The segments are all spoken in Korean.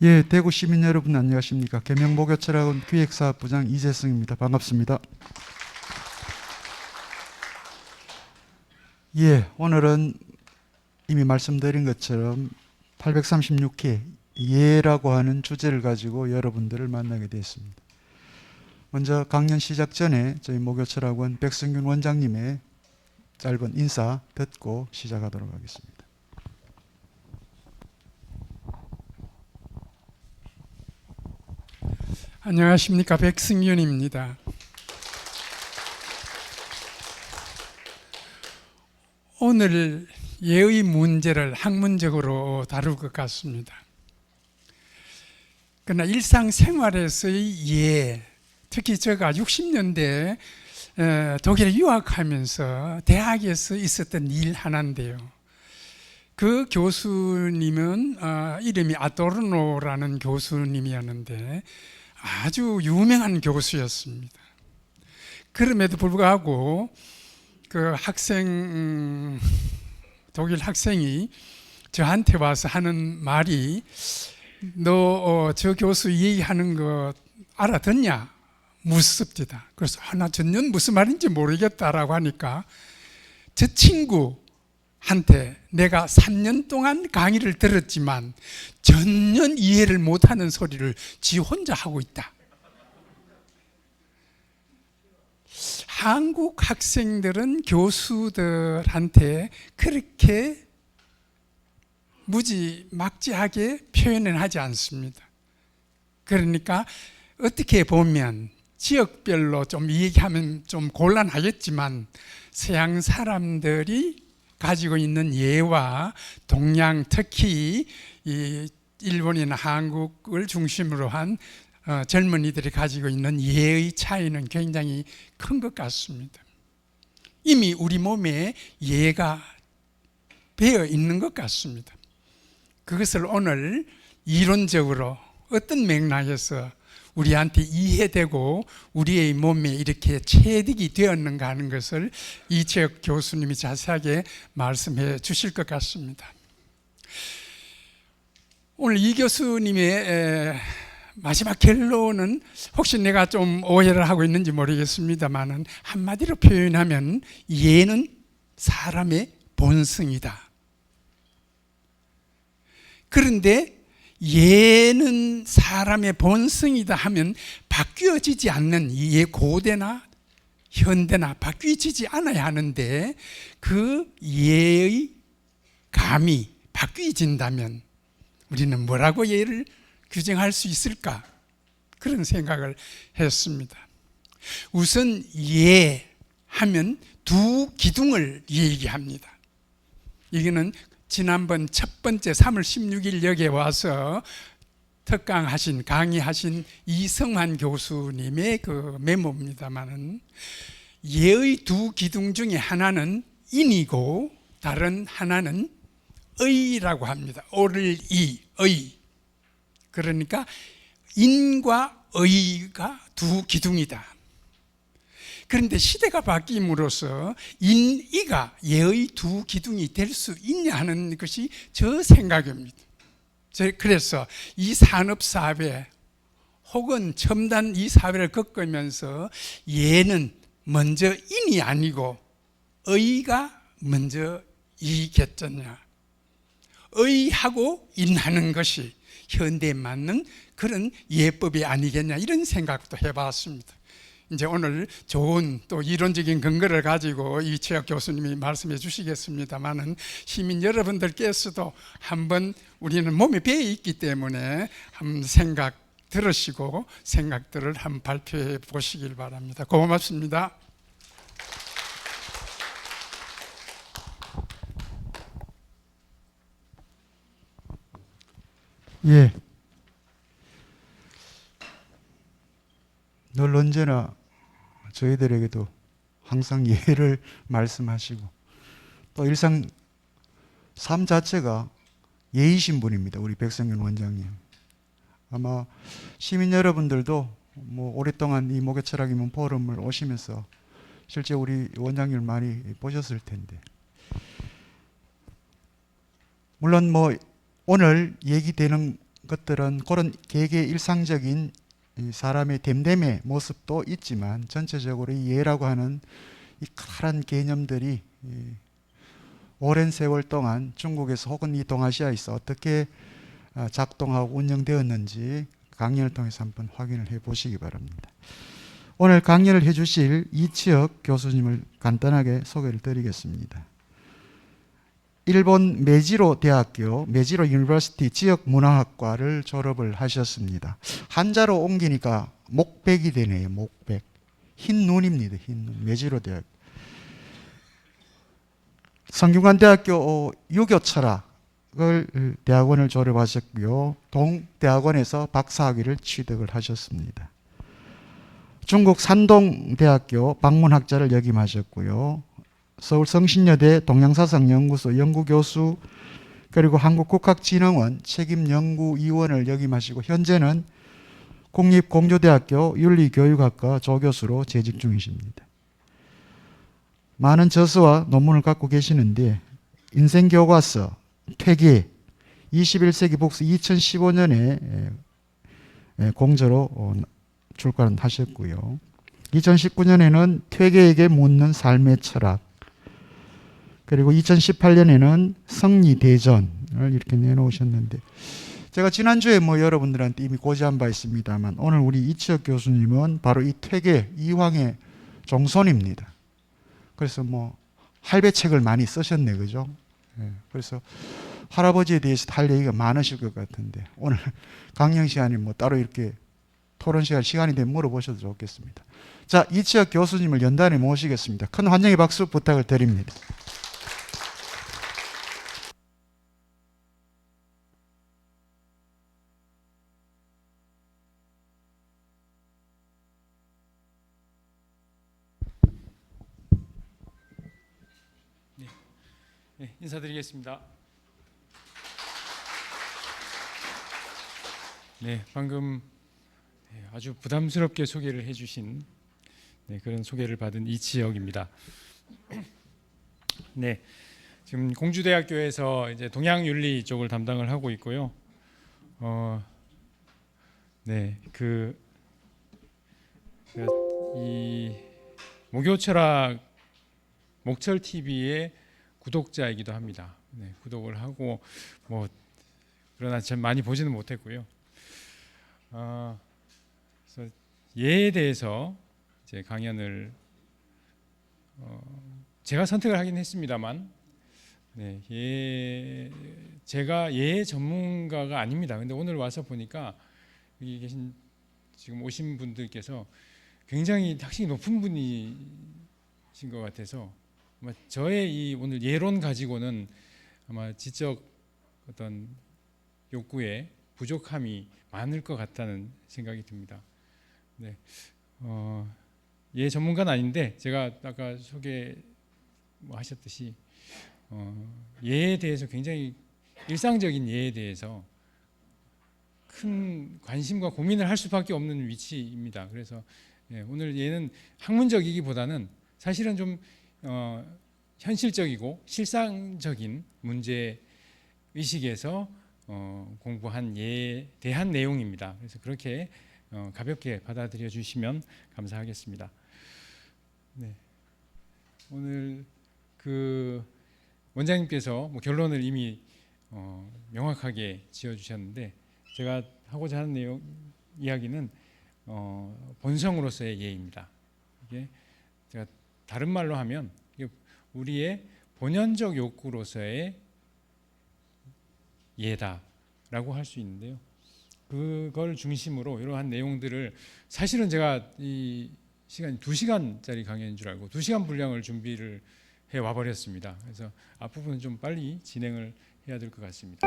예, 대구 시민 여러분 안녕하십니까. 계명목요철학원 기획사업부장 이재성입니다. 반갑습니다. 예, 오늘은 이미 말씀드린 것처럼 836회 예라고 하는 주제를 가지고 여러분들을 만나게 되었습니다. 먼저 강연 시작 전에 저희 목요철학원 백승균 원장님의 짧은 인사 듣고 시작하도록 하겠습니다. 안녕하십니까, 백승균입니다. 오늘 예의 문제를 학문적으로 다룰 것 같습니다. 그러나 일상생활에서의 예, 특히 제가 60년대 독일에 유학하면서 대학에서 있었던 일 하나인데요. 그 교수님은 이름이 아도르노라는 교수님이었는데 아주 유명한 교수였습니다. 그럼에도 불구하고 그 독일 학생이 저한테 와서 하는 말이 너 저 교수 얘기하는 거 알아듣냐? 묻습니다. 그래서 나 전혀 무슨 말인지 모르겠다라고 하니까 저 친구한테 내가 3년 동안 강의를 들었지만 전혀 이해를 못하는 소리를 지 혼자 하고 있다. 한국 학생들은 교수들한테 그렇게 무지막지하게 표현은 하지 않습니다. 그러니까 어떻게 보면 지역별로 좀 얘기하면 좀 곤란하겠지만 서양 사람들이 가지고 있는 예와 동양, 특히 이 일본이나 한국을 중심으로 한 젊은이들이 가지고 있는 예의 차이는 굉장히 큰 것 같습니다. 이미 우리 몸에 예가 배어 있는 것 같습니다. 그것을 오늘 이론적으로 어떤 맥락에서 우리한테 이해되고 우리의 몸에 이렇게 체득이 되었는가 하는 것을 이채혁 교수님이 자세하게 말씀해 주실 것 같습니다. 오늘 이 교수님의 마지막 결론은 혹시 내가 좀 오해를 하고 있는지 모르겠습니다만 한마디로 표현하면 예는 사람의 본성이다. 그런데 예는 사람의 본성이다 하면 바뀌어지지 않는 예 고대나 현대나 바뀌어지지 않아야 하는데 그 예의 감이 바뀌어진다면 우리는 뭐라고 예를 규정할 수 있을까? 그런 생각을 했습니다. 우선 예 하면 두 기둥을 얘기합니다. 이거는 지난번 첫 번째 3월 16일 여기에 와서 강의하신 이성환 교수님의 그 메모입니다만은 예의 두 기둥 중에 하나는 인이고 다른 하나는 의라고 합니다. 오를 의. 그러니까 인과 의가 두 기둥이다. 그런데 시대가 바뀜으로써 인의가 예의 두 기둥이 될 수 있냐 하는 것이 저 생각입니다. 그래서 이 산업사회 혹은 첨단 이 사회를 겪으면서 예는 먼저 인이 아니고 의가 먼저 이겠느냐. 의하고 인하는 것이 현대에 맞는 그런 예법이 아니겠냐 이런 생각도 해봤습니다. 이제 오늘 좋은 또 이론적인 근거를 가지고 이채혁 교수님이 말씀해 주시겠습니다만은 시민 여러분들께서도 한번 우리는 몸에 배어 있기 때문에 한번 생각 들으시고 생각들을 한번 발표해 보시길 바랍니다. 고맙습니다. 예. 늘 언제나 저희들에게도 항상 예를 말씀하시고 또 일상 삶 자체가 예이신 분입니다. 우리 백성균 원장님. 아마 시민 여러분들도 오랫동안 이 목요철학이면 포럼을 오시면서 실제 우리 원장님을 많이 보셨을 텐데 물론 오늘 얘기되는 것들은 그런 개개의 일상적인 이 사람의 됨됨의 모습도 있지만 전체적으로 이 예라고 하는 이 커다란 개념들이 오랜 세월 동안 중국에서 혹은 이 동아시아에서 어떻게 작동하고 운영되었는지 강연을 통해서 한번 확인을 해 보시기 바랍니다. 오늘 강연을 해 주실 이치혁 교수님을 간단하게 소개를 드리겠습니다. 일본 메지로 대학교 메지로 유니버시티 지역문화학과를 졸업을 하셨습니다. 한자로 옮기니까 목백이 되네요. 목백. 흰 눈입니다. 흰 눈. 메지로 대학. 성균관대학교 유교 철학을 대학원을 졸업하셨고요. 동대학원에서 박사학위를 취득을 하셨습니다. 중국 산동대학교 방문학자를 역임하셨고요. 서울 성신여대 동양사상연구소 연구교수 그리고 한국국학진흥원 책임연구위원을 역임하시고 현재는 국립공주대학교 윤리교육학과 조교수로 재직 중이십니다. 많은 저서와 논문을 갖고 계시는데 인생교과서, 퇴계, 21세기 복수 2015년에 공저로 출간을 하셨고요. 2019년에는 퇴계에게 묻는 삶의 철학, 그리고 2018년에는 성리대전을 이렇게 내놓으셨는데 제가 지난주에 여러분들한테 이미 고지한 바 있습니다만 오늘 우리 이치혁 교수님은 바로 이 퇴계 이황의 종손입니다. 그래서 할배책을 많이 쓰셨네, 그죠? 그래서 할아버지에 대해서 할 얘기가 많으실 것 같은데 오늘 강연 시간이 따로 이렇게 토론 시간이 되면 물어보셔도 좋겠습니다. 자, 이치혁 교수님을 연단에 모시겠습니다. 큰 환영의 박수 부탁을 드립니다. 네, 인사드리겠습니다. 네, 방금 아주 부담스럽게 소개를 해주신 그런 소개를 받은 이치혁입니다. 네, 지금 공주대학교에서 이제 동양윤리 쪽을 담당을 하고 있고요. 네, 이 목요철학 목철 TV의 구독자이기도 합니다. 네, 구독을 하고 그러나 참 많이 보지는 못했고요. 그래서 예에 대해서 이제 강연을 제가 선택을 하긴 했습니다만, 네, 제가 예 전문가가 아닙니다. 근데 오늘 와서 보니까 여기 계신 지금 오신 분들께서 굉장히 학식이 높은 분이신 것 같아서. 저의 이 오늘 예론 가지고는 아마 지적 어떤 욕구에 부족함이 많을 것 같다는 생각이 듭니다. 네, 예 전문가는 아닌데 제가 아까 소개하셨듯이 예에 대해서 굉장히 일상적인 예에 대해서 큰 관심과 고민을 할 수밖에 없는 위치입니다. 그래서 오늘 예는 학문적이기보다는 사실은 좀 현실적이고 실상적인 문제 의식에서 공부한 예에 대한 내용입니다. 그래서 그렇게 가볍게 받아들여 주시면 감사하겠습니다. 네. 오늘 원장님께서 결론을 이미 명확하게 지어주셨는데 제가 하고자 하는 이야기는 본성으로서의 예입니다. 이게 제가 다른 말로 하면 우리의 본연적 욕구로서의 예다라고 할 수 있는데요. 그걸 중심으로 이러한 내용들을 사실은 제가 이 시간이 2시간짜리 강연인 줄 알고 2시간 분량을 준비를 해 와버렸습니다. 그래서 앞부분은 좀 빨리 진행을 해야 될 것 같습니다.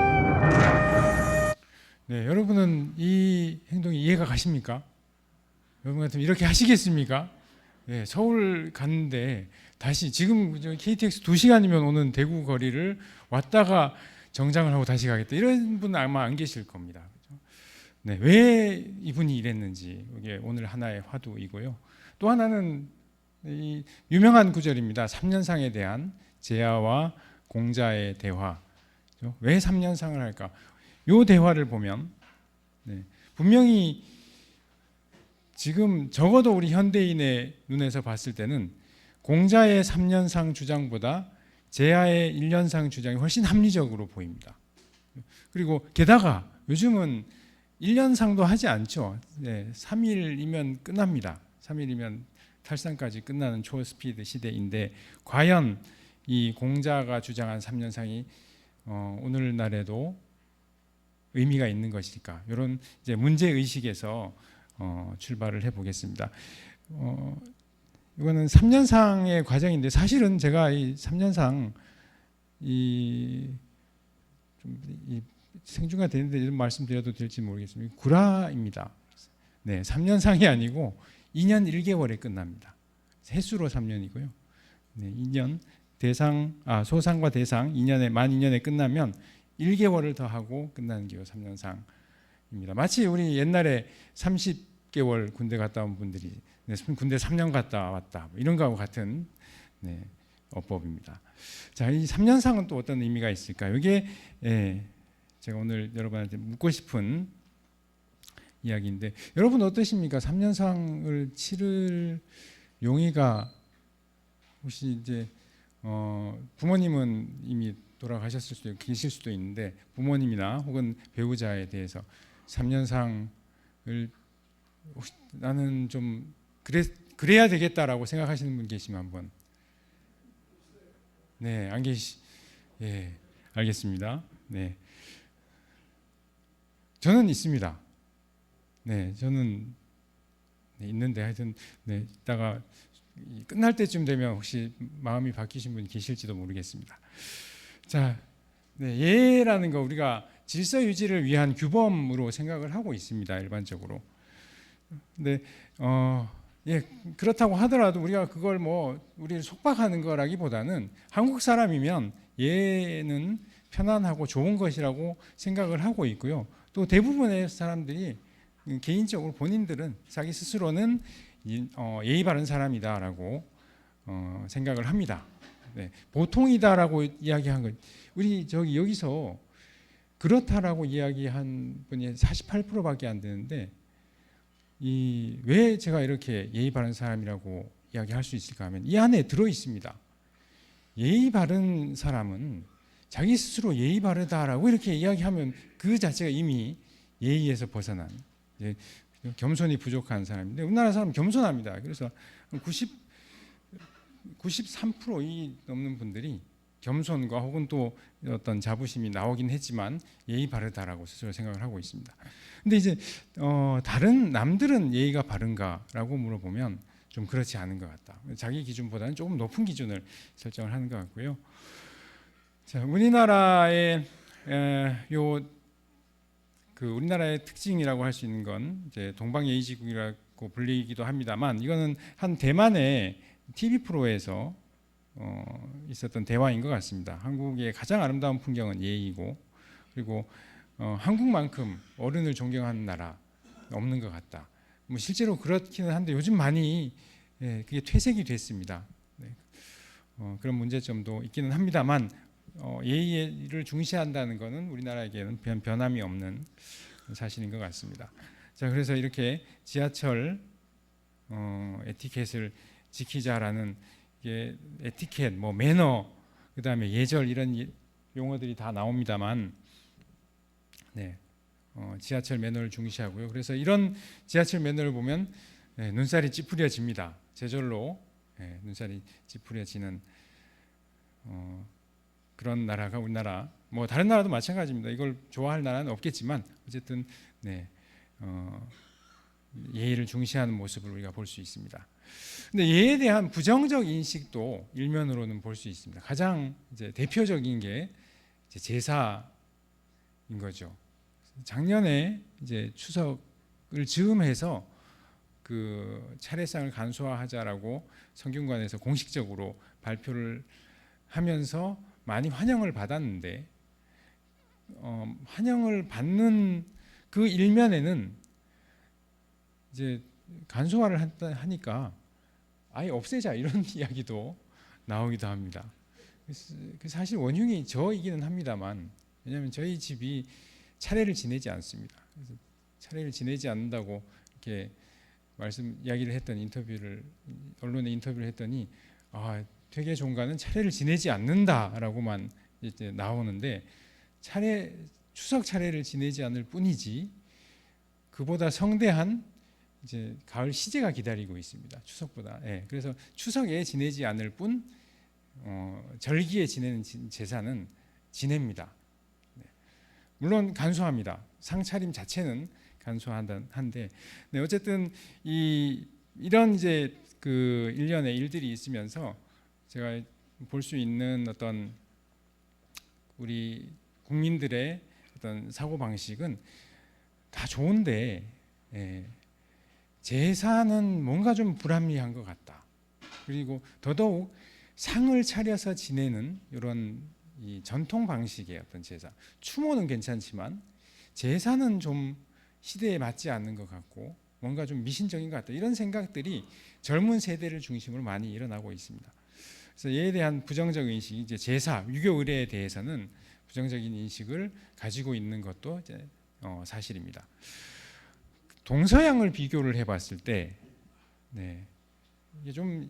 네, 여러분은 이 행동이 이해가 가십니까? 여러분 같으면 이렇게 하시겠습니까? 네, 서울 갔는데 다시 지금 KTX 2시간이면 오는 대구 거리를 왔다가 정장을 하고 다시 가겠다 이런 분은 아마 안 계실 겁니다. 그렇죠? 네, 왜 이분이 이랬는지 이게 오늘 하나의 화두이고요. 또 하나는 이 유명한 구절입니다. 3년상에 대한 제아와 공자의 대화. 왜 3년상을 할까? 이 대화를 보면 네. 분명히 지금 적어도 우리 현대인의 눈에서 봤을 때는 공자의 3년상 주장보다 제야의 1년상 주장이 훨씬 합리적으로 보입니다. 그리고 게다가 요즘은 1년상도 하지 않죠. 네, 3일이면 끝납니다. 3일이면 탈산까지 끝나는 초스피드 시대인데 과연 이 공자가 주장한 3년상이 오늘날에도 의미가 있는 것일까? 이런 이제 문제 의식에서 출발을 해보겠습니다. 이거는 3년상의 과정인데 사실은 제가 이 3년상 생중가 되는데 이런 말씀드려도 될지 모르겠습니다. 구라입니다. 네, 3년상이 아니고 2년 1개월에 끝납니다. 횟수로 3년이고요. 네, 2년 소상과 대상 2년에 만 2년에 끝나면 1개월을 더 하고 끝나는 게 3년상입니다. 마치 우리 옛날에 30개월 군대 갔다 온 분들이 군대 3년 갔다 왔다 이런 거하고 같은 어법입니다. 자, 이 3년상은 또 어떤 의미가 있을까요? 이게 제가 오늘 여러분한테 묻고 싶은 이야기인데 여러분 어떠십니까? 3년상을 치를 용의가 혹시 이제 부모님은 이미 돌아가셨을 수도 있고 계실 수도 있는데 부모님이나 혹은 배우자에 대해서 3년상을 나는 좀 그래야 되겠다라고 생각하시는 분 계시면 한번. 네, 안 계시. 예, 알겠습니다. 네, 저는 있습니다. 네, 저는 있는데 하여튼 이따가 끝날 때쯤 되면 혹시 마음이 바뀌신 분이 계실지도 모르겠습니다. 자, 예라는 거 우리가 질서 유지를 위한 규범으로 생각을 하고 있습니다. 일반적으로. 근데 그렇다고 하더라도 우리가 그걸 우리를 속박하는 거라기보다는 한국 사람이면 예는 편안하고 좋은 것이라고 생각을 하고 있고요. 또 대부분의 사람들이 개인적으로 본인들은 자기 스스로는 예의 바른 사람이다라고 생각을 합니다. 네, 보통이다라고 이야기한 것, 우리 여기서 그렇다라고 이야기한 분이 48%밖에 안 되는데 왜 제가 이렇게 예의 바른 사람이라고 이야기할 수 있을까 하면 이 안에 들어 있습니다. 예의 바른 사람은 자기 스스로 예의 바르다라고 이렇게 이야기하면 그 자체가 이미 예의에서 벗어난 겸손이 부족한 사람인데 우리나라 사람은 겸손합니다. 그래서 93% 넘는 분들이 겸손과 혹은 또 어떤 자부심이 나오긴 했지만 예의 바르다라고 스스로 생각을 하고 있습니다. 근데 이제 다른 남들은 예의가 바른가라고 물어보면 좀 그렇지 않은 것 같다. 자기 기준보다는 조금 높은 기준을 설정을 하는 것 같고요. 자, 우리나라의 우리나라의 특징이라고 할 수 있는 건 이제 동방예의지국이라고 불리기도 합니다만 이거는 한 대만의 TV 프로에서 있었던 대화인 것 같습니다. 한국의 가장 아름다운 풍경은 예의고 그리고 한국만큼 어른을 존경하는 나라 없는 것 같다. 실제로 그렇기는 한데 요즘 많이 그게 퇴색이 됐습니다. 그런 문제점도 있기는 합니다만 예의를 중시한다는 것은 우리나라에게는 변함이 없는 사실인 것 같습니다. 자, 그래서 이렇게 지하철 에티켓을 지키자라는 에티켓, 매너, 그 다음에 예절 이런 용어들이 다 나옵니다만, 지하철 매너를 중시하고요. 그래서 이런 지하철 매너를 보면 눈살이 찌푸려집니다. 저절로 눈살이 찌푸려지는 그런 나라가 우리나라. 다른 나라도 마찬가지입니다. 이걸 좋아할 나라는 없겠지만 어쨌든 예의를 중시하는 모습을 우리가 볼 수 있습니다. 근데 예에 대한 부정적 인식도 일면으로는 볼 수 있습니다. 가장 이제 대표적인 게 이제 제사인 거죠. 작년에 이제 추석을 즈음해서 그 차례상을 간소화하자라고 성균관에서 공식적으로 발표를 하면서 많이 환영을 받았는데 환영을 받는 그 일면에는 이제 간소화를 하니까 아예 없애자 이런 이야기도 나오기도 합니다. 사실 원흉이 저이기는 합니다만 왜냐하면 저희 집이 차례를 지내지 않습니다. 그래서 차례를 지내지 않는다고 이렇게 이야기를 했던 언론에 인터뷰를 했더니 퇴계 종가는 차례를 지내지 않는다라고만 이제 나오는데 추석 차례를 지내지 않을 뿐이지 그보다 성대한 이제 가을 시제가 기다리고 있습니다. 추석보다. 그래서 추석에 지내지 않을 뿐 절기에 지내는 제사는 지냅니다. 물론 간소합니다. 상차림 자체는 간소한데, 어쨌든 이런 이제 그 일련의 일들이 있으면서 제가 볼 수 있는 어떤 우리 국민들의 어떤 사고 방식은 다 좋은데 제사는 뭔가 좀 불합리한 것 같다. 그리고 더더욱 상을 차려서 지내는 이런 이 전통 방식의 어떤 제사, 추모는 괜찮지만 제사는 좀 시대에 맞지 않는 것 같고 뭔가 좀 미신적인 것 같다. 이런 생각들이 젊은 세대를 중심으로 많이 일어나고 있습니다. 그래서 이에 대한 부정적 인식, 이제 제사, 유교 의례에 대해서는 부정적인 인식을 가지고 있는 것도 이제 사실입니다. 동서양을 비교를 해봤을 때, 이게 좀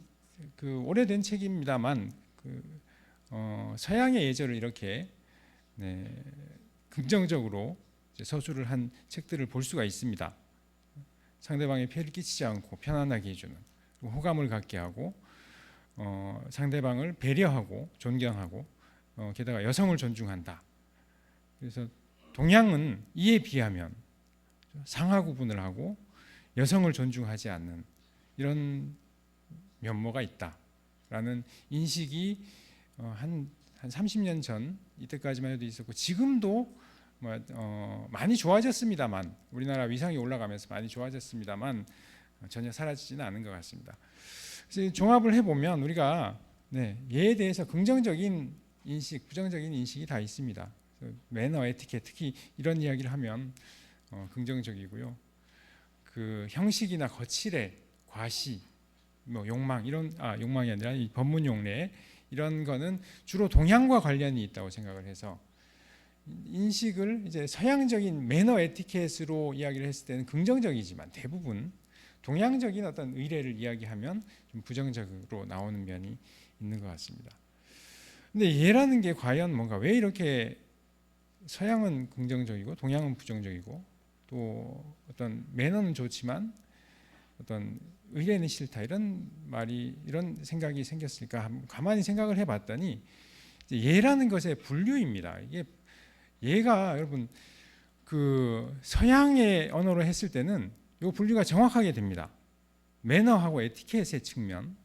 그 오래된 책입니다만 서양의 예절을 이렇게 긍정적으로 서술을 한 책들을 볼 수가 있습니다. 상대방의 피해를 끼치지 않고 편안하게 해주는, 호감을 갖게 하고 상대방을 배려하고 존경하고 게다가 여성을 존중한다. 그래서 동양은 이에 비하면 상하 구분을 하고 여성을 존중하지 않는 이런 면모가 있다라는 인식이 한 30년 전 이때까지만 해도 있었고 지금도 많이 좋아졌습니다만 우리나라 위상이 올라가면서 많이 좋아졌습니다만 전혀 사라지지는 않은 것 같습니다. 그래서 종합을 해보면 우리가 예에 대해서 긍정적인 인식, 부정적인 인식이 다 있습니다. 매너, 에티켓, 특히 이런 이야기를 하면 긍정적이고요. 그 형식이나 거칠의 과시, 욕망 욕망이 아니라 이 법문 용례 이런 거는 주로 동양과 관련이 있다고 생각을 해서 인식을 이제 서양적인 매너 에티켓으로 이야기를 했을 때는 긍정적이지만 대부분 동양적인 어떤 의례를 이야기하면 좀 부정적으로 나오는 면이 있는 것 같습니다. 근데 예라는 게 과연 뭔가 왜 이렇게 서양은 긍정적이고 동양은 부정적이고 또 어떤 매너는 좋지만 어떤 의례는 싫다 이런 생각이 생겼을까 가만히 생각을 해봤더니 예라는 것의 분류입니다. 이게 예가 여러분 그 서양의 언어로 했을 때는 이 분류가 정확하게 됩니다. 매너하고 에티켓의 측면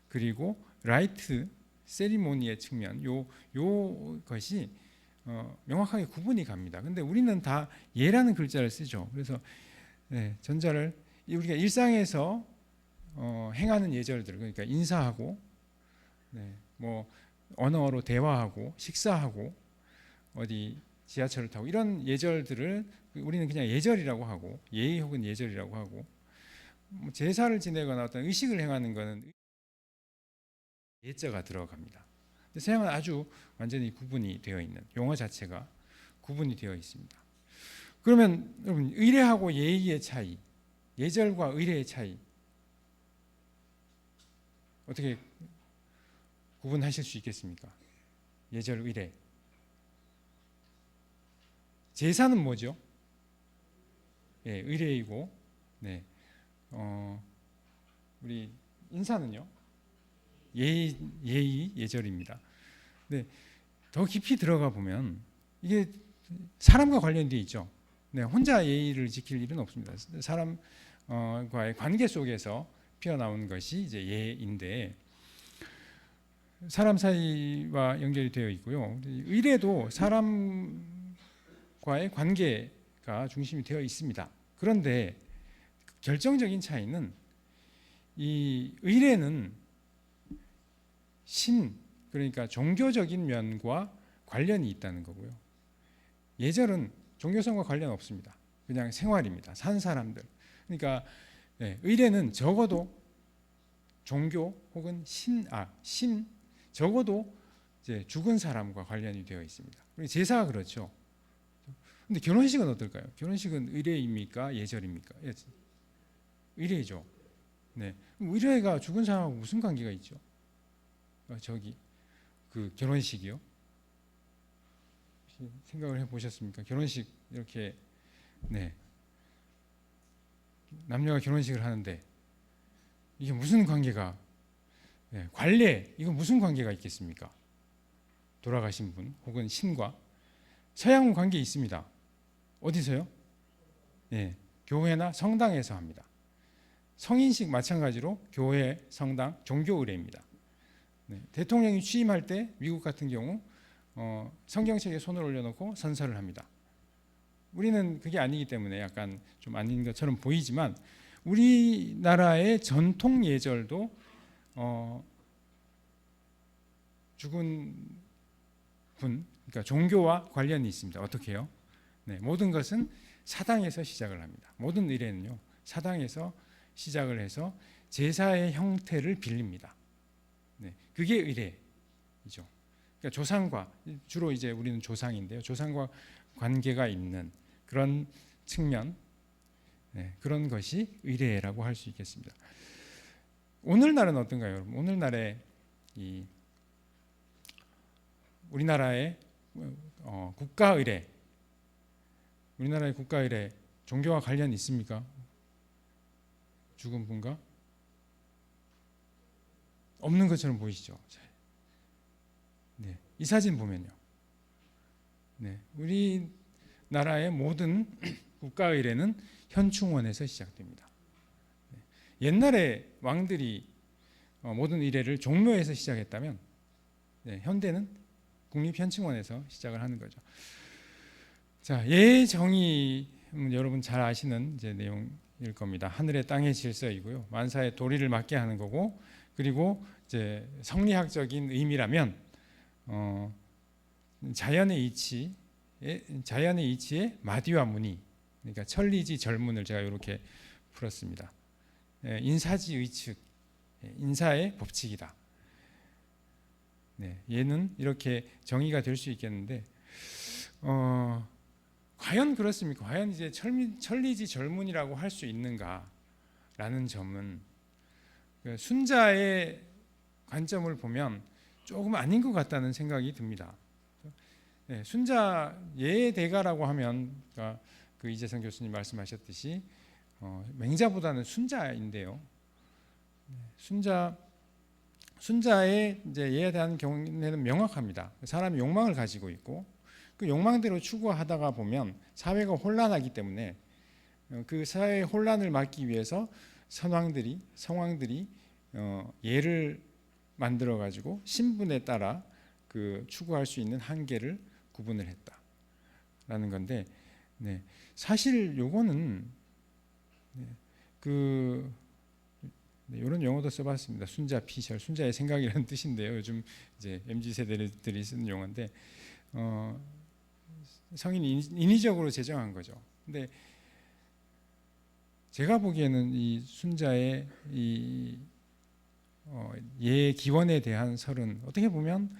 그리고 라이트 세리모니의 측면 요 것이 명확하게 구분이 갑니다. 근데 우리는 다 예라는 글자를 쓰죠. 그래서 전자를 우리가 일상에서 행하는 예절들 그러니까 인사하고 뭐 언어로 대화하고 식사하고 어디 지하철을 타고 이런 예절들을 우리는 그냥 예절이라고 하고 예의 혹은 예절이라고 하고 제사를 지내거나 어떤 의식을 행하는 것은 예자가 들어갑니다. 서양은 아주 완전히 구분이 되어 있는 용어 자체가 구분이 되어 있습니다. 그러면 여러분 의례하고 예의의 차이, 예절과 의례의 차이 어떻게 구분하실 수 있겠습니까? 예절, 의례. 제사는 뭐죠? 의례이고, 우리 인사는요? 예의, 예절입니다. 네, 더 깊이 들어가 보면 이게 사람과 관련되어 있죠. 혼자 예의를 지킬 일은 없습니다. 사람과의 관계 속에서 피어나온 것이 이제 예인데 사람 사이와 연결이 되어 있고요. 의례도 사람과의 관계가 중심이 되어 있습니다. 그런데 결정적인 차이는 이 의례는 그러니까 종교적인 면과 관련이 있다는 거고요. 예절은 종교성과 관련 없습니다. 그냥 생활입니다. 산 사람들. 그러니까 의례는 적어도 종교 혹은 적어도 이제 죽은 사람과 관련이 되어 있습니다. 그리고 제사가 그렇죠. 근데 결혼식은 어떨까요? 결혼식은 의례입니까? 예절입니까? 의례죠. 네. 의례가 죽은 사람하고 무슨 관계가 있죠? 저기 그 결혼식이요? 생각을 해보셨습니까? 결혼식 이렇게 네. 남녀가 결혼식을 하는데 이게 무슨 관계가 네. 관례 이거 무슨 관계가 있겠습니까? 돌아가신 분 혹은 신과 서양은 관계 있습니다. 어디서요? 네. 교회나 성당에서 합니다. 성인식 마찬가지로 교회, 성당, 종교 의례입니다. 네. 대통령이 취임할 때 미국 같은 경우 성경책에 손을 올려놓고 선서를 합니다. 우리는 그게 아니기 때문에 약간 좀 아닌 것처럼 보이지만 우리나라의 전통 예절도 죽은 분, 그러니까 종교와 관련이 있습니다. 어떻게 해요? 네, 모든 것은 사당에서 시작을 합니다. 모든 의례는요, 사당에서 시작을 해서 제사의 형태를 빌립니다. 네, 그게 의례이죠. 그러니까 조상과 주로 이제 우리는 조상인데요, 조상과 관계가 있는 그런 측면, 네, 그런 것이 의례라고 할 수 있겠습니다. 오늘날은 어떤가요, 여러분? 오늘날의 우리나라의 국가 의례, 우리나라의 국가 의례 종교와 관련이 있습니까? 죽은 분과 없는 것처럼 보이시죠? 네, 이 사진 보면요. 네, 우리나라의 모든 국가 의례는 현충원에서 시작됩니다. 네, 옛날에 왕들이 모든 의례를 종묘에서 시작했다면, 네, 현대는 국립현충원에서 시작을 하는 거죠. 자, 예정의 여러분 잘 아시는 이제 내용일 겁니다. 하늘의 땅의 질서이고요, 만사의 도리를 맡게 하는 거고, 그리고 이제 성리학적인 의미라면 자연의 이치에 마디와 무니, 그러니까 천리지 절문을 제가 이렇게 풀었습니다. 인사지 의측, 인사의 법칙이다. 네, 얘는 이렇게 정의가 될 수 있겠는데, 과연 그렇습니까? 과연 이제 천리지 절문이라고 할 수 있는가라는 점은 순자의 관점을 보면 조금 아닌 것 같다는 생각이 듭니다. 네, 순자 예대가라고 하면 그 이재성 교수님 말씀하셨듯이 맹자보다는 순자인데요. 순자의 이제 예에 대한 경우에는 명확합니다. 사람이 욕망을 가지고 있고 그 욕망대로 추구하다가 보면 사회가 혼란하기 때문에 그 사회의 혼란을 막기 위해서 성왕들이 예를 만들어 가지고 신분에 따라 그 추구할 수 있는 한계를 구분을 했다라는 건데, 네, 사실 요거는 이런 용어도 써봤습니다. 순자 피셜, 순자의 생각이라는 뜻인데요. 요즘 이제 MZ 세대들이 쓰는 용어인데 성인이 인위적으로 제정한 거죠. 근데 제가 보기에는 이 순자의 예 기원에 대한 설은 어떻게 보면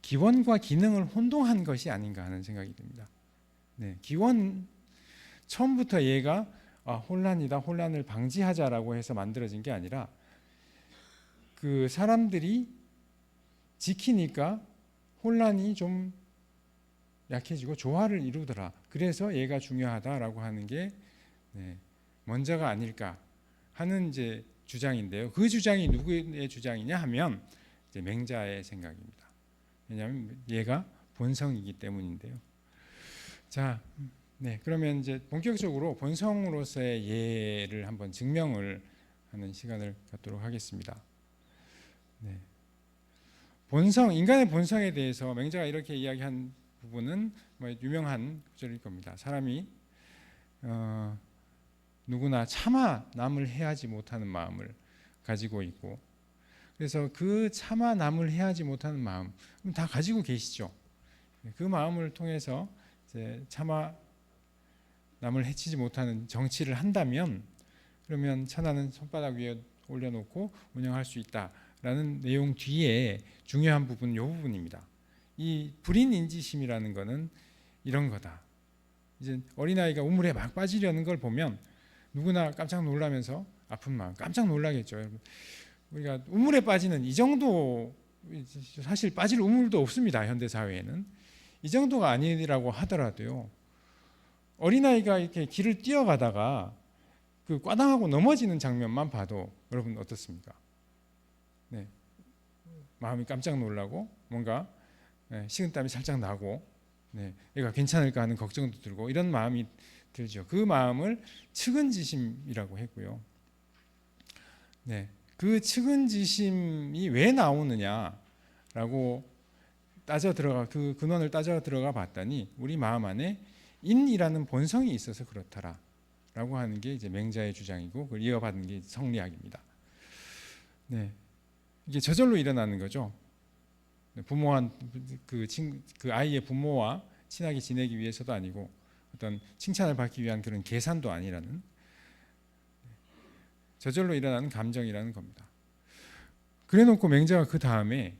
기원과 기능을 혼동한 것이 아닌가 하는 생각이 듭니다. 네, 기원 처음부터 얘가 혼란이다, 혼란을 방지하자라고 해서 만들어진 게 아니라 그 사람들이 지키니까 혼란이 좀 약해지고 조화를 이루더라. 그래서 얘가 중요하다라고 하는 게 먼저가 아닐까 하는 이제 주장인데요. 그 주장이 누구의 주장이냐 하면 이제 맹자의 생각입니다. 왜냐하면 얘가 본성이기 때문인데요. 자, 네, 그러면 이제 본격적으로 본성으로서의 예를 한번 증명을 하는 시간을 갖도록 하겠습니다. 네. 본성, 인간의 본성에 대해서 맹자가 이렇게 이야기한 부분은 유명한 구절일 겁니다. 사람이 누구나 차마 남을 해하지 못하는 마음을 가지고 있고, 그래서 그 차마 남을 해하지 못하는 마음 다 가지고 계시죠. 그 마음을 통해서 이제 차마 남을 해치지 못하는 정치를 한다면, 그러면 천하는 손바닥 위에 올려놓고 운영할 수 있다라는 내용 뒤에 중요한 부분, 이 부분입니다. 이 불인인지심이라는 것은 이런 거다. 이제 어린아이가 우물에 막 빠지려는 걸 보면 누구나 깜짝 놀라면서 아픈 마음 깜짝 놀라겠죠. 여러분. 우리가 우물에 빠지는 이 정도 사실 빠질 우물도 없습니다. 현대 사회에는 이 정도가 아니라고 하더라도요. 어린아이가 이렇게 길을 뛰어가다가 그 꽈당하고 넘어지는 장면만 봐도 여러분 어떻습니까? 네. 마음이 깜짝 놀라고 뭔가 식은땀이 살짝 나고 얘가 괜찮을까 하는 걱정도 들고 이런 마음이 들죠. 그 마음을 측은지심이라고 했고요. 그 측은지심이 왜 나오느냐라고 그 근원을 따져 들어가 봤더니 우리 마음 안에 인이라는 본성이 있어서 그렇다라고 하는 게 이제 맹자의 주장이고 그걸 이어받은 게 성리학입니다. 이게 저절로 일어나는 거죠. 부모한 그 아이의 부모와 친하게 지내기 위해서도 아니고 어떤 칭찬을 받기 위한 그런 계산도 아니라는 저절로 일어나는 감정이라는 겁니다. 그래놓고 맹자가 그 다음에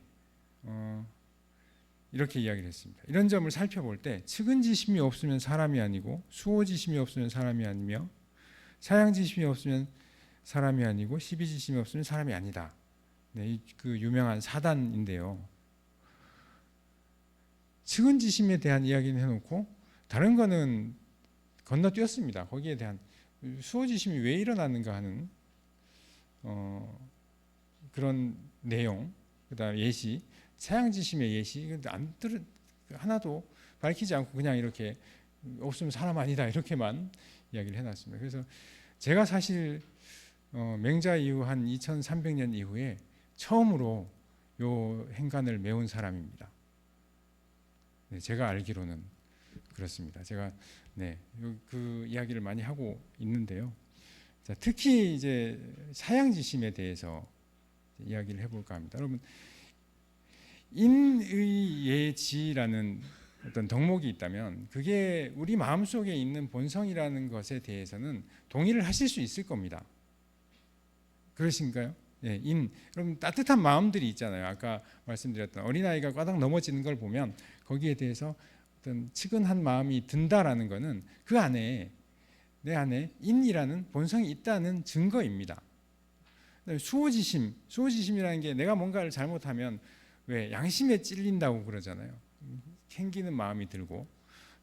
이렇게 이야기를 했습니다. 이런 점을 살펴볼 때 측은지심이 없으면 사람이 아니고 수호지심이 없으면 사람이 아니며 사양지심이 없으면 사람이 아니고 시비지심이 없으면 사람이 아니다. 그 유명한 사단인데요. 측은지심에 대한 이야기는 해놓고 다른 거는 건너뛰었습니다. 거기에 대한 수호지심이 왜 일어나는가 하는 그런 내용, 그다음 예시, 사양지심의 예시 하나도 밝히지 않고 그냥 이렇게 없으면 사람 아니다 이렇게만 이야기를 해놨습니다. 그래서 제가 사실 맹자 이후 한 2300년 이후에 처음으로 요 행간을 메운 사람입니다. 제가 알기로는 그렇습니다. 제가 그 이야기를 많이 하고 있는데요. 자, 특히 이제 사양지심에 대해서 이야기를 해볼까 합니다. 여러분, 인의예지라는 어떤 덕목이 있다면 그게 우리 마음속에 있는 본성이라는 것에 대해서는 동의를 하실 수 있을 겁니다. 그러신가요? 여러분 따뜻한 마음들이 있잖아요. 아까 말씀드렸던 어린아이가 꽈당 넘어지는 걸 보면 거기에 대해서 어떤 측은한 마음이 든다라는 것은 그 안에 내 안에 인이라는 본성이 있다는 증거입니다. 수호지심이라는 게 내가 뭔가를 잘못하면 왜 양심에 찔린다고 그러잖아요. 캥기는 마음이 들고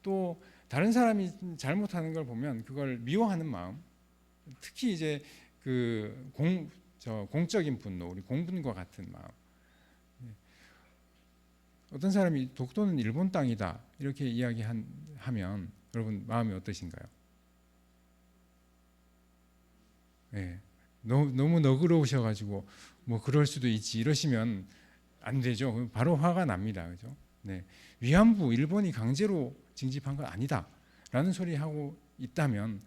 또 다른 사람이 잘못하는 걸 보면 그걸 미워하는 마음, 특히 이제 그 공적인 분노, 우리 공분과 같은 마음. 어떤 사람이 독도는 일본 땅이다 이렇게 이야기하면 여러분 마음이 어떠신가요? 너무 너그러우셔가지고 뭐 그럴 수도 있지 이러시면 안 되죠. 바로 화가 납니다, 그죠? 위안부 일본이 강제로 징집한 건 아니다라는 소리 하고 있다면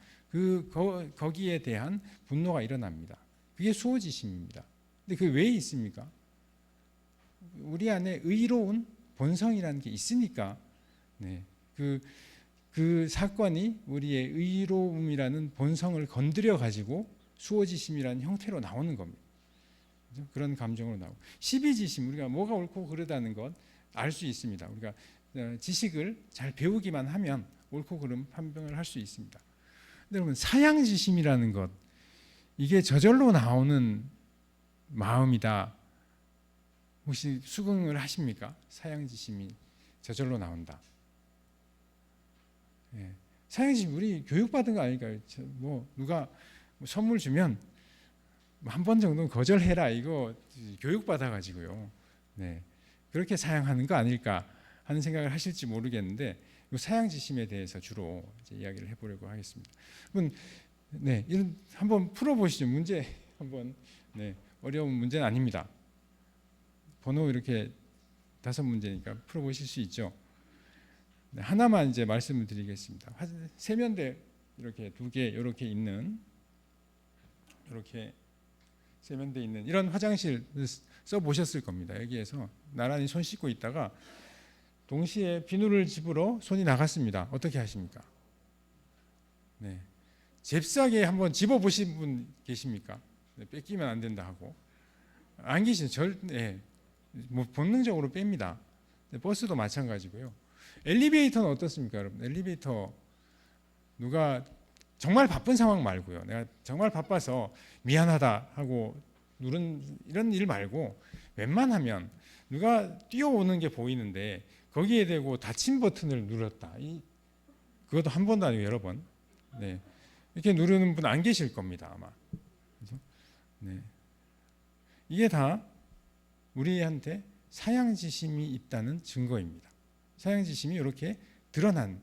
거기에 대한 분노가 일어납니다. 그게 수호지심입니다. 근데 그게 왜 있습니까? 우리 안에 의로운 본성이라는 게 있으니까 그 사건이 우리의 의로움이라는 본성을 건드려 가지고 수호지심이라는 형태로 나오는 겁니다. 그런 감정으로 나오고 시비지심, 우리가 뭐가 옳고 그르다는 것 알 수 있습니다. 우리가 지식을 잘 배우기만 하면 옳고 그름 판별을 할 수 있습니다. 근데 여러분 사양지심이라는 것, 이게 저절로 나오는 마음이다. 혹시 수긍을 하십니까? 사양지심이 저절로 나온다. 사양지심 우리 교육받은 거 아닐까요? 뭐 누가 선물 주면 한 번 정도는 거절해라 이거 교육받아 가지고요. 그렇게 사양하는 거 아닐까 하는 생각을 하실지 모르겠는데 이 사양지심에 대해서 주로 이제 이야기를 해보려고 하겠습니다. 이런 한번 풀어보시죠. 문제 한번 어려운 문제는 아닙니다. 번호 이렇게 5문제니까 풀어보실 수 있죠. 하나만 이제 말씀을 드리겠습니다. 세면대 이렇게 2개 이렇게 있는 이렇게 세면대 있는 이런 화장실 써 보셨을 겁니다. 여기에서 나란히 손 씻고 있다가 동시에 비누를 집으러 손이 나갔습니다. 어떻게 하십니까? 잽싸게 한번 집어 보신 분 계십니까? 뺏기면 안 된다 하고 안 계시죠? 뭐 본능적으로 뺍니다. 버스도 마찬가지고요. 엘리베이터는 어떻습니까, 여러분? 엘리베이터 누가 정말 바쁜 상황 말고요. 내가 정말 바빠서 미안하다 하고 누른 이런 일 말고 웬만하면 누가 뛰어오는 게 보이는데 거기에 대고 닫힌 버튼을 눌렀다. 그것도 한 번도 아니고 여러 번. 네. 이렇게 누르는 분 안 계실 겁니다, 아마. 그죠? 네. 이게 다 우리한테 사양지심이 있다는 증거입니다. 사양지심이 이렇게 드러난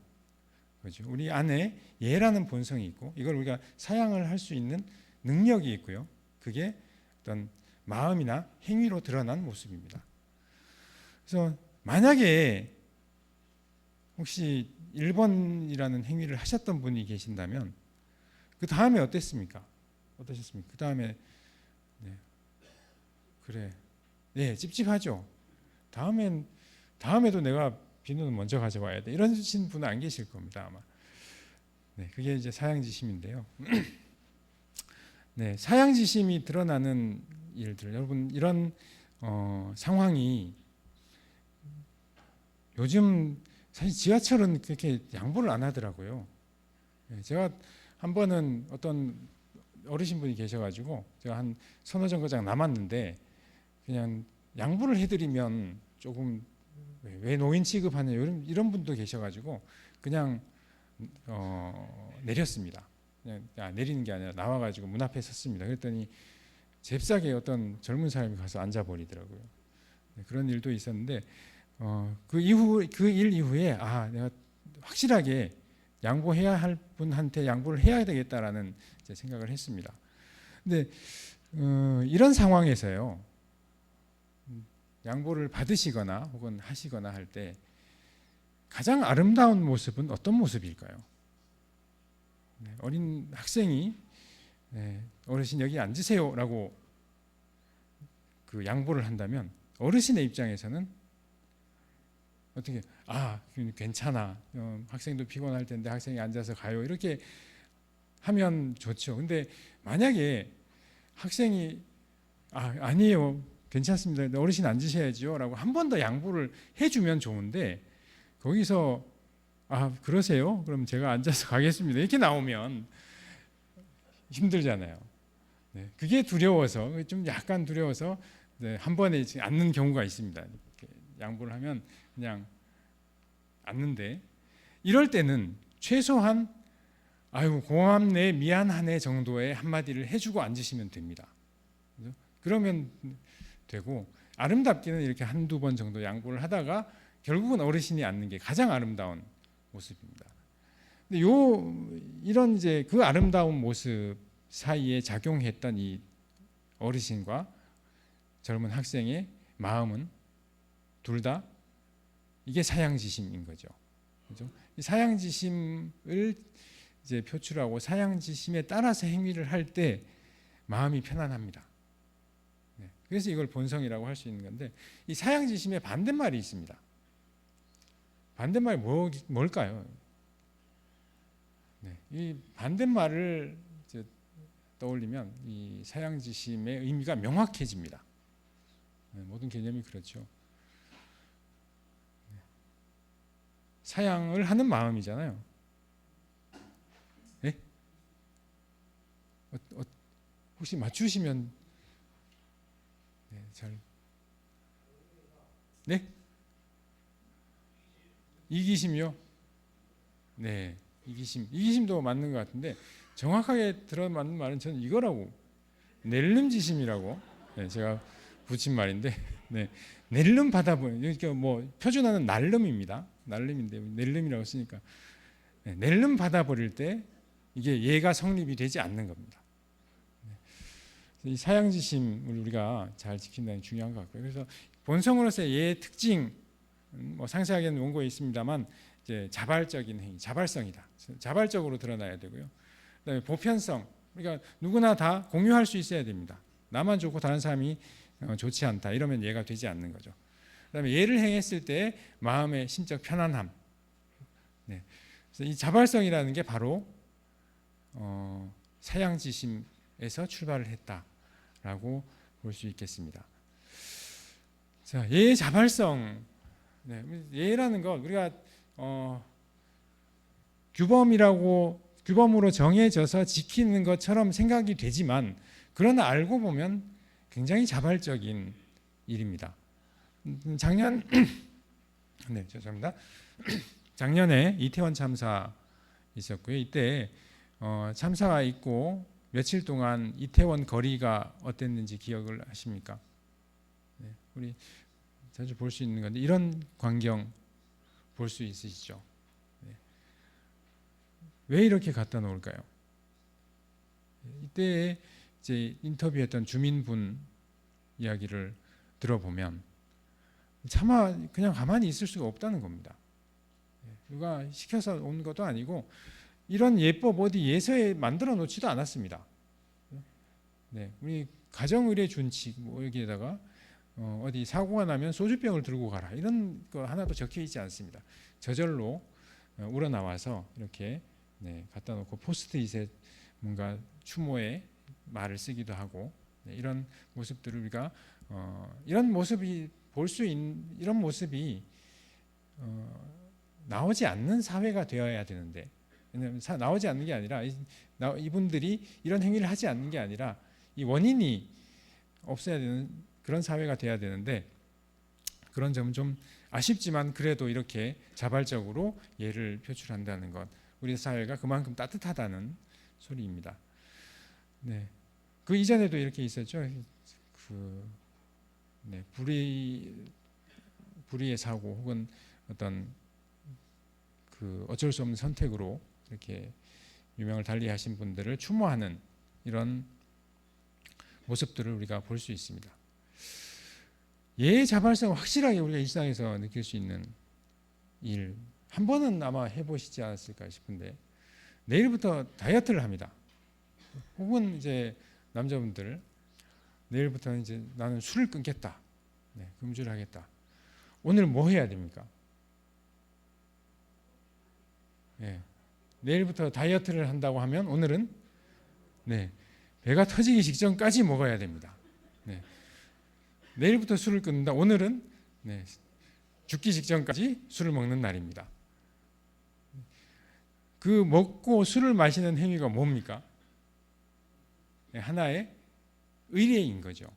거죠. 우리 안에 예라는 본성이 있고 이걸 우리가 사양을 할 수 있는 능력이 있고요. 그게 어떤 마음이나 행위로 드러난 모습입니다. 그래서 만약에 혹시 1번이라는 행위를 하셨던 분이 계신다면 그 다음에 어땠습니까? 어떠셨습니까? 그 다음에 그래, 찝찝하죠. 다음에도 내가 비누는 먼저 가져와야 돼. 이런 분은 안 계실 겁니다, 아마. 네, 그게 이제 사양지심인데요. 네, 사양지심이 드러나는 일들, 여러분 이런 상황이 요즘 사실 지하철은 그렇게 양보를 안 하더라고요. 네, 제가 한 번은 어떤 어르신분이 계셔가지고 제가 한 서너 정거장 남았는데 그냥 양보를 해드리면 조금 왜 노인 취급하냐 이런 분도 계셔가지고 그냥 내렸습니다. 그냥 내리는 게 아니라 나와가지고 문 앞에 섰습니다. 그랬더니 잽싸게 어떤 젊은 사람이 가서 앉아버리더라고요. 네, 그런 일도 있었는데 그 일 이후에 내가 확실하게 양보해야 할 분한테 양보를 해야 되겠다라는 생각을 했습니다. 근데 이런 상황에서요. 양보를 받으시거나 혹은 하시거나 할 때 가장 아름다운 모습은 어떤 모습일까요? 네, 어린 학생이 어르신 여기 앉으세요라고 그 양보를 한다면 어르신의 입장에서는 어떻게 괜찮아 학생도 피곤할 텐데 학생이 앉아서 가요 이렇게 하면 좋죠. 근데 만약에 학생이 아니에요 괜찮습니다 어르신 앉으셔야죠 라고 한 번 더 양보를 해주면 좋은데 거기서 그러세요? 그럼 제가 앉아서 가겠습니다 이렇게 나오면 힘들잖아요. 네, 그게 두려워서 좀 약간 두려워서 한 번에 앉는 경우가 있습니다. 양보를 하면 그냥 앉는데 이럴 때는 최소한 아이고 고맙네 미안하네 정도의 한마디를 해주고 앉으시면 됩니다. 그러면 되고 아름답기는 이렇게 한두 번 정도 양보를 하다가 결국은 어르신이 앉는 게 가장 아름다운 모습입니다. 근데 이런 이제 그 아름다운 모습 사이에 작용했던 이 어르신과 젊은 학생의 마음은 둘 다 이게 사양지심인 거죠. 그죠? 이 사양지심을 이제 표출하고 사양지심에 따라서 행위를 할 때 마음이 편안합니다. 네. 그래서 이걸 본성이라고 할 수 있는 건데 이 사양지심의 반대말이 있습니다. 반대말이 뭘까요? 네. 이 반대말을 이제 떠올리면 이 사양지심의 의미가 명확해집니다. 네. 모든 개념이 그렇죠. 사양을 하는 마음이잖아요. 네? 혹시 맞추시면 네? 이기심이요? 네, 이기심도 맞는 것 같은데 정확하게 들어맞는 말은 저는 이거라고 낼름지심이라고 제가 붙인 말인데 낼름 받아보는 그러니까 뭐 표준어는 날름입니다. 날름인데 낼름이라고 쓰니까 낼름 받아버릴 때 이게 예가 성립이 되지 않는 겁니다. 이 사양지심을 우리가 잘 지킨다는 게 중요한 것 같고요. 그래서 본성으로서의 예의 특징 뭐 상세하게는 원고에 있습니다만 이제 자발적인 행위, 자발성이다. 자발적으로 드러나야 되고요. 그다음에 보편성, 그러니까 누구나 다 공유할 수 있어야 됩니다. 나만 좋고 다른 사람이 좋지 않다. 이러면 예가 되지 않는 거죠. 그다음에 예를 행했을 때 마음의 심적 편안함. 네. 그래서 이 자발성이라는 게 바로 사양지심에서 출발을 했다라고 볼 수 있겠습니다. 자, 예의 자발성. 네. 예라는 것 우리가 규범이라고 규범으로 정해져서 지키는 것처럼 생각이 되지만 그러나 알고 보면 굉장히 자발적인 일입니다. 작년 네, 죄송합니다. 작년에 이태원 참사 있었고요. 이때 참사가 있고 며칠 동안 이태원 거리가 어땠는지 기억을 하십니까? 네, 우리 자주 볼 수 있는 건데 이런 광경 볼 수 있으시죠? 네. 왜 이렇게 갖다 놓을까요? 이때 이제 인터뷰했던 주민분 이야기를 들어보면 차마 그냥 가만히 있을 수가 없다는 겁니다. 누가 시켜서 온 것도 아니고 이런 예법 어디 예서에 만들어 놓지도 않았습니다. 네, 우리 가정의례 준칙 뭐 여기에다가 어디 사고가 나면 소주병을 들고 가라 이런 거 하나도 적혀 있지 않습니다. 저절로 우러나와서 이렇게 네, 갖다 놓고 포스트잇에 뭔가 추모의 말을 쓰기도 하고 네, 이런 모습들을 우리가 이런 모습이 볼 수 있는 이런 모습이 나오지 않는 사회가 되어야 되는데 왜냐하면 나오지 않는 게 아니라 이분들이 이런 행위를 하지 않는 게 아니라 이 원인이 없어야 되는 그런 사회가 돼야 되는데 그런 점은 좀 아쉽지만 그래도 이렇게 자발적으로 예를 표출한다는 것 우리 사회가 그만큼 따뜻하다는 소리입니다. 네, 그 이전에도 이렇게 있었죠. 네, 불의의 사고 혹은 어떤 어쩔 수 없는 선택으로 이렇게 유명을 달리하신 분들을 추모하는 이런 모습들을 우리가 볼 수 있습니다. 예의 자발성을 확실하게 우리가 일상에서 느낄 수 있는 일 한 번은 아마 해보시지 않았을까 싶은데 내일부터 다이어트를 합니다. 혹은 이제 남자분들 내일부터는 이제 나는 술을 끊겠다. 네, 금주를 하겠다. 오늘 뭐 해야 됩니까? 네, 내일부터 다이어트를 한다고 하면 오늘은 네, 배가 터지기 직전까지 먹어야 됩니다. 네, 내일부터 술을 끊는다. 오늘은 네, 죽기 직전까지 술을 먹는 날입니다. 그 먹고 술을 마시는 행위가 뭡니까? 네, 하나의 의례인 거죠.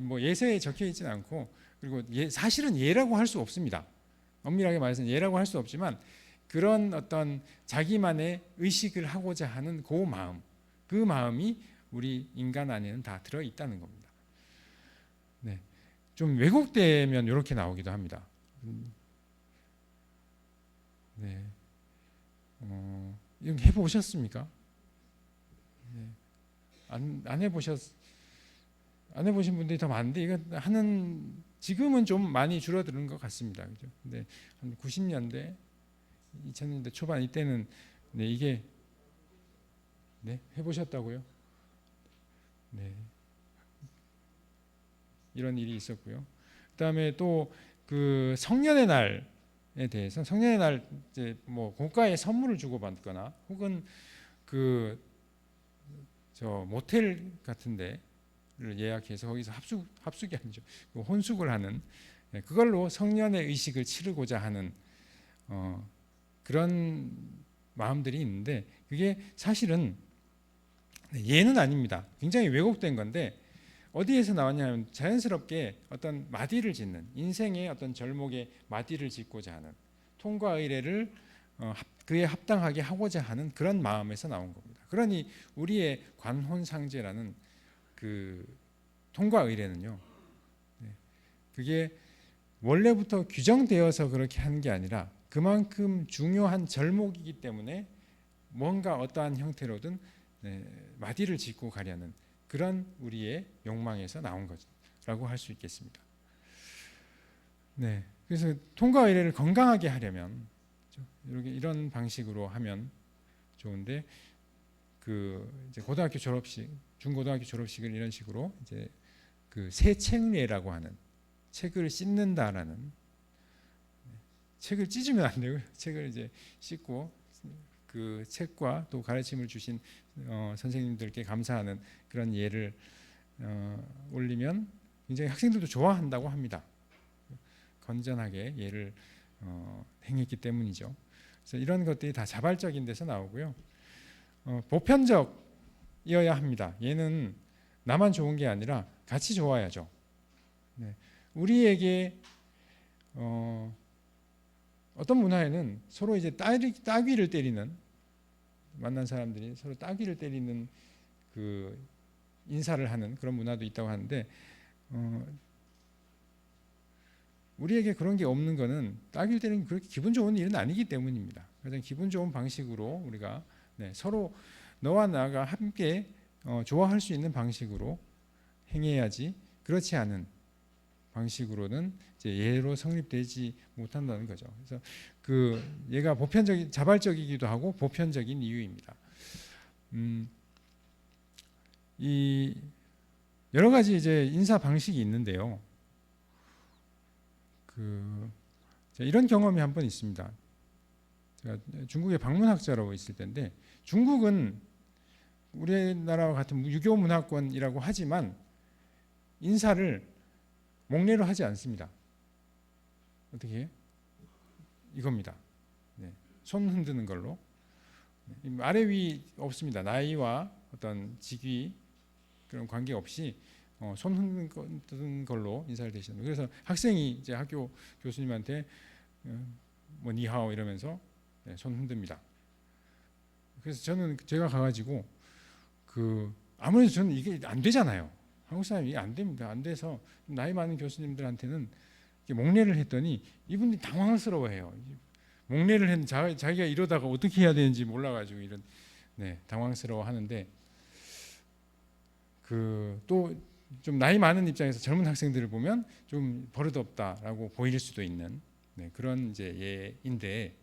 뭐 예서에 적혀 있지는 않고 그리고 사실은 예라고 할 수 없습니다. 엄밀하게 말해서 예라고 할 수 없지만 그런 어떤 자기만의 의식을 하고자 하는 그 마음이 우리 인간 안에는 다 들어 있다는 겁니다. 네, 좀 왜곡되면 이렇게 나오기도 합니다. 네, 이거 해보셨습니까? 네, 안 해보신 분들이 더 많은데 이거 지금은 좀 많이 줄어드는 것 같습니다. 그죠? 근데 한 90년대, 2000년대 초반 이때는 네, 이게 네, 해보셨다고요? 네, 이런 일이 있었고요. 그다음에 또 그 성년의 날에 대해서 성년의 날 이제 뭐 고가의 선물을 주고받거나 혹은 모텔 같은데 예약해서 거기서 합숙이 아니죠. 혼숙을 하는 그걸로 성년의 의식을 치르고자 하는 그런 마음들이 있는데 그게 사실은 예는 아닙니다. 굉장히 왜곡된 건데 어디에서 나왔냐면 자연스럽게 어떤 마디를 짓는 인생의 어떤 절목에 마디를 짓고자 하는 통과 의례를 그에 합당하게 하고자 하는 그런 마음에서 나온 겁니다. 그러니 우리의 관혼상제라는 그 통과 의례는요, 그게 원래부터 규정되어서 그렇게 하는 게 아니라 그만큼 중요한 절목이기 때문에 뭔가 어떠한 형태로든 마디를 짓고 가려는 그런 우리의 욕망에서 나온 거라고 할 수 있겠습니다. 네, 그래서 통과 의례를 건강하게 하려면 이런 방식으로 하면 좋은데 이제 고등학교 졸업식, 중고등학교 졸업식을 이런 식으로 이제 세책례라고 하는 책을 씻는다라는 책을 찢으면 안 되고요. 책을 이제 씻고 그 책과 또 가르침을 주신 선생님들께 감사하는 그런 예를 올리면 굉장히 학생들도 좋아한다고 합니다. 건전하게 예를 행했기 때문이죠. 그래서 이런 것들이 다 자발적인 데서 나오고요. 보편적이어야 합니다. 얘는 나만 좋은 게 아니라 같이 좋아야죠. 네. 우리에게 어떤 문화에는 서로 이제 따귀를 때리는, 만난 사람들이 서로 따귀를 때리는 그 인사를 하는 그런 문화도 있다고 하는데, 우리에게 그런 게 없는 거는 따귀를 때리는 그렇게 기분 좋은 일은 아니기 때문입니다. 가장 기분 좋은 방식으로 우리가 서로 너와 나가 함께 좋아할 수 있는 방식으로 행해야지, 그렇지 않은 방식으로는 이제 예로 성립되지 못한다는 거죠. 그래서 얘가 보편적인, 자발적이기도 하고 보편적인 이유입니다. 이 여러 가지 이제 인사 방식이 있는데요. 이런 경험이 한 번 있습니다. 제가 중국에 방문학자로 있을 때인데, 중국은 우리나라와 같은 유교 문화권이라고 하지만 인사를 목례로 하지 않습니다. 어떻게 해요? 이겁니다. 손 흔드는 걸로. 아래 위 없습니다. 나이와 어떤 직위 그런 관계 없이 손 흔드는 걸로 인사를 드시는. 그래서 학생이 이제 학교 교수님한테 뭐 니하오 이러면서 손 흔듭니다. 그래서 제가 가가지고 아무래도 저는 이게 안 되잖아요. 한국 사람이 안 됩니다. 안 돼서 나이 많은 교수님들한테는 목례를 했더니 이분들이 당황스러워해요. 목례를 했는데 자기가 이러다가 어떻게 해야 되는지 몰라가지고 이런 당황스러워하는데, 또 좀 나이 많은 입장에서 젊은 학생들을 보면 좀 버릇없다라고 보일 수도 있는 그런 이제 예인데,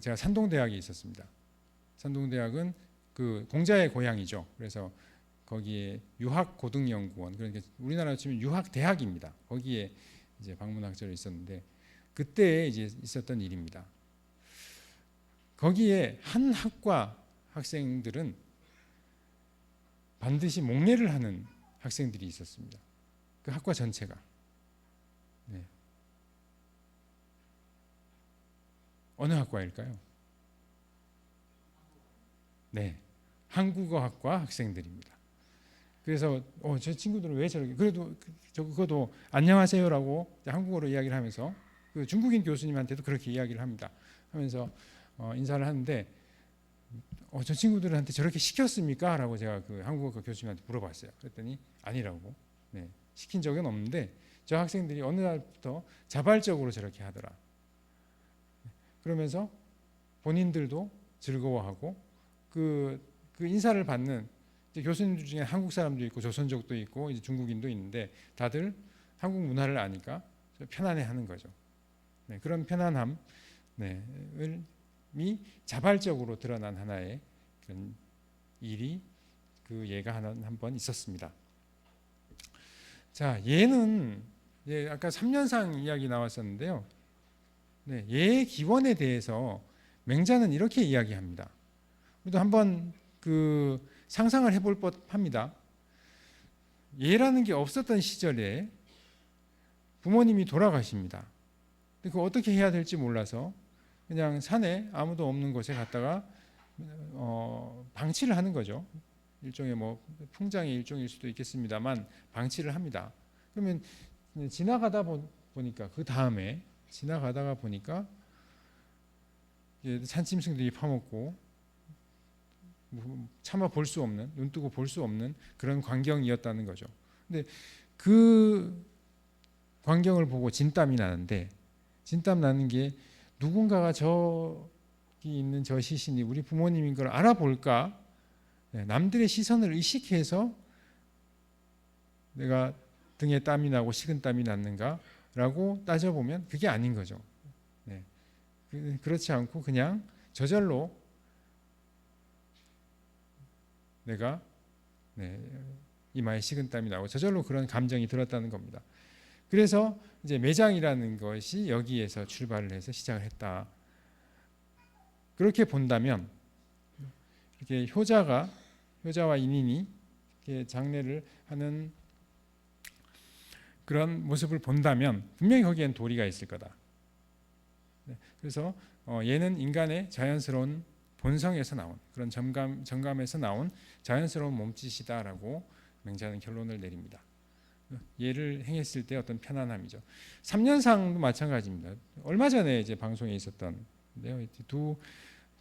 제가 산동대학에 있었습니다. 산동대학은 공자의 고향이죠. 그래서 거기에 유학고등연구원, 그러니까 우리나라로 치면 유학대학입니다. 거기에 이제 방문학자로 있었는데, 그때 이제 있었던 일입니다. 거기에 한 학과 학생들은 반드시 목례를 하는 학생들이 있었습니다. 그 학과 전체가. 어느 학과일까요? 한국어학과 학생들입니다. 그래서 저 친구들은 왜 저렇게, 그래도 그것도 안녕하세요라고 한국어로 이야기를 하면서 중국인 교수님한테도 그렇게 이야기를 합니다. 하면서 인사를 하는데, 저 친구들한테 저렇게 시켰습니까? 라고 제가 한국어 교수님한테 물어봤어요. 그랬더니 아니라고. 시킨 적은 없는데 저 학생들이 어느 날부터 자발적으로 저렇게 하더라. 그러면서 본인들도 즐거워하고 그 인사를 받는 교수님들 중에 한국 사람도 있고 조선족도 있고 이제 중국인도 있는데, 다들 한국 문화를 아니까 편안해하는 거죠. 그런 편안함이 자발적으로 드러난 하나의 그런 일이 예가 한 번 있었습니다. 자, 예는 아까 3년상 이야기 나왔었는데요. 예의 기원에 대해서 맹자는 이렇게 이야기합니다. 우리도 한번 상상을 해볼 법합니다. 예라는 게 없었던 시절에 부모님이 돌아가십니다. 근데 어떻게 해야 될지 몰라서 그냥 산에 아무도 없는 곳에 갔다가 방치를 하는 거죠. 일종의 풍장의 일종일 수도 있겠습니다만 방치를 합니다. 그러면 지나가다 보니까 그 다음에 지나가다가 보니까 산짐승들이 파먹고 차마 볼 수 없는, 눈 뜨고 볼 수 없는 그런 광경이었다는 거죠. 근데 그 광경을 보고 진땀이 나는데, 진땀 나는 게 누군가가 저기 있는 저 시신이 우리 부모님인 걸 알아볼까? 남들의 시선을 의식해서 내가 등에 땀이 나고 식은땀이 났는가라고 따져보면 그게 아닌 거죠. 그렇지 않고 그냥 저절로 내가 이마에 식은땀이 나고 저절로 그런 감정이 들었다는 겁니다. 그래서 이제 매장이라는 것이 여기에서 출발을 해서 시작을 했다. 그렇게 본다면, 이렇게 효자와 인인이 이렇게 장례를 하는 그런 모습을 본다면 분명히 거기엔 도리가 있을 거다. 네, 그래서 얘는 인간의 자연스러운 본성에서 나온 그런 정감에서 나온 자연스러운 몸짓이다라고 맹자는 결론을 내립니다. 얘를 행했을 때 어떤 편안함이죠. 3년상도 마찬가지입니다. 얼마 전에 이제 방송에 있었던데요. 두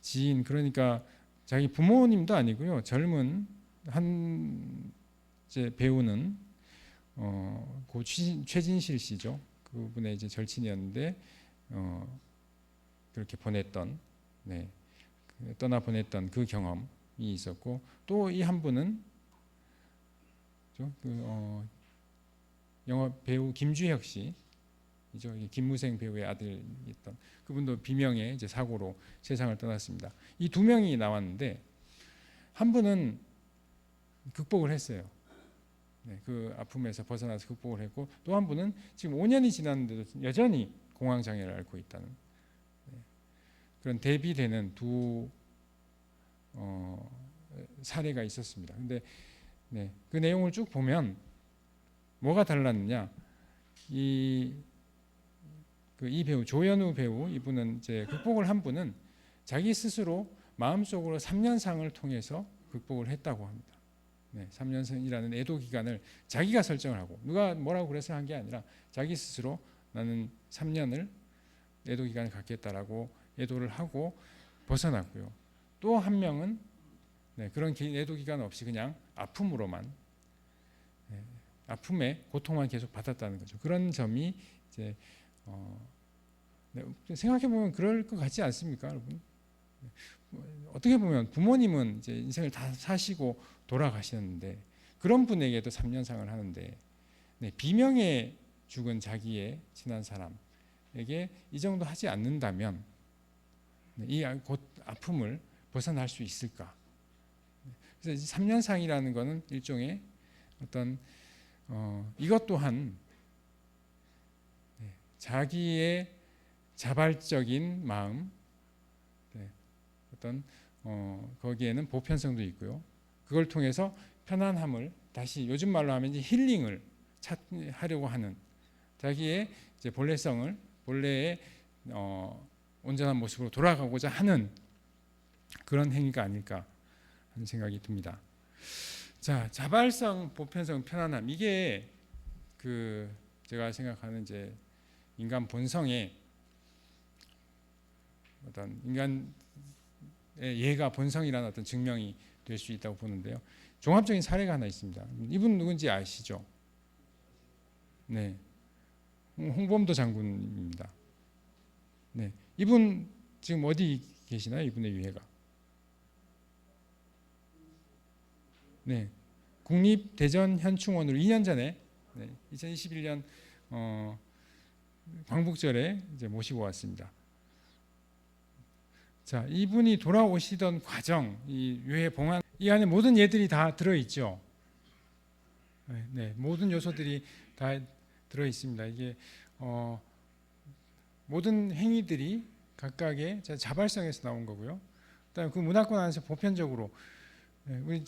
지인, 그러니까 자기 부모님도 아니고요. 젊은 한 이제 배우는 고 최진실 씨죠. 그분의 이제 절친이었는데 그렇게 보냈던, 네, 떠나 보냈던 그 경험이 있었고, 또 이 한 분은 영화 배우 김주혁 씨이죠. 김무생 배우의 아들이었던 그분도 비명의 이제 사고로 세상을 떠났습니다. 이 두 명이 나왔는데 한 분은 극복을 했어요. 네, 그 아픔에서 벗어나서 극복을 했고, 또 한 분은 지금 5년이 지났는데도 여전히 공황 장애를 앓고 있다는, 네, 그런 대비되는 두 사례가 있었습니다. 근데 네, 그 내용을 쭉 보면 뭐가 달랐느냐? 이 배우 조연우 배우, 이분은 이제 극복을 한 분은 자기 스스로 마음속으로 3년상을 통해서 극복을 했다고 합니다. 네, 3년이라는 애도 기간을 자기가 설정을 하고, 누가 뭐라고 그래서 한 게 아니라 자기 스스로 나는 3년을 애도 기간을 갖겠다라고 애도를 하고 벗어났고요. 또 한 명은 네, 그런 애도 기간 없이 그냥 아픔으로만, 네, 아픔의 고통만 계속 받았다는 거죠. 그런 점이 이제 네, 생각해 보면 그럴 것 같지 않습니까, 여러분? 어떻게 보면 부모님은 이제 인생을 다 사시고 돌아가셨는데 그런 분에게도 3년상을 하는데, 네, 비명에 죽은 자기의 친한 사람에게 이 정도 하지 않는다면, 네, 이 아픔을 벗어날 수 있을까? 그래서 3년상이라는 것은 일종의 어떤 이것 또한, 네, 자기의 자발적인 마음, 네, 어떤 거기에는 보편성도 있고요. 그걸 통해서 편안함을 다시, 요즘 말로 하면 이제 힐링을 하려고 하는, 자기의 이제 본래의 온전한 모습으로 돌아가고자 하는 그런 행위가 아닐까 하는 생각이 듭니다. 자, 자발성, 보편성, 편안함, 이게 그 제가 생각하는 이제 인간 본성의 어떤 인간의 예가 본성이라는 어떤 증명이 될 수 있다고 보는데요. 종합적인 사례가 하나 있습니다. 이분 누군지 아시죠? 네, 홍범도 장군입니다. 네, 이분 지금 어디 계시나요? 이분의 유해가? 네, 국립대전현충원으로 2년 전에, 네, 2021년 광복절에 이제 모시고 왔습니다. 자, 이분이 돌아오시던 과정, 이 유해 봉안, 이 안에 모든 예들이 다 들어 있죠. 네, 모든 요소들이 다 들어 있습니다. 이게 모든 행위들이 각각의 자발성에서 나온 거고요. 그다음 그 문화권 안에서 보편적으로, 우리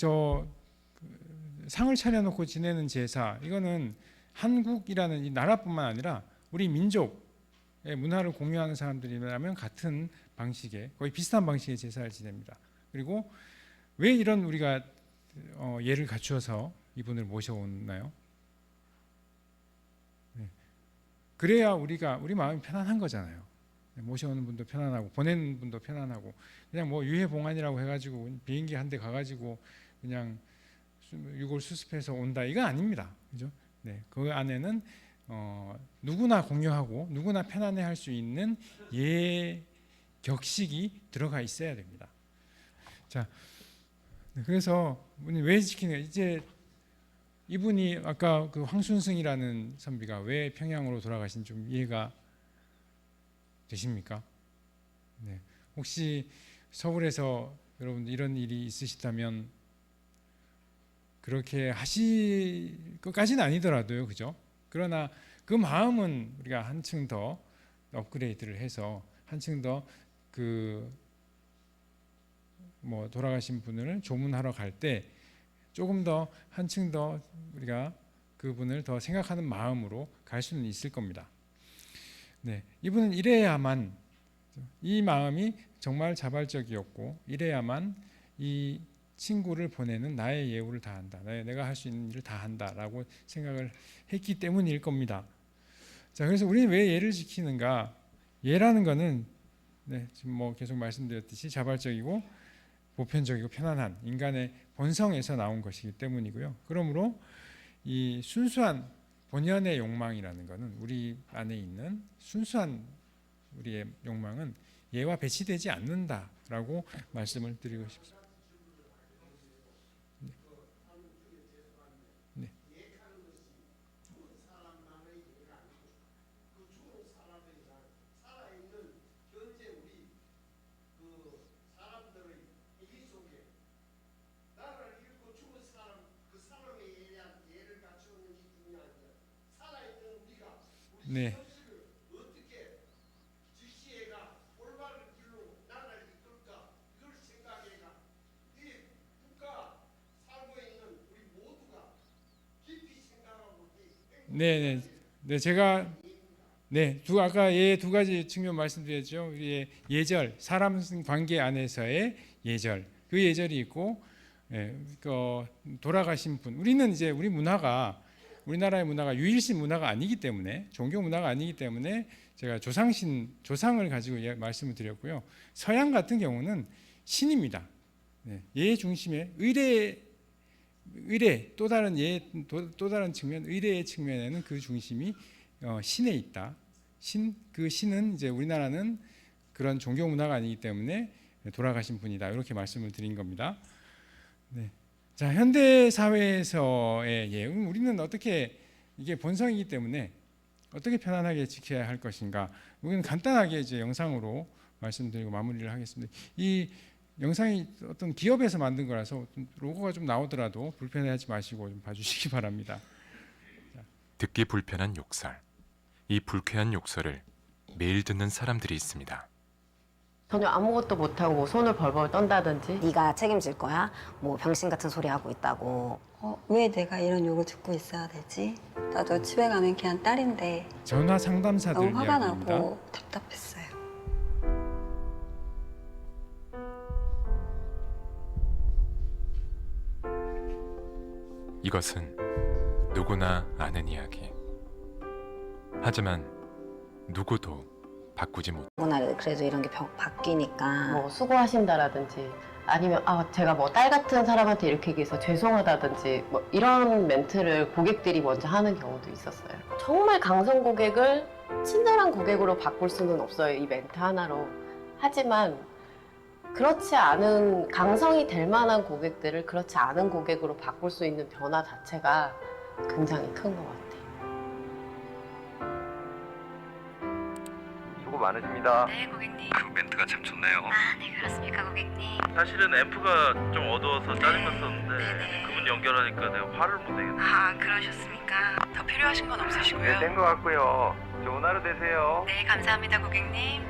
상을 차려놓고 지내는 제사, 이거는 한국이라는 이 나라뿐만 아니라 우리 민족의 문화를 공유하는 사람들이라면 같은 방식의, 거의 비슷한 방식의 제사를 지냅니다. 그리고 왜 이런 우리가 예를 갖추어서 이분을 모셔오나요? 네. 그래야 우리 마음이 편안한 거잖아요. 모셔오는 분도 편안하고 보내는 분도 편안하고, 그냥 뭐 유해봉안이라고 해가지고 비행기 한 대 가가지고 그냥 유골 수습해서 온다, 이건 아닙니다. 그죠? 네, 그 안에는 누구나 공유하고 누구나 편안해할 수 있는 격식이 들어가 있어야 됩니다. 자, 그래서 왜 지키는, 이제 이분이 아까 그 황순승이라는 선비가 왜 평양으로 돌아가신 좀 이해가 되십니까? 네, 혹시 서울에서 여러분들 이런 일이 있으시다면 그렇게 하실 것까지는 아니더라도요, 그죠? 그러나 그 마음은 우리가 한층 더 업그레이드를 해서 한층 더 돌아가신 분을 조문하러 갈 때 조금 더 한층 더 우리가 그분을 더 생각하는 마음으로 갈 수는 있을 겁니다. 네, 이분은 이래야만 이 마음이 정말 자발적이었고 이래야만 이 친구를 보내는 나의 예우를 다한다. 내가 할 수 있는 일을 다한다라고 생각을 했기 때문일 겁니다. 자, 그래서 우리는 왜 예를 지키는가? 예라는 거는 지금 뭐 계속 말씀드렸듯이 자발적이고 보편적이고 편안한 인간의 본성에서 나온 것이기 때문이고요. 그러므로 이 순수한 본연의 욕망이라는 것은 우리 안에 있는 순수한 우리의 욕망은 예와 배치되지 않는다라고 말씀을 드리고 싶습니다. 네. 네. 네, 제가 아까 예 두 가지 측면 말씀드렸죠. 우리의 예절, 사람 관계 안에서의 예절, 그 예절이 있고, 돌아가신 분. 우리는 이제 우리나라의 문화가 유일신 문화가 아니기 때문에, 종교 문화가 아니기 때문에 제가 조상을 가지고 말씀을 드렸고요. 서양 같은 경우는 신입니다. 예 중심의 의례 또 다른 측면, 의례의 측면에는 그 중심이 신에 있다. 그 신은 이제 우리나라는 그런 종교 문화가 아니기 때문에 돌아가신 분이다. 이렇게 말씀을 드린 겁니다. 네. 자, 현대 사회에서의 예, 우리는 어떻게 이게 본성이기 때문에 어떻게 편안하게 지켜야 할 것인가? 우리는 간단하게 이제 영상으로 말씀드리고 마무리를 하겠습니다. 이 영상이 어떤 기업에서 만든 거라서 로고가 좀 나오더라도 불편해하지 마시고 좀 봐주시기 바랍니다. 듣기 불편한 욕설. 이 불쾌한 욕설을 매일 듣는 사람들이 있습니다. 전혀 아무것도 못하고 뭐 손을 벌벌 떤다든지 네가 책임질 거야? 뭐 병신 같은 소리 하고 있다고. 왜 내가 이런 욕을 듣고 있어야 되지? 나도 집에 가면 그냥 딸인데 전화 상담사들 너무 화가 이야기입니다. 나고 답답했어요. 이것은 누구나 아는 이야기. 하지만 누구도 바꾸지 못. 누구나 그래도 이런 게 바뀌니까. 뭐 수고하신다라든지 아니면 제가 뭐 딸 같은 사람한테 이렇게 얘기해서 죄송하다든지 뭐 이런 멘트를 고객들이 먼저 하는 경우도 있었어요. 정말 강성 고객을 친절한 고객으로 바꿀 수는 없어요, 이 멘트 하나로. 하지만 그렇지 않은, 강성이 될 만한 고객들을 그렇지 않은 고객으로 바꿀 수 있는 변화 자체가 굉장히 큰 것 같아요. 수고 많으십니다. 네, 고객님. 그 멘트가 참 좋네요. 네, 그렇습니까, 고객님. 사실은 앰프가 좀 어두워서 짜증났었는데 네네. 그분 연결하니까 내가 화를 못 내겠네. 그러셨습니까? 더 필요하신 건 없으시고요. 된 것 같고요. 좋은 하루 되세요. 네, 감사합니다, 고객님.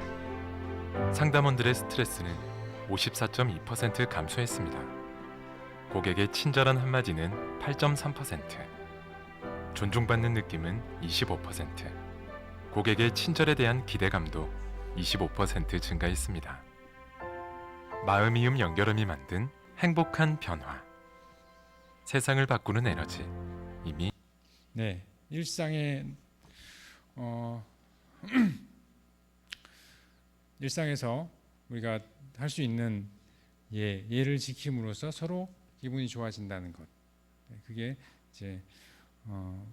상담원들의 스트레스는 54.2% 감소했습니다. 고객의 친절한 한마디는 8.3%, 존중받는 느낌은 25%, 고객의 친절에 대한 기대감도 25% 증가했습니다. 마음이음 연결음이 만든 행복한 변화. 세상을 바꾸는 에너지. 이미 네, 일상에서 우리가 할 수 있는 예를 지킴으로써 서로 기분이 좋아진다는 것. 그게 이제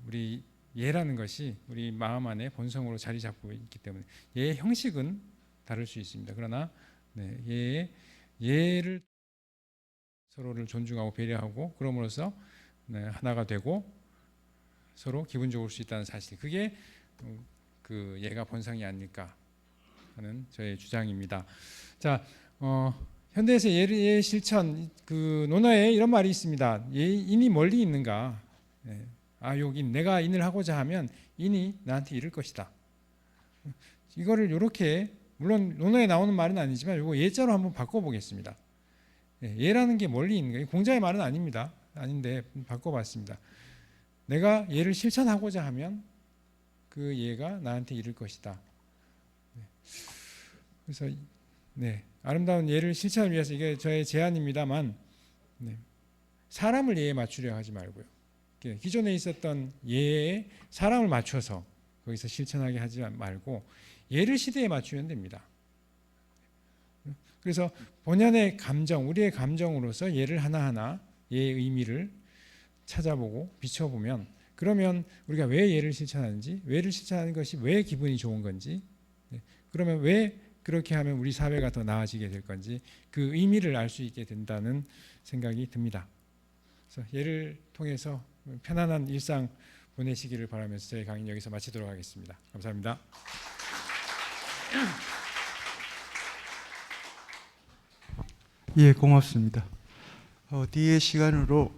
우리 예라는 것이 우리 마음 안에 본성으로 자리 잡고 있기 때문에 예의 형식은 다를 수 있습니다. 그러나 예를 서로를 존중하고 배려하고 그럼으로써 하나가 되고 서로 기분 좋을 수 있다는 사실. 그게 그 예가 본성이 아닐까 하는 저의 주장입니다. 자, 현대에서 예 실천 그 논어에 이런 말이 있습니다. 인이 멀리 있는가? 욕인, 내가 인을 하고자 하면 인이 나한테 이를 것이다. 이거를 이렇게, 물론 논어에 나오는 말은 아니지만 이거 예자로 한번 바꿔보겠습니다. 예라는 게 멀리 있는 거예요. 공자의 말은 아닙니다. 아닌데 바꿔봤습니다. 내가 예를 실천하고자 하면 그 예가 나한테 이를 것이다. 그래서 네, 아름다운 예를 실천을 위해서 이게 저의 제안입니다만 네, 사람을 예에 맞추려 하지 말고요. 기존에 있었던 예에 사람을 맞춰서 거기서 실천하게 하지 말고 예를 시대에 맞추면 됩니다. 그래서 본연의 감정, 우리의 감정으로서 예를 하나하나 예의 의미를 찾아보고 비춰보면 그러면 우리가 왜 예를 실천하는지, 예를 실천하는 것이 왜 기분이 좋은 건지, 그러면 왜 그렇게 하면 우리 사회가 더 나아지게 될 건지 그 의미를 알 수 있게 된다는 생각이 듭니다. 그래서 예를 통해서 편안한 일상 보내시기를 바라면서 저희 강의 여기서 마치도록 하겠습니다. 감사합니다. 예, 고맙습니다. 뒤에 시간으로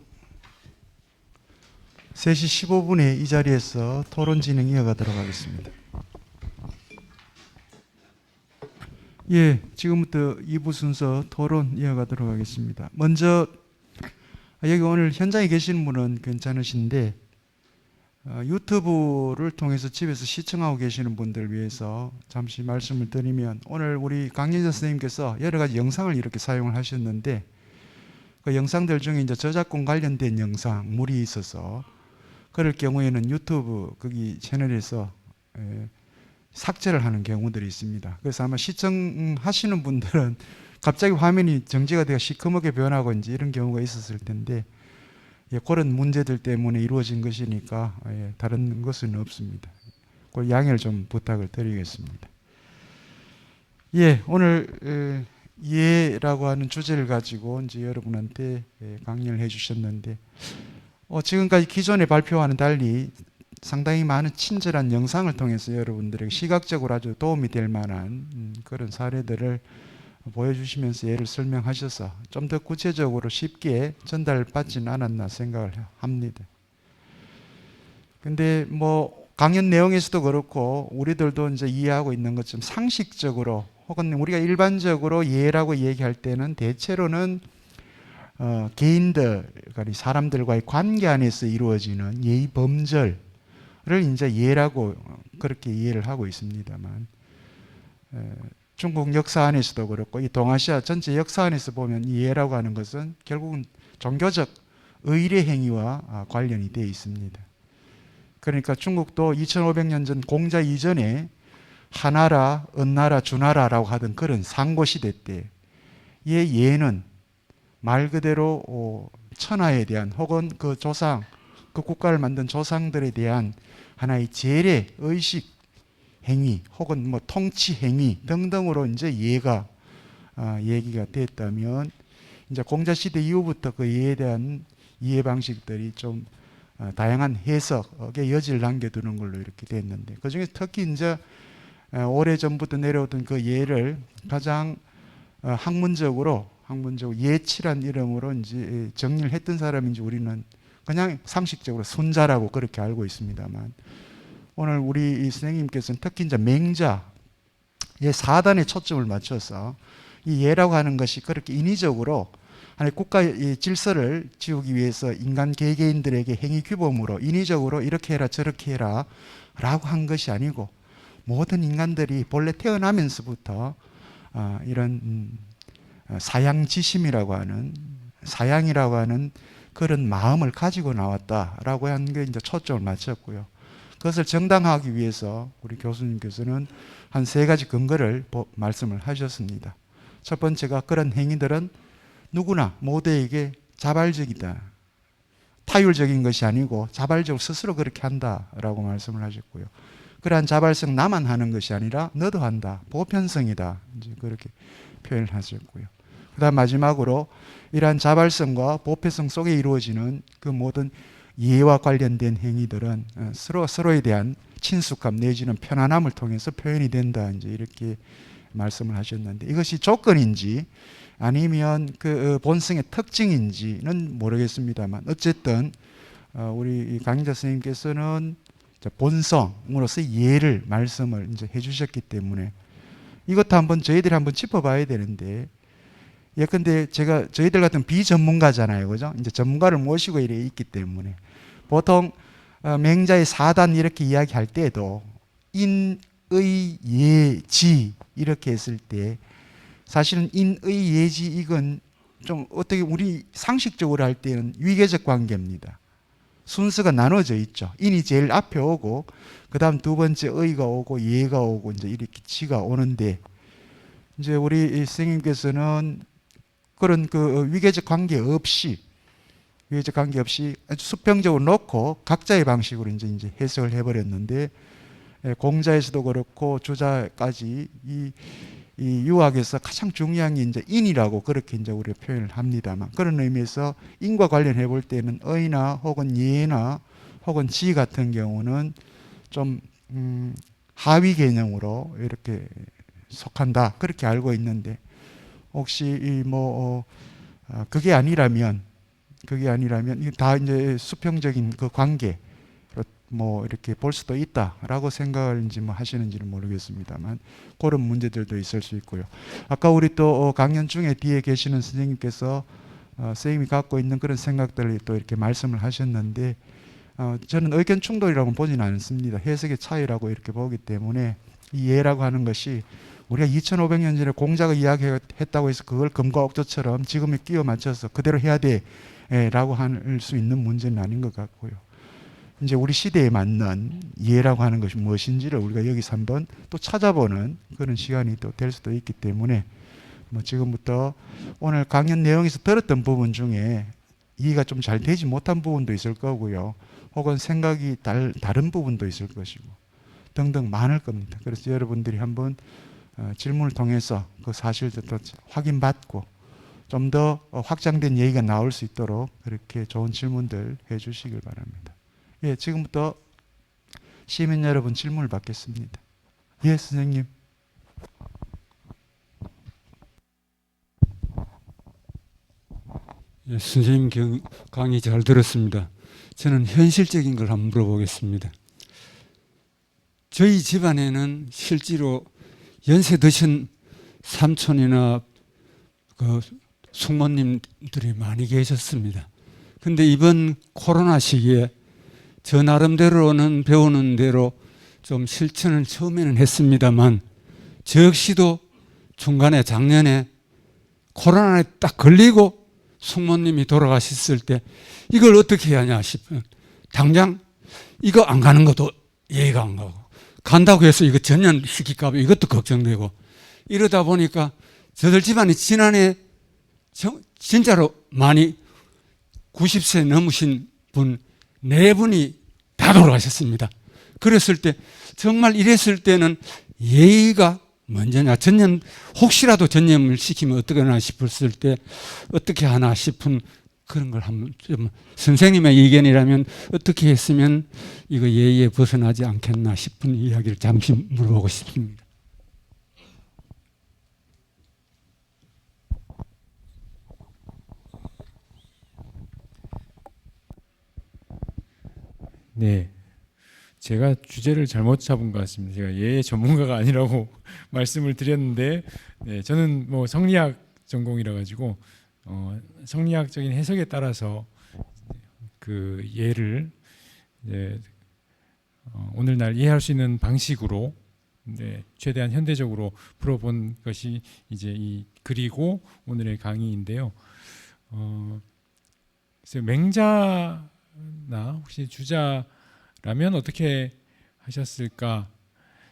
3시 15분에 이 자리에서 토론 진행 이어가도록 하겠습니다. 예, 지금부터 2부 순서 토론 이어가도록 하겠습니다. 먼저 여기 오늘 현장에 계시는 분은 괜찮으신데 유튜브를 통해서 집에서 시청하고 계시는 분들을 위해서 잠시 말씀을 드리면 오늘 우리 강연자 선생님께서 여러 가지 영상을 이렇게 사용을 하셨는데 그 영상들 중에 이제 저작권 관련된 영상물이 있어서 그럴 경우에는 유튜브 거기 채널에서 삭제를 하는 경우들이 있습니다. 그래서 아마 시청하시는 분들은 갑자기 화면이 정지가 되어 시커멓게 변하고 이제 이런 경우가 있었을 텐데 그런 문제들 때문에 이루어진 것이니까 다른 것은 없습니다. 그 양해를 좀 부탁을 드리겠습니다. 예, 오늘 예라고 하는 주제를 가지고 이제 여러분한테 강연을 해주셨는데 지금까지 기존의 발표와는 달리 상당히 많은 친절한 영상을 통해서 여러분들에게 시각적으로 아주 도움이 될 만한 그런 사례들을 보여주시면서 예를 설명하셔서 좀 더 구체적으로 쉽게 전달받지는 않았나 생각을 합니다. 근데 뭐 강연 내용에서도 그렇고 우리들도 이제 이해하고 있는 것처럼 상식적으로 혹은 우리가 일반적으로 예라고 얘기할 때는 대체로는 개인들, 사람들과의 관계 안에서 이루어지는 예의 범절을 이제 예라고 그렇게 이해를 하고 있습니다만 중국 역사 안에서도 그렇고 이 동아시아 전체 역사 안에서 보면 이 예라고 하는 것은 결국은 종교적 의례 행위와 관련이 되어 있습니다. 그러니까 중국도 2500년 전 공자 이전에 하나라, 은나라, 주나라라고 하던 그런 상고시대 때 예는 말 그대로 천하에 대한 혹은 그 조상, 그 국가를 만든 조상들에 대한 하나의 제례, 의식, 행위 혹은 뭐 통치 행위 등등으로 이제 예가 얘기가 됐다면 이제 공자 시대 이후부터 그 예에 대한 이해 방식들이 좀 다양한 해석의 여지를 남겨두는 걸로 이렇게 됐는데 그 중에 특히 이제 오래 전부터 내려오던 그 예를 가장 학문적으로 예치란 이름으로 이제 정리를 했던 사람인지 우리는 그냥 상식적으로 손자라고 그렇게 알고 있습니다만 오늘 우리 선생님께서는 특히 이제 맹자의 사단에 초점을 맞춰서 이 예라고 하는 것이 그렇게 인위적으로 하나의 국가의 질서를 지우기 위해서 인간 개개인들에게 행위 규범으로 인위적으로 이렇게 해라 저렇게 해라 라고 한 것이 아니고 모든 인간들이 본래 태어나면서부터 이런 사양지심이라고 하는 사양이라고 하는 그런 마음을 가지고 나왔다라고 하는 게 이제 초점을 맞췄고요. 그것을 정당화하기 위해서 우리 교수님께서는 한 3가지 근거를 말씀을 하셨습니다. 첫 번째가 그런 행위들은 누구나 모두에게 자발적이다. 타율적인 것이 아니고 자발적으로 스스로 그렇게 한다라고 말씀을 하셨고요. 그러한 자발성 나만 하는 것이 아니라 너도 한다. 보편성이다. 이제 그렇게 표현을 하셨고요. 그다음 마지막으로 이러한 자발성과 보편성 속에 이루어지는 그 모든 예와 관련된 행위들은 서로에 대한 친숙함 내지는 편안함을 통해서 표현이 된다. 이제 이렇게 말씀을 하셨는데 이것이 조건인지 아니면 그 본성의 특징인지는 모르겠습니다만 어쨌든 우리 강의자 선생님께서는 본성으로서 예를 말씀을 이제 해주셨기 때문에 이것도 한번 저희들이 한번 짚어봐야 되는데 예컨대 제가 저희들 같은 비전문가잖아요, 그죠? 이제 전문가를 모시고 이래 있기 때문에 보통 맹자의 사단 이렇게 이야기할 때도 인의 예지 이렇게 했을 때 사실은 인의 예지 이건 좀 어떻게 우리 상식적으로 할 때는 위계적 관계입니다. 순서가 나눠져 있죠. 인이 제일 앞에 오고 그 다음 두 번째 의가 오고 예가 오고 이제 이렇게 지가 오는데 이제 우리 선생님께서는 그런 그 위계적 관계 없이 아주 수평적으로 놓고 각자의 방식으로 이제 해석을 해버렸는데 공자에서도 그렇고 주자까지 이 유학에서 가장 중요한 게 이제 인이라고 그렇게 이제 우리가 표현을 합니다만 그런 의미에서 인과 관련해 볼 때는 의나 혹은 예나 혹은 지 같은 경우는 좀 하위 개념으로 이렇게 속한다 그렇게 알고 있는데 혹시 그게 아니라면 다 이제 수평적인 그 관계 뭐 이렇게 볼 수도 있다라고 생각을인지 뭐 하시는지는 모르겠습니다만 그런 문제들도 있을 수 있고요. 아까 우리 또 강연 중에 뒤에 계시는 선생님께서 선생님이 갖고 있는 그런 생각들을 또 이렇게 말씀을 하셨는데 저는 의견 충돌이라고 보지는 않습니다. 해석의 차이라고 이렇게 보기 때문에 이 예라고 하는 것이 우리가 2500년 전에 공자가 이야기했다고 해서 그걸 금과 옥조처럼 지금에 끼워 맞춰서 그대로 해야 돼 라고 할 수 있는 문제는 아닌 것 같고요. 이제 우리 시대에 맞는 이해라고 하는 것이 무엇인지를 우리가 여기서 한번 또 찾아보는 그런 시간이 또 될 수도 있기 때문에 뭐 지금부터 오늘 강연 내용에서 들었던 부분 중에 이해가 좀 잘 되지 못한 부분도 있을 거고요. 혹은 생각이 다른 부분도 있을 것이고 등등 많을 겁니다. 그래서 여러분들이 한번 질문을 통해서 그 사실들도 확인받고 좀 더 확장된 얘기가 나올 수 있도록 그렇게 좋은 질문들 해주시길 바랍니다. 예, 지금부터 시민 여러분 질문을 받겠습니다. 예, 선생님. 예, 선생님 강의 잘 들었습니다. 저는 현실적인 걸 한번 물어보겠습니다. 저희 집안에는 실제로 연세 드신 삼촌이나 그 숙모님들이 많이 계셨습니다. 근데 이번 코로나 시기에 저 나름대로는 배우는 대로 좀 실천을 처음에는 했습니다만 저 역시도 중간에 작년에 코로나에 딱 걸리고 숙모님이 돌아가셨을 때 이걸 어떻게 해야 하냐 싶어요. 당장 이거 안 가는 것도 예의가 안 가고 간다고 해서 이거 전염시킬까 봐 이것도 걱정되고 이러다 보니까 저들 집안이 지난해 진짜로 많이 90세 넘으신 분 4분이 다 돌아가셨습니다. 그랬을 때 정말 이랬을 때는 예의가 먼저냐 혹시라도 전염을 시키면 어떻게 하나 싶었을 때 어떻게 하나 싶은 그런 걸 한번 좀 선생님의 의견이라면 어떻게 했으면 이거 예의에 벗어나지 않겠나 싶은 이야기를 잠시 물어보고 싶습니다. 네, 제가 주제를 잘못 잡은 것 같습니다. 제가 예의 전문가가 아니라고 말씀을 드렸는데, 네, 저는 뭐 성리학 전공이라 가지고 성리학적인 해석에 따라서 그 예를 오늘날 이해할 수 있는 방식으로 최대한 현대적으로 풀어본 것이 이제 이 글이고 오늘의 강의인데요. 그래서 맹자 나 혹시 주자라면 어떻게 하셨을까?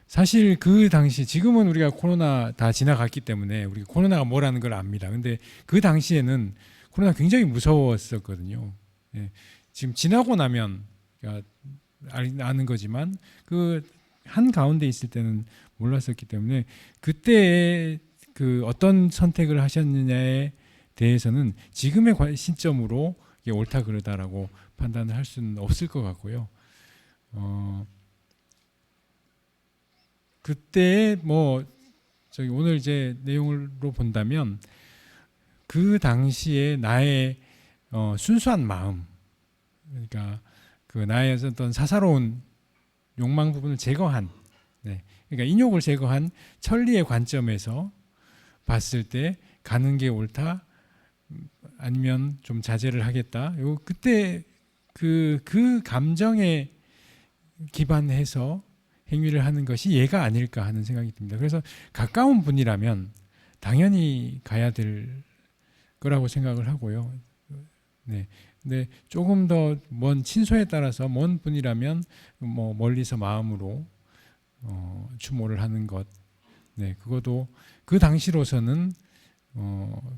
사실 그 당시 지금은 우리가 코로나 다 지나갔기 때문에 우리가 코로나가 뭐라는 걸 압니다. 근데 그 당시에는 코로나 굉장히 무서웠었거든요. 예, 지금 지나고 나면 아는 거지만 그 한 가운데 있을 때는 몰랐었기 때문에 그때 그 어떤 선택을 하셨느냐에 대해서는 지금의 시점으로 이게 옳다 그르다라고 판단을 할 수는 없을 것 같고요. 그때 뭐 저기 오늘 이제 내용으로 본다면 그 당시에 나의 순수한 마음, 그러니까 그 나의 어떤 사사로운 욕망 부분을 제거한, 그러니까 인욕을 제거한 천리의 관점에서 봤을 때 가는 게 옳다, 아니면 좀 자제를 하겠다. 그때 그 감정에 기반해서 행위를 하는 것이 예가 아닐까 하는 생각이 듭니다. 그래서 가까운 분이라면 당연히 가야 될 거라고 생각을 하고요. 네. 근데 조금 더 먼 친소에 따라서 먼 분이라면 뭐 멀리서 마음으로 추모를 하는 것, 네, 그것도 그 당시로서는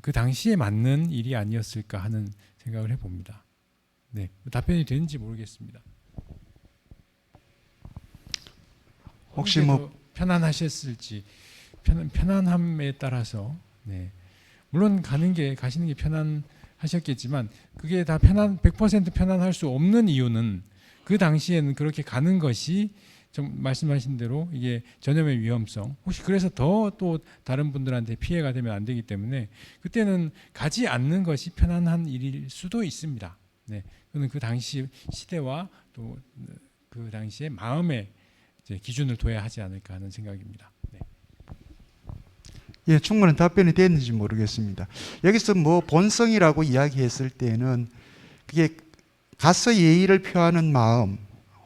그 당시에 맞는 일이 아니었을까 하는 생각을 해봅니다. 네, 답변이 되는지 모르겠습니다. 혹시 뭐 편안하셨을지 편안함에 따라서, 네, 물론 가시는 게 편안하셨겠지만 그게 다 100% 편안할 수 없는 이유는 그 당시에는 그렇게 가는 것이 좀 말씀하신 대로 이게 전염의 위험성, 혹시 그래서 더 또 다른 분들한테 피해가 되면 안 되기 때문에 그때는 가지 않는 것이 편안한 일일 수도 있습니다. 네, 그는 그 당시 시대와 또 그 당시의 마음의 이제 기준을 둬야 하지 않을까 하는 생각입니다. 네. 예, 충분한 답변이 됐는지 모르겠습니다. 여기서 뭐 본성이라고 이야기했을 때는 그게 가서 예의를 표하는 마음,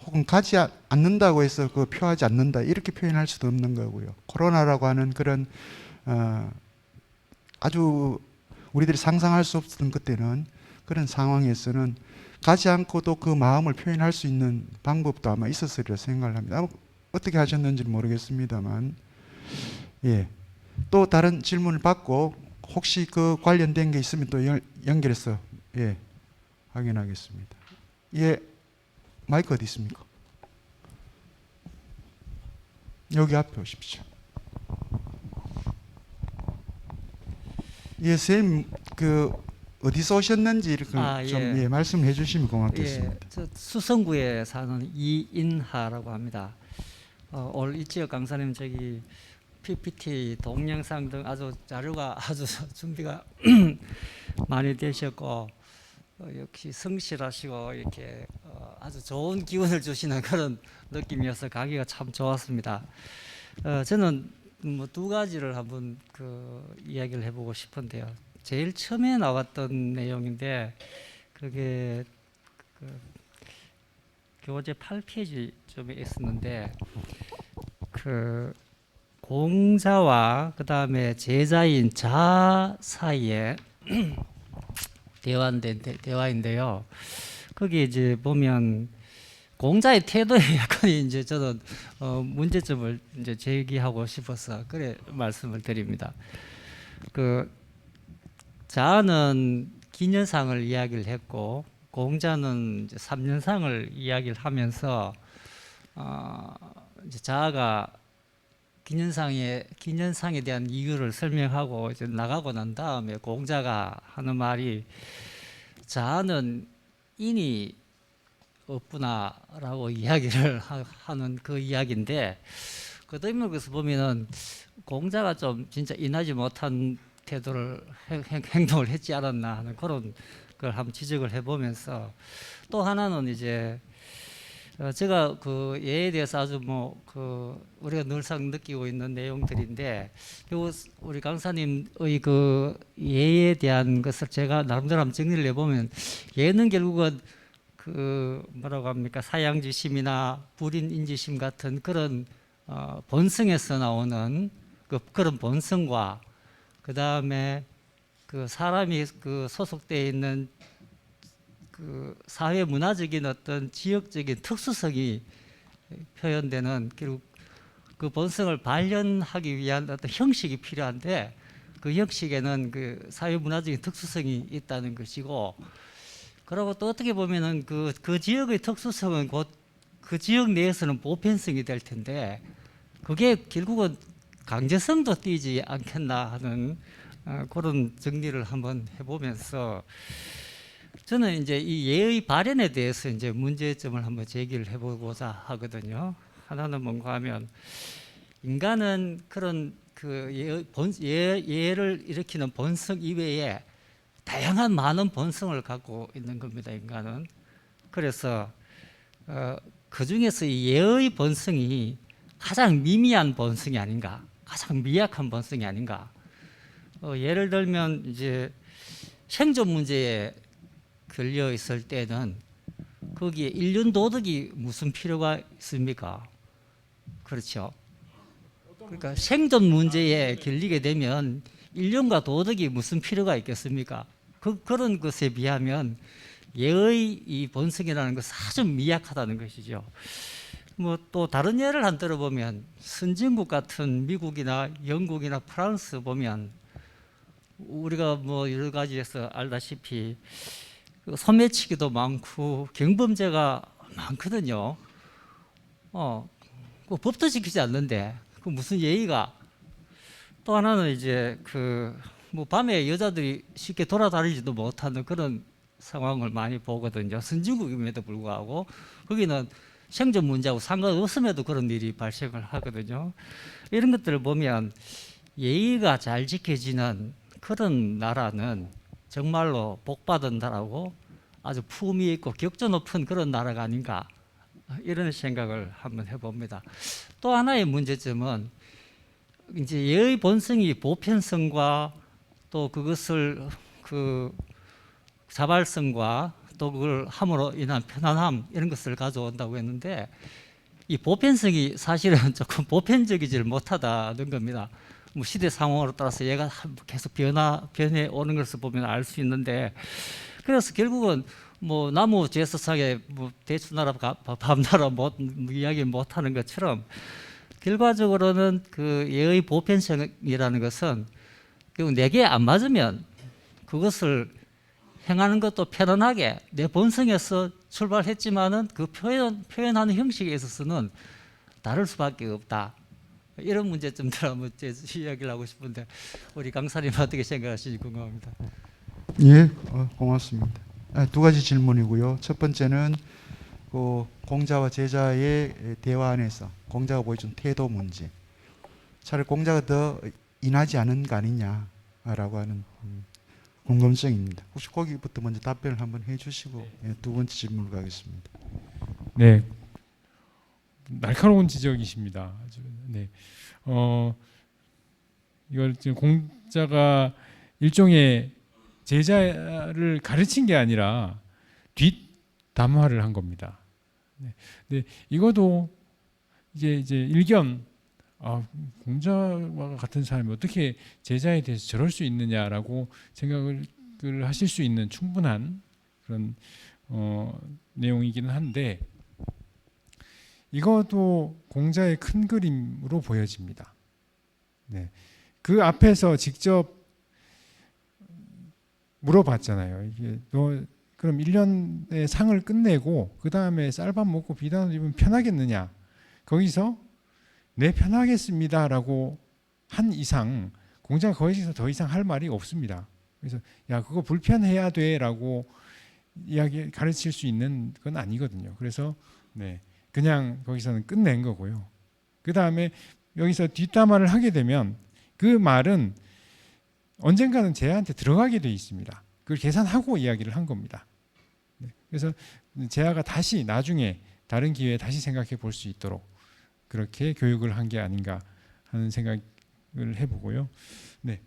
혹은 가지 않는다고 해서 그 표하지 않는다 이렇게 표현할 수도 없는 거고요. 코로나라고 하는 그런 아주 우리들이 상상할 수 없었던 그때는 그런 상황에서는 가지 않고도 그 마음을 표현할 수 있는 방법도 아마 있었으리라 생각을 합니다. 어떻게 하셨는지 모르겠습니다만, 예, 또 다른 질문을 받고 혹시 그 관련된 게 있으면 또 연결해서 예, 확인하겠습니다. 예, 마이크 어디 있습니까? 여기 앞에 오십시오. 예, 선생님 그 어디서 오셨는지 이렇게 좀 예, 말씀해 주시면 고맙겠습니다. 예, 저 수성구에 사는 이인하라고 합니다. 오늘 이지혁 강사님 저기 PPT 동영상 등 아주 자료가 아주 준비가 많이 되셨고 역시 성실하시고 이렇게 아주 좋은 기운을 주시는 그런 느낌이어서 가기가 참 좋았습니다. 저는 뭐 두 가지를 한번 이야기를 해보고 싶은데요. 제일 처음에 나왔던 내용인데 그게 교재 8페이지쯤에 있었는데 공자와 그 다음에 제자인 자 사이에 대화인데요. 거기 이제 보면 공자의 태도에 약간 이제 저는 문제점을 이제 제기하고 싶어서 그래 말씀을 드립니다. 자는 기년상을 이야기를 했고 공자는 이제 3년상을 이야기를 하면서 이제 자아가 기년상에 대한 이유를 설명하고 이제 나가고 난 다음에 공자가 하는 말이 자아는 인이 없구나라고 이야기를 하는 그 이야기인데 그 뒷면에서 보면은 공자가 좀 진짜 인하지 못한 태도를 행동을 했지 않았나 하는 그런 걸 한번 지적을 해보면서 또 하나는 이제 제가 그 예에 대해서 아주 우리가 늘상 느끼고 있는 내용들인데 우리 강사님의 그 예에 대한 것을 제가 나름대로 한번 정리를 해보면 예는 결국은 뭐라고 합니까 사양지심이나 불인인지심 같은 그런 본성에서 나오는 그런 본성과 그 다음에 사람이 소속되어 있는 사회 문화적인 어떤 지역적인 특수성이 표현되는 결국 그 본성을 발현하기 위한 어떤 형식이 필요한데 그 형식에는 사회 문화적인 특수성이 있다는 것이고 그리고 또 어떻게 보면은 그 지역의 특수성은 곧 그 지역 내에서는 보편성이 될 텐데 그게 결국은 강제성도 띄지 않겠나 하는 그런 정리를 한번 해보면서 저는 이제 이 예의 발현에 대해서 이제 문제점을 한번 제기를 해보고자 하거든요. 하나는 뭔가 하면 인간은 그런 예를 일으키는 본성 이외에 다양한 많은 본성을 갖고 있는 겁니다. 인간은. 그래서 그 중에서 이 예의 본성이 가장 미미한 본성이 아닌가, 가장 미약한 본성이 아닌가. 예를 들면 이제 생존 문제에 걸려 있을 때는 거기에 인륜 도덕이 무슨 필요가 있습니까? 그렇죠. 그러니까 생존 문제에 걸리게 되면 인륜과 도덕이 무슨 필요가 있겠습니까? 그런 것에 비하면 예의 이 본성이라는 것은 아주 미약하다는 것이죠. 뭐 또 다른 예를 한 들어보면 선진국 같은 미국이나 영국이나 프랑스 보면 우리가 뭐 여러 가지에서 알다시피 소매치기도 많고 경범죄가 많거든요. 그 법도 지키지 않는데 그 무슨 예의가. 또 하나는 이제 그 뭐 밤에 여자들이 쉽게 돌아다니지도 못하는 그런 상황을 많이 보거든요. 선진국임에도 불구하고 거기는 생존 문제하고 상관없음에도 그런 일이 발생을 하거든요. 이런 것들을 보면 예의가 잘 지켜지는 그런 나라는 정말로 복받은 나라고 아주 품위 있고 격조 높은 그런 나라가 아닌가, 이런 생각을 한번 해봅니다. 또 하나의 문제점은 이제 예의 본성이 보편성과 또 그것을 그 자발성과 또 그걸 함으로 인한 편안함, 이런 것을 가져온다고 했는데 이 보편성이 사실은 조금 보편적이질 못하다는 겁니다. 뭐 시대 상황으로 따라서 얘가 계속 변해 오는 것을 보면 알 수 있는데, 그래서 결국은 뭐 나무 제사상에 뭐 대추나라 밤나라 이야기 못하는 것처럼 결과적으로는 그 예의 보편성이라는 것은 결국 내게 안 맞으면 그것을 행하는 것도 편안하게 내 본성에서 출발했지만은 그 표현하는 형식에 있어서는 다를 수밖에 없다. 이런 문제점들 한번 이야기를 하고 싶은데 우리 강사님 어떻게 생각하시는지 궁금합니다. 예, 고맙습니다. 두 가지 질문이고요. 첫 번째는 그 공자와 제자의 대화 안에서 공자가 보여준 태도 문제. 차라리 공자가 더 인하지 않은 거 아니냐라고 하는 궁금증입니다. 혹시 거기부터 먼저 답변을 한번 해주시고 두 번째 질문을 가겠습니다. 네, 날카로운 지적이십니다. 네, 이걸 지금 공자가 일종의 제자를 가르친 게 아니라 뒷담화를 한 겁니다. 네, 근데 이것도 이제 일견, 공자와 같은 사람이 어떻게 제자에 대해서 저럴 수 있느냐라고 생각을 하실 수 있는 충분한 그런 내용이기는 한데, 이것도 공자의 큰 그림으로 보여집니다. 네, 그 앞에서 직접 물어봤잖아요. 이게 너 그럼 1년의 상을 끝내고 그 다음에 쌀밥 먹고 비단을 입으면 편하겠느냐? 거기서 네, 편하겠습니다라고 한 이상 공자가 거기서 더 이상 할 말이 없습니다. 그래서 야, 그거 불편해야 돼라고 가르칠 수 있는 건 아니거든요. 그래서 네, 그냥 거기서는 끝낸 거고요. 그 다음에 여기서 뒷담화를 하게 되면 그 말은 언젠가는 제아한테 들어가게 돼 있습니다. 그걸 계산하고 이야기를 한 겁니다. 네, 그래서 제아가 다시 나중에 다른 기회에 다시 생각해 볼 수 있도록 그렇게 교육을 한 게 아닌가 하는 생각을 해보고요. 네.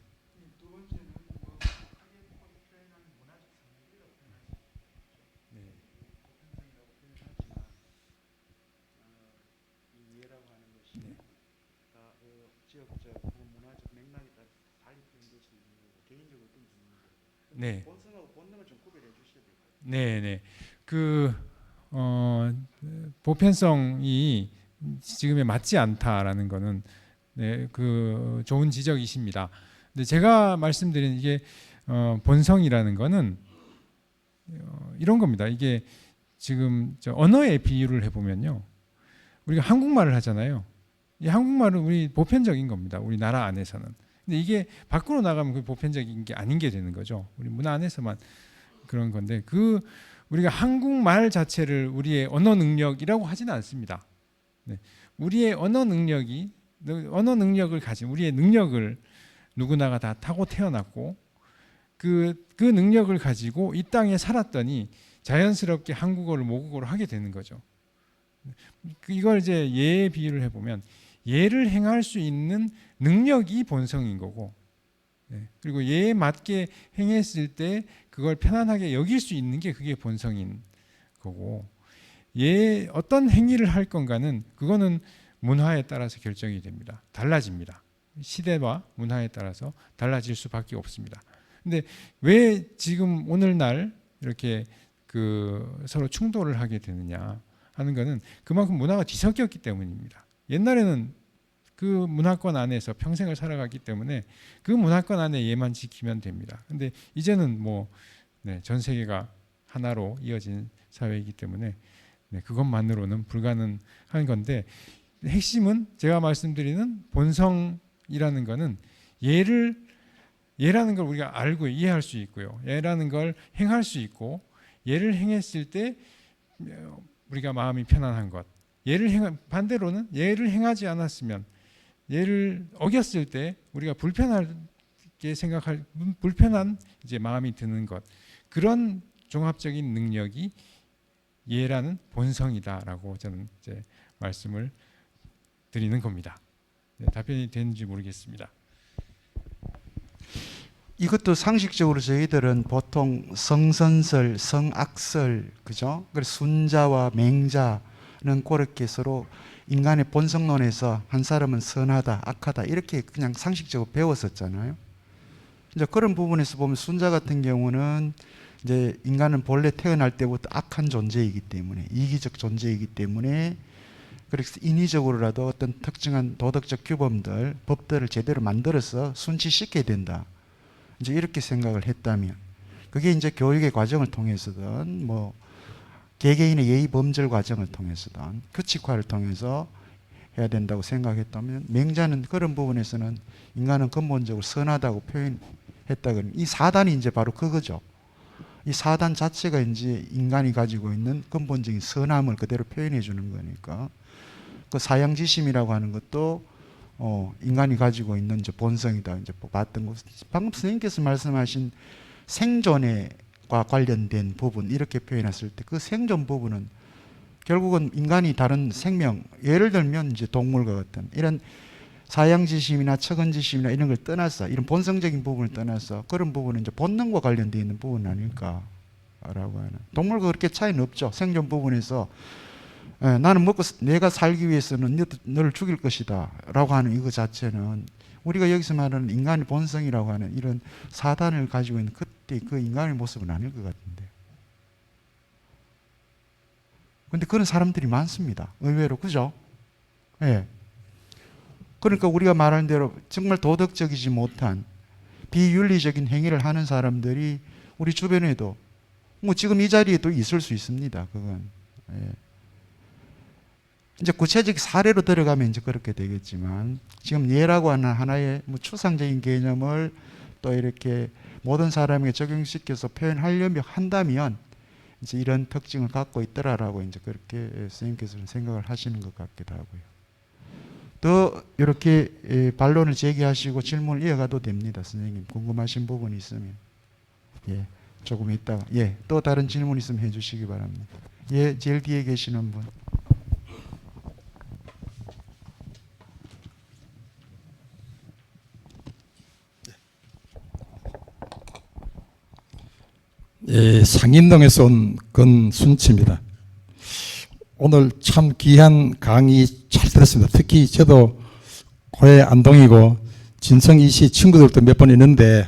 네. 네. 그 보편성이 지금에 맞지 않다라는 거는 네, 그 좋은 지적이십니다. 근데 제가 말씀드린 이게 본성이라는 거는 이런 겁니다. 이게 지금 언어의 비유를 해보면요, 우리가 한국말을 하잖아요. 이 한국말은 우리 보편적인 겁니다. 우리나라 안에서는. 근데 이게 밖으로 나가면 그 보편적인 게 아닌 게 되는 거죠. 우리 문화 안에서만 그런 건데, 그 우리가 한국말 자체를 우리의 언어 능력이라고 하지는 않습니다. 네. 우리의 언어 능력을 가진 우리의 능력을 누구나가 다 타고 태어났고 그 능력을 가지고 이 땅에 살았더니 자연스럽게 한국어를 모국어로 하게 되는 거죠. 이걸 이제 예의 비유를 해보면 예를 행할 수 있는 능력이 본성인 거고, 그리고 예에 맞게 행했을 때 그걸 편안하게 여길 수 있는 게 그게 본성인 거고, 어떤 행위를 할 건가는 그거는 문화에 따라서 결정이 됩니다. 달라집니다. 시대와 문화에 따라서 달라질 수밖에 없습니다. 근데 왜 지금 오늘날 이렇게 서로 충돌을 하게 되느냐 하는 것은 그만큼 문화가 뒤섞였기 때문입니다. 옛날에는 그 문화권 안에서 평생을 살아갔기 때문에 그 문화권 안에 얘만 지키면 됩니다. 근데 이제는 전 세계가 하나로 이어진 사회이기 때문에 그것만으로는 불가능한 건데, 핵심은 제가 말씀드리는 본성이라는 거는 예라는 걸 우리가 알고 이해할 수 있고요. 예라는 걸 행할 수 있고, 예를 행했을 때 우리가 마음이 편안한 것. 반대로는 예를 행하지 않았으면, 예를 어겼을 때 우리가 불편하게 생각할, 불편한 이제 마음이 드는 것. 그런 종합적인 능력이 예라는 본성이다라고 저는 이제 말씀을 드리는 겁니다. 답변이 되는지 모르겠습니다. 이것도 상식적으로 저희들은 보통 성선설, 성악설, 그죠? 그래서 순자와 맹자는 그렇게 서로 인간의 본성론에서 한 사람은 선하다, 악하다 이렇게 그냥 상식적으로 배웠었잖아요. 이제 그런 부분에서 보면 순자 같은 경우는 이제 인간은 본래 태어날 때부터 악한 존재이기 때문에, 이기적 존재이기 때문에, 그래서 인위적으로라도 어떤 특정한 도덕적 규범들, 법들을 제대로 만들어서 순치시켜야 된다. 이제 이렇게 생각을 했다면, 그게 이제 교육의 과정을 통해서든 개개인의 예의 범절 과정을 통해서든 규칙화를 통해서 해야 된다고 생각했다면, 맹자는 그런 부분에서는 인간은 근본적으로 선하다고 표현했다고는, 이 사단이 이제 바로 그거죠. 이 사단 자체가 이제 인간이 가지고 있는 근본적인 선함을 그대로 표현해 주는 거니까, 그 사양지심이라고 하는 것도 인간이 가지고 있는 이제 본성이다 이제 봤던 거. 방금 선생님께서 말씀하신 생존과 관련된 부분 이렇게 표현했을 때, 그 생존 부분은 결국은 인간이 다른 생명, 예를 들면 이제 동물과 같은 이런 사양지심이나 척은지심이나 이런 걸 떠나서, 이런 본성적인 부분을 떠나서 그런 부분은 이제 본능과 관련되어 있는 부분 아닐까라고 하는. 동물과 그렇게 차이는 없죠. 생존 부분에서 나는 먹고 내가 살기 위해서는 너를 죽일 것이다 라고 하는 이거 자체는 우리가 여기서 말하는 인간의 본성이라고 하는 이런 사단을 가지고 있는 그때 그 인간의 모습은 아닐 것 같은데. 근데 그런 사람들이 많습니다. 의외로. 그죠? 예. 그러니까 우리가 말하는 대로 정말 도덕적이지 못한 비윤리적인 행위를 하는 사람들이 우리 주변에도 지금 이 자리에도 있을 수 있습니다. 그건. 예. 이제 구체적 사례로 들어가면 이제 그렇게 되겠지만, 지금 예라고 하는 하나의 추상적인 개념을 또 이렇게 모든 사람에게 적용시켜서 표현하려면 한다면 이제 이런 특징을 갖고 있더라라고 이제 그렇게 선생님께서는 생각을 하시는 것 같기도 하고요. 또 이렇게 반론을 제기하시고 질문을 이어가도 됩니다. 선생님 궁금하신 부분이 있으면 조금 있다가 또 다른 질문 있으면 해주시기 바랍니다. 제일 뒤에 계시는 분. 상인동에서 온 건순치입니다. 오늘 참 귀한 강의 잘 들었습니다. 특히 저도 고해 안동이고 진성 이시 친구들도 몇 번 있는데,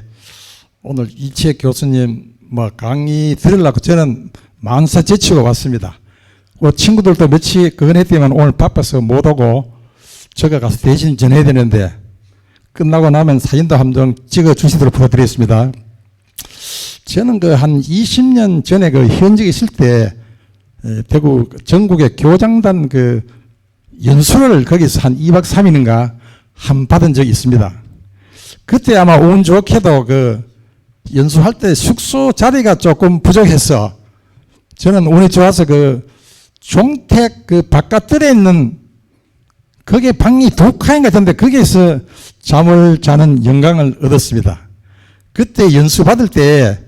오늘 이채 교수님 강의 들으려고 저는 만사 제치고 왔습니다. 친구들도 며칠 그건 했더니만 오늘 바빠서 못 오고 제가 가서 대신 전해야 되는데, 끝나고 나면 사진도 한 장 찍어 주시도록 부탁드리겠습니다. 저는 한 20년 전에 현직에 있을 때 대구 전국의 교장단 연수를 거기서 한 2박 3일인가 받은 적이 있습니다. 그때 아마 운 좋게도 연수할 때 숙소 자리가 조금 부족해서 저는 운이 좋아서 종택 바깥들에 있는 거기에 방이 2칸인가 같은데 거기에서 잠을 자는 영광을 얻었습니다. 그때 연수 받을 때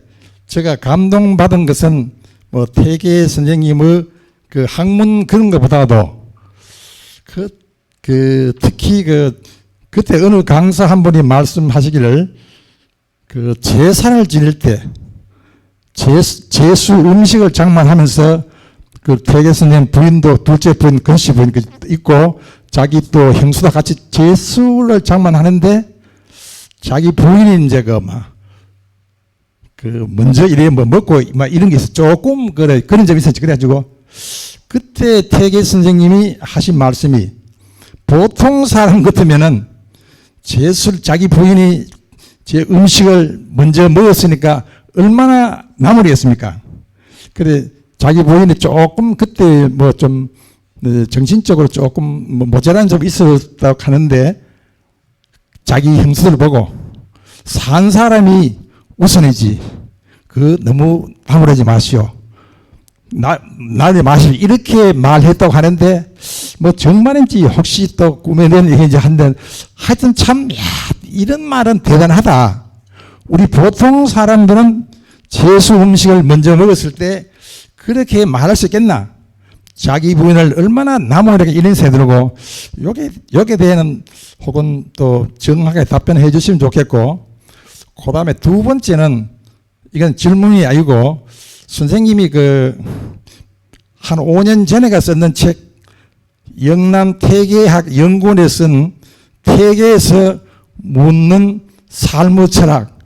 제가 감동받은 것은 태계 선생님의 학문 그런 것보다도 특히 그때 어느 강사 한 분이 말씀하시기를 제사를 지낼 때 제수 음식을 장만하면서 태계 선생님 부인도 둘째 부인 건씨 부인 있고 자기 또 형수도 같이 제수를 장만하는데 자기 부인이 이제 먼저 이래 먹고 막 이런 게 있어. 조금 그런 점이 있었지. 그래가지고 그때 태계 선생님이 하신 말씀이 보통 사람 같으면은 자기 부인이 제 음식을 먼저 먹었으니까 얼마나 나무리겠습니까? 그래 자기 부인이 조금 그때 좀 정신적으로 조금 모자란 점이 있었다고 하는데 자기 형수들을 보고 산 사람이 우선이지 너무 나무라지 마시오. 나를 마시오. 이렇게 말했다고 하는데 정말인지 혹시 또 꿈에 대한 얘기인지 한데 하여튼 참 이런 말은 대단하다. 우리 보통 사람들은 제수 음식을 먼저 먹었을 때 그렇게 말할 수 있겠나? 자기 부인을 얼마나 나무라게 이런 새들고 여기에 대해는 혹은 또 정확하게 답변해 주시면 좋겠고, 그 다음에 두 번째는 이건 질문이 아니고 선생님이 한 5년 전에가 썼는 책 영남 태계학 연구원에 쓴 태계에서 묻는 삶의 철학,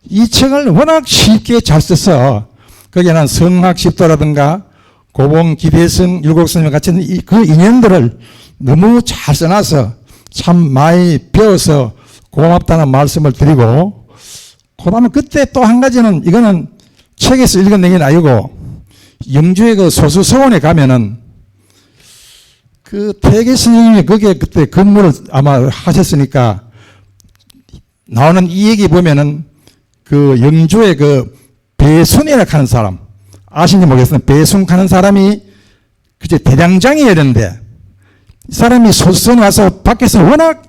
이 책을 워낙 쉽게 잘 써서 거기에는 성학십도라든가 고봉 기대성 율곡선생 같은 그 인연들을 너무 잘 써놔서 참 많이 배워서 고맙다는 말씀을 드리고, 그 다음에 그때 또 한 가지는 이거는 책에서 읽어낸 게 아니고 영주의 소수서원에 가면은 태계 선생님이 거기에 그때 근무를 아마 하셨으니까 나오는 이 얘기 보면은 영주의 배순이라고 하는 사람 아시는지 모르겠어요. 배순 하는 사람이 그제 대장장이어야 되는데 이 사람이 소수서원 와서 밖에서 워낙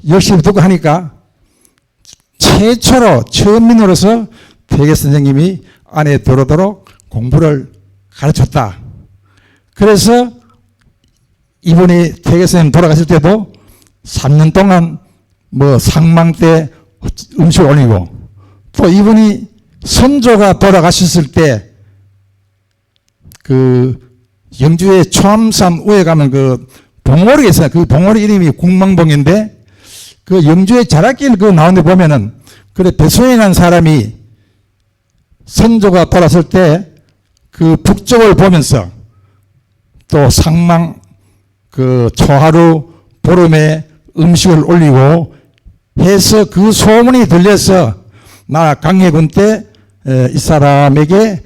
열심히 듣고 하니까 최초로 처음인으로서 태계 선생님이 안에 들어오도록 공부를 가르쳤다. 그래서 이분이 태계 선생님 돌아가실 때도 3년 동안 상망 때 음식을 올리고, 또 이분이 선조가 돌아가셨을 때 영주의 초암산 우에 가면 봉오리가 있어요. 그 봉오리 이름이 국망봉인데 영주의 자락길 나오는 데 보면은 배수인이라는 사람이 선조가 돌아왔을 때 북쪽을 보면서 또 상망 초하루 보름에 음식을 올리고 해서 그 소문이 들려서 나 강해군 때 이 사람에게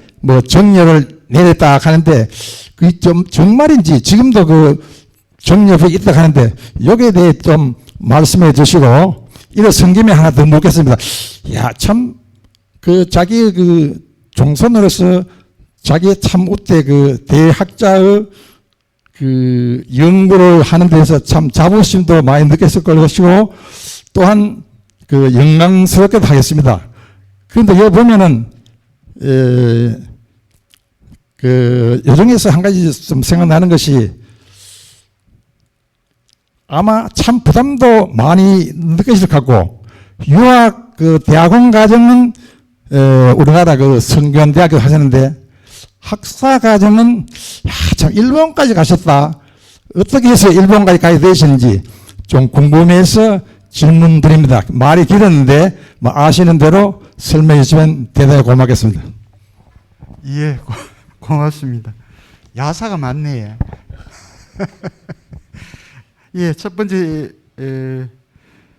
정렬을 내렸다 하는데 정말인지 지금도 정렬이 있다 하는데 여기에 대해 좀 말씀해 주시고, 이런 성김에 하나 더 묻겠습니다. 참 자기 종손으로서 자기 참 우때 대학자의 연구를 하는 데서 참 자부심도 많이 느꼈을 것이고 또한 영광스럽게도 하겠습니다. 그런데 여기 보면은 요중에서 한 가지 좀 생각나는 것이, 아마 참 부담도 많이 느끼실 것 같고, 유학 대학원 과정은 우리나라 성균대학교 하셨는데 학사 과정은 참 일본까지 가셨다. 어떻게 해서 일본까지 가게 되시는지 좀 궁금해서 질문 드립니다. 말이 길었는데 아시는 대로 설명해 주시면 대단히 고맙겠습니다. 예, 고맙습니다. 야사가 많네. 예, 첫 번째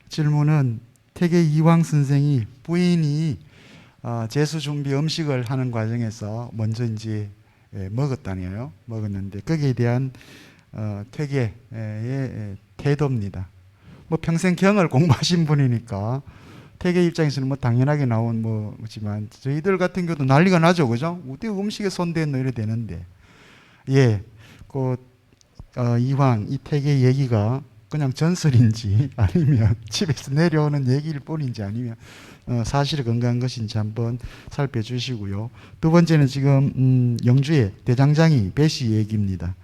질문은 태계 이황 선생이 부인이 제수 준비 음식을 하는 과정에서 먼저 이제 먹었다네요. 먹었는데 거기에 대한 태계의 태도입니다. 평생 경을 공부하신 분이니까 태계 입장에서는 당연하게 나온 뭐지만 저희들 같은 경우도 난리가 나죠, 그죠? 어떻게 음식에 손대노 이래 되는데, 예, 이황 이 태계 얘기가 그냥 전설인지 아니면 집에서 내려오는 얘기일 뿐인지 아니면 사실이 건강한 것인지 한번 살펴주시고요. 두 번째는 지금 영주의 대장장이 배씨 얘기입니다.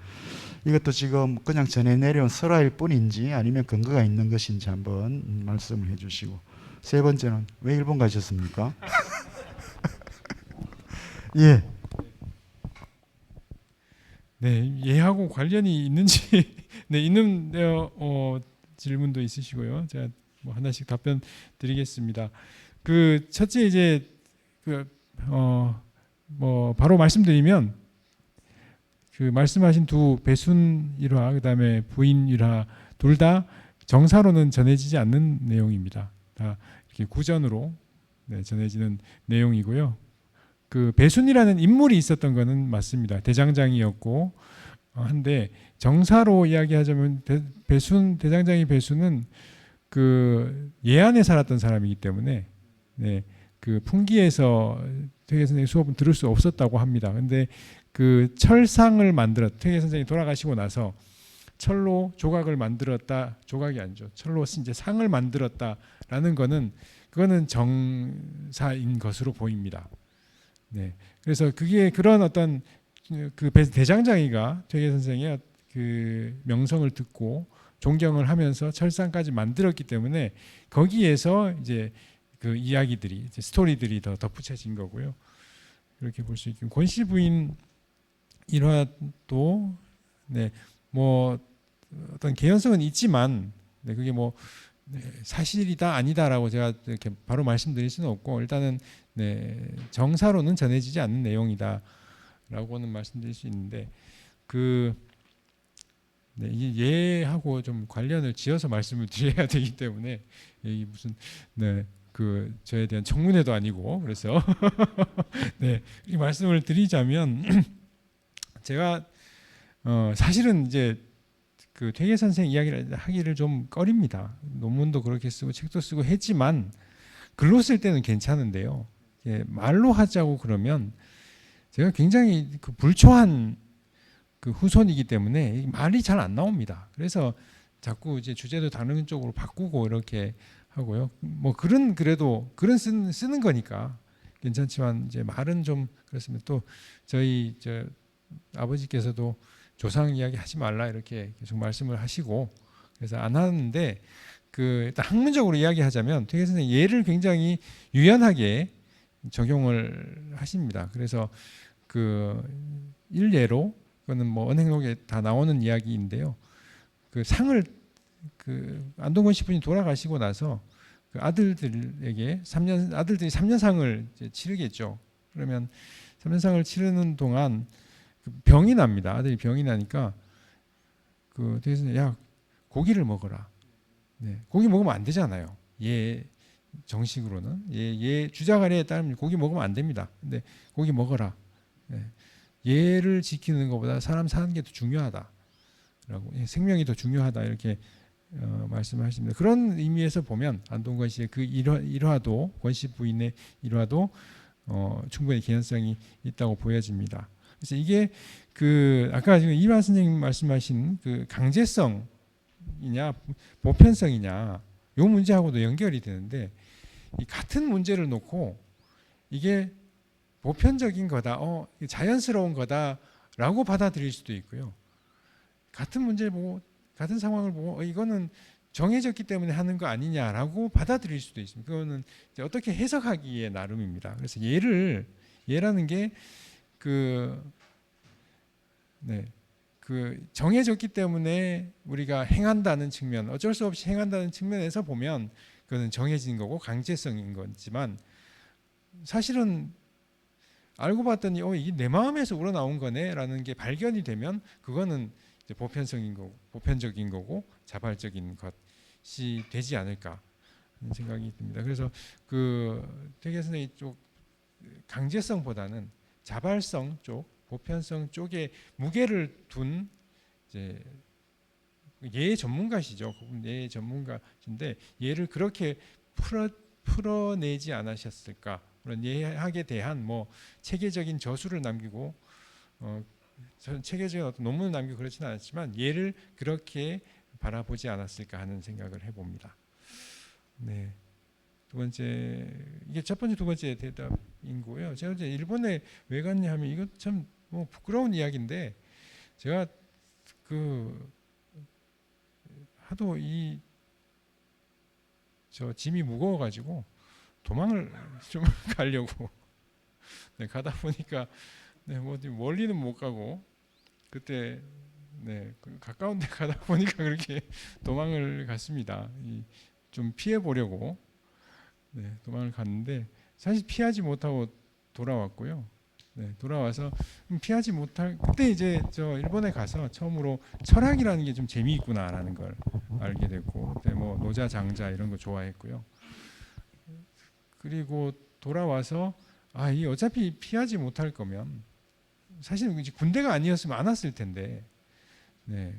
이것도 지금 그냥 전해 내려온 설화일 뿐인지 아니면 근거가 있는 것인지 한번 말씀을 해주시고, 세 번째는 왜 일본 가셨습니까? 예. 네, 예하고 관련이 있는지 네, 있는 질문도 있으시고요. 제가 뭐 하나씩 답변 드리겠습니다. 그 첫째 이제 뭐 바로 말씀드리면 그 말씀하신 두 배순 일화 그다음에 부인 일화 둘 다 정사로는 전해지지 않는 내용입니다. 다 이렇게 구전으로 네, 전해지는 내용이고요. 그 배순이라는 인물이 있었던 것은 맞습니다. 대장장이었고 한데 정사로 이야기하자면 대장장이 배순은 그 예안에 살았던 사람이기 때문에 네, 그 풍기에서 퇴계 선생님 수업은 들을 수 없었다고 합니다. 근데 그 철상을 퇴계 선생님이 돌아가시고 나서 철로 조각을 만들었다. 조각이 아니죠. 철로 이제 상을 만들었다라는 거는 그거는 정사인 것으로 보입니다. 네. 그래서 그게 그런 어떤 그 대장장이가 퇴계 선생의 그 명성을 듣고 존경을 하면서 철상까지 만들었기 때문에 거기에서 이제 그 이야기들이 이제 스토리들이 더 덧붙여진 거고요. 그렇게 볼 수 있고 권씨 부인 일화도 네, 뭐 어떤 개연성은 있지만 네, 그게 뭐 네, 사실이다 아니다라고 제가 이렇게 바로 말씀드릴 수는 없고 일단은 네, 정사로는 전해지지 않는 내용이다라고는 말씀드릴 수 있는데 그 네, 이게 예하고 좀 관련을 지어서 말씀을 드려야 되기 때문에 이 무슨 네, 그 저에 대한 청문회도 아니고 그래서 네, 이 말씀을 드리자면 제가 사실은 이제 그 퇴계 선생 이야기를 하기를 좀 꺼립니다. 논문도 그렇게 쓰고 책도 쓰고 했지만 글로 쓸 때는 괜찮은데요. 말로 하자고 그러면 제가 굉장히 그 불초한 그 후손이기 때문에 말이 잘 안 나옵니다. 그래서 자꾸 이제 주제도 다른 쪽으로 바꾸고 이렇게 하고요. 뭐 그래도 글은 쓰는 거니까 괜찮지만 이제 말은 좀 그렇습니다. 또 저희 아버지께서도 조상 이야기 하지 말라 이렇게 계속 말씀을 하시고 그래서 안 하는데 그 일단 학문적으로 이야기하자면 퇴계 선생님 예를 굉장히 유연하게 적용을 하십니다. 그래서 그 일례로 그거는 뭐 언행록에 다 나오는 이야기인데요. 그 상을 그 안동권 씨분이 돌아가시고 나서 그 아들들에게 아들들이 3년상을 이제 치르겠죠. 그러면 3년상을 치르는 동안 병이 납니다. 아들이 병이 나니까 그 대신 야 고기를 먹어라. 네, 고기 먹으면 안 되잖아요. 예 정식으로는 예 주자가리에 따르면 고기 먹으면 안 됩니다. 근데 고기 먹어라. 네, 예를 지키는 것보다 사람 사는 게 더 중요하다라고 생명이 더 중요하다 이렇게 말씀하십니다. 그런 의미에서 보면 안동권 씨의 그 일화도 권씨 부인의 일화도 충분히 개연성이 있다고 보여집니다. 그래서 이게 그 아까 지금 이완 선생님 말씀하신 그 강제성이냐 보편성이냐 요 문제하고도 연결이 되는데 이 같은 문제를 놓고 이게 보편적인 거다, 자연스러운 거다라고 받아들일 수도 있고요. 같은 문제를 보고 같은 상황을 보고 이거는 정해졌기 때문에 하는 거 아니냐라고 받아들일 수도 있습니다. 그거는 이제 어떻게 해석하기에 나름입니다. 그래서 예라는 게 그 정해졌기 때문에 우리가 행한다는 측면, 어쩔 수 없이 행한다는 측면에서 보면 그거는 정해진 거고 강제성인 거지만 사실은 알고 봤더니 이게 내 마음에서 우러나온 거네라는 게 발견이 되면 그거는 이제 보편적인 거고 자발적인 것이 되지 않을까 하는 생각이 듭니다. 그래서 그 퇴계 선생님 쪽 강제성보다는 자발성 쪽, 보편성 쪽에 무게를 둔 이제 예 전문가시죠. 예 전문가신데 예를 그렇게 풀어내지 않으셨을까? 그런 예학에 대한 뭐 체계적인 저술을 남기고 체계적인 어떤 논문을 남기고 그렇지는 않았지만 예를 그렇게 바라보지 않았을까 하는 생각을 해봅니다. 네. 두 번째 이게 첫 번째 두 번째 대답인 거예요. 제가 이제 일본에 왜 갔냐 하면 이거 참 뭐 부끄러운 이야기인데 제가 그 하도 저 짐이 무거워가지고 도망을 좀 가려고 가다 보니까 뭐 멀리는 못 가고 그때 네, 가까운 데 가다 보니까 그렇게 도망을 갔습니다. 좀 피해 보려고 네, 도망을 갔는데 사실 피하지 못하고 돌아왔고요. 네, 돌아와서 피하지 못할 그때 이제 저 일본에 가서 처음으로 철학이라는 게 좀 재미있구나라는 걸 알게 됐고 그때 뭐 노자 장자 이런 거 좋아했고요. 그리고 돌아와서 이 어차피 피하지 못할 거면 사실은 이제 군대가 아니었으면 안 왔을 텐데 네,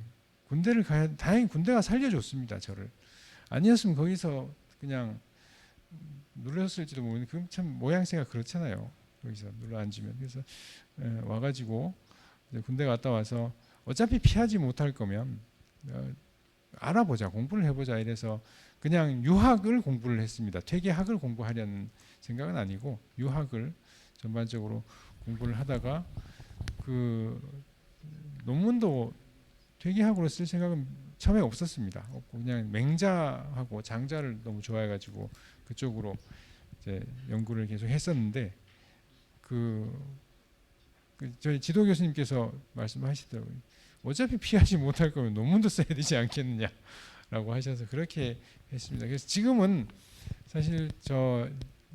군대를 가야 다행히 군대가 살려줬습니다. 저를 아니었으면 거기서 그냥 눌렀을지도 모르는데 그 참 모양새가 그렇잖아요. 거기서 눌러 앉으면 그래서 와가지고 군대 갔다 와서 어차피 피하지 못할 거면 알아보자 공부를 해보자 이래서 그냥 유학을 공부를 했습니다. 퇴계학을 공부하려는 생각은 아니고 유학을 전반적으로 공부를 하다가 그 논문도 퇴계학으로 쓸 생각은 처음에 없었습니다. 없고 그냥 맹자하고 장자를 너무 좋아해가지고 그쪽으로 이제 연구를 계속 했었는데 저희 지도 교수님께서 말씀하시더라고요. 어차피 피하지 못할 거면 논문도 써야 되지 않겠느냐라고 하셔서 그렇게 했습니다. 그래서 지금은 사실 저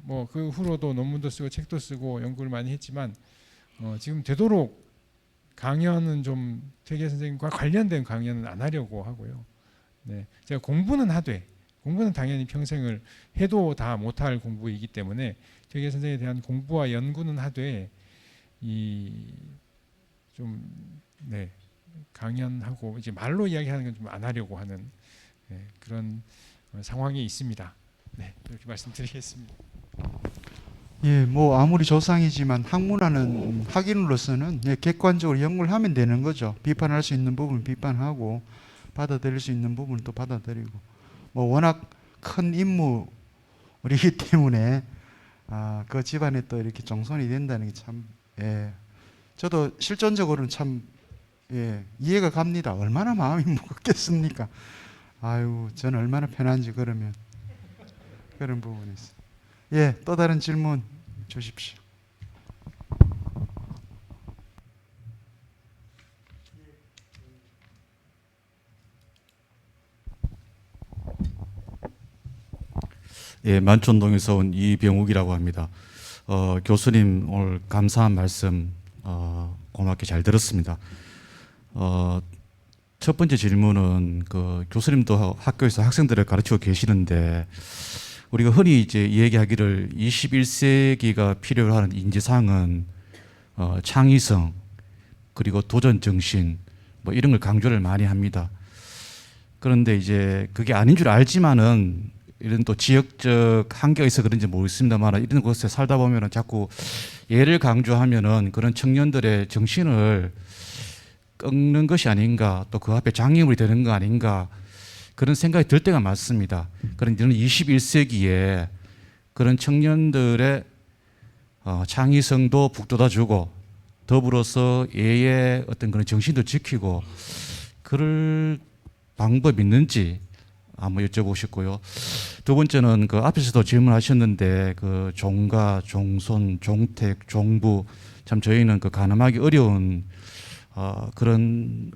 뭐 그 후로도 논문도 쓰고 책도 쓰고 연구를 많이 했지만 지금 되도록 강연은 좀 퇴계 선생님과 관련된 강연은 안 하려고 하고요. 네, 제가 공부는 당연히 평생을 해도 다 못할 공부이기 때문에 퇴계 선생에 대한 공부와 연구는 하되 네, 강연하고 이제 말로 이야기하는 건 좀 안 하려고 하는 네, 그런 상황에 있습니다. 네, 이렇게 말씀드리겠습니다. 예, 뭐 아무리 조상이지만 학문하는 학인으로서는 객관적으로 연구를 하면 되는 거죠. 비판할 수 있는 부분 비판하고 받아들일 수 있는 부분은 또 받아들이고 뭐 워낙 큰 인물이기 때문에 그 집안에 또 이렇게 정손이 된다는 게 참 저도 실존적으로는 참 이해가 갑니다. 얼마나 마음이 무겁겠습니까? 아유, 저는 얼마나 편한지 그러면 그런 부분이 있어요. 또 다른 질문 주십시오. 만촌동에서 온 이병욱이라고 합니다. 교수님 오늘 감사한 말씀 고맙게 잘 들었습니다. 첫 번째 질문은 교수님도 학교에서 학생들을 가르치고 계시는데 우리가 흔히 이제 얘기하기를 21세기가 필요로 하는 인지상은 창의성 그리고 도전 정신 뭐 이런 걸 강조를 많이 합니다. 그런데 이제 그게 아닌 줄 알지만은 이런 또 지역적 한계가 있어 그런지 모르겠습니다만 이런 곳에 살다 보면은 자꾸 예를 강조하면은 그런 청년들의 정신을 꺾는 것이 아닌가 또 그 앞에 장애물이 되는 거 아닌가 그런 생각이 들 때가 많습니다. 그런데 저는 21세기에 그런 청년들의 창의성도 북돋아주고 더불어서 예의 어떤 그런 정신도 지키고 그럴 방법이 있는지 한번 여쭤보고 싶고요. 두 번째는 앞에서도 질문하셨는데 종가, 종손, 종택, 종부 참 저희는 가늠하기 어려운 그런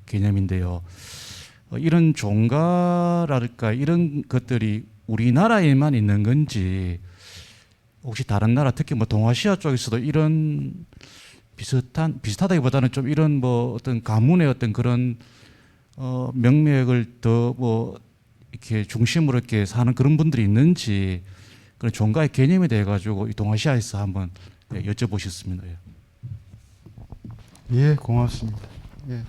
개념인데요. 이런 종가랄까 이런 것들이 우리나라에만 있는 건지 혹시 다른 나라 특히 뭐 동아시아 쪽에서도 이런 비슷하다기보다는 좀 이런 뭐 어떤 가문의 어떤 그런 명맥을 더 뭐 이렇게 중심으로 이렇게 사는 그런 분들이 있는지 그런 종가의 개념에 대해 가지고 이 동아시아에서 한번 여쭤보셨습니다. 예, 고맙습니다.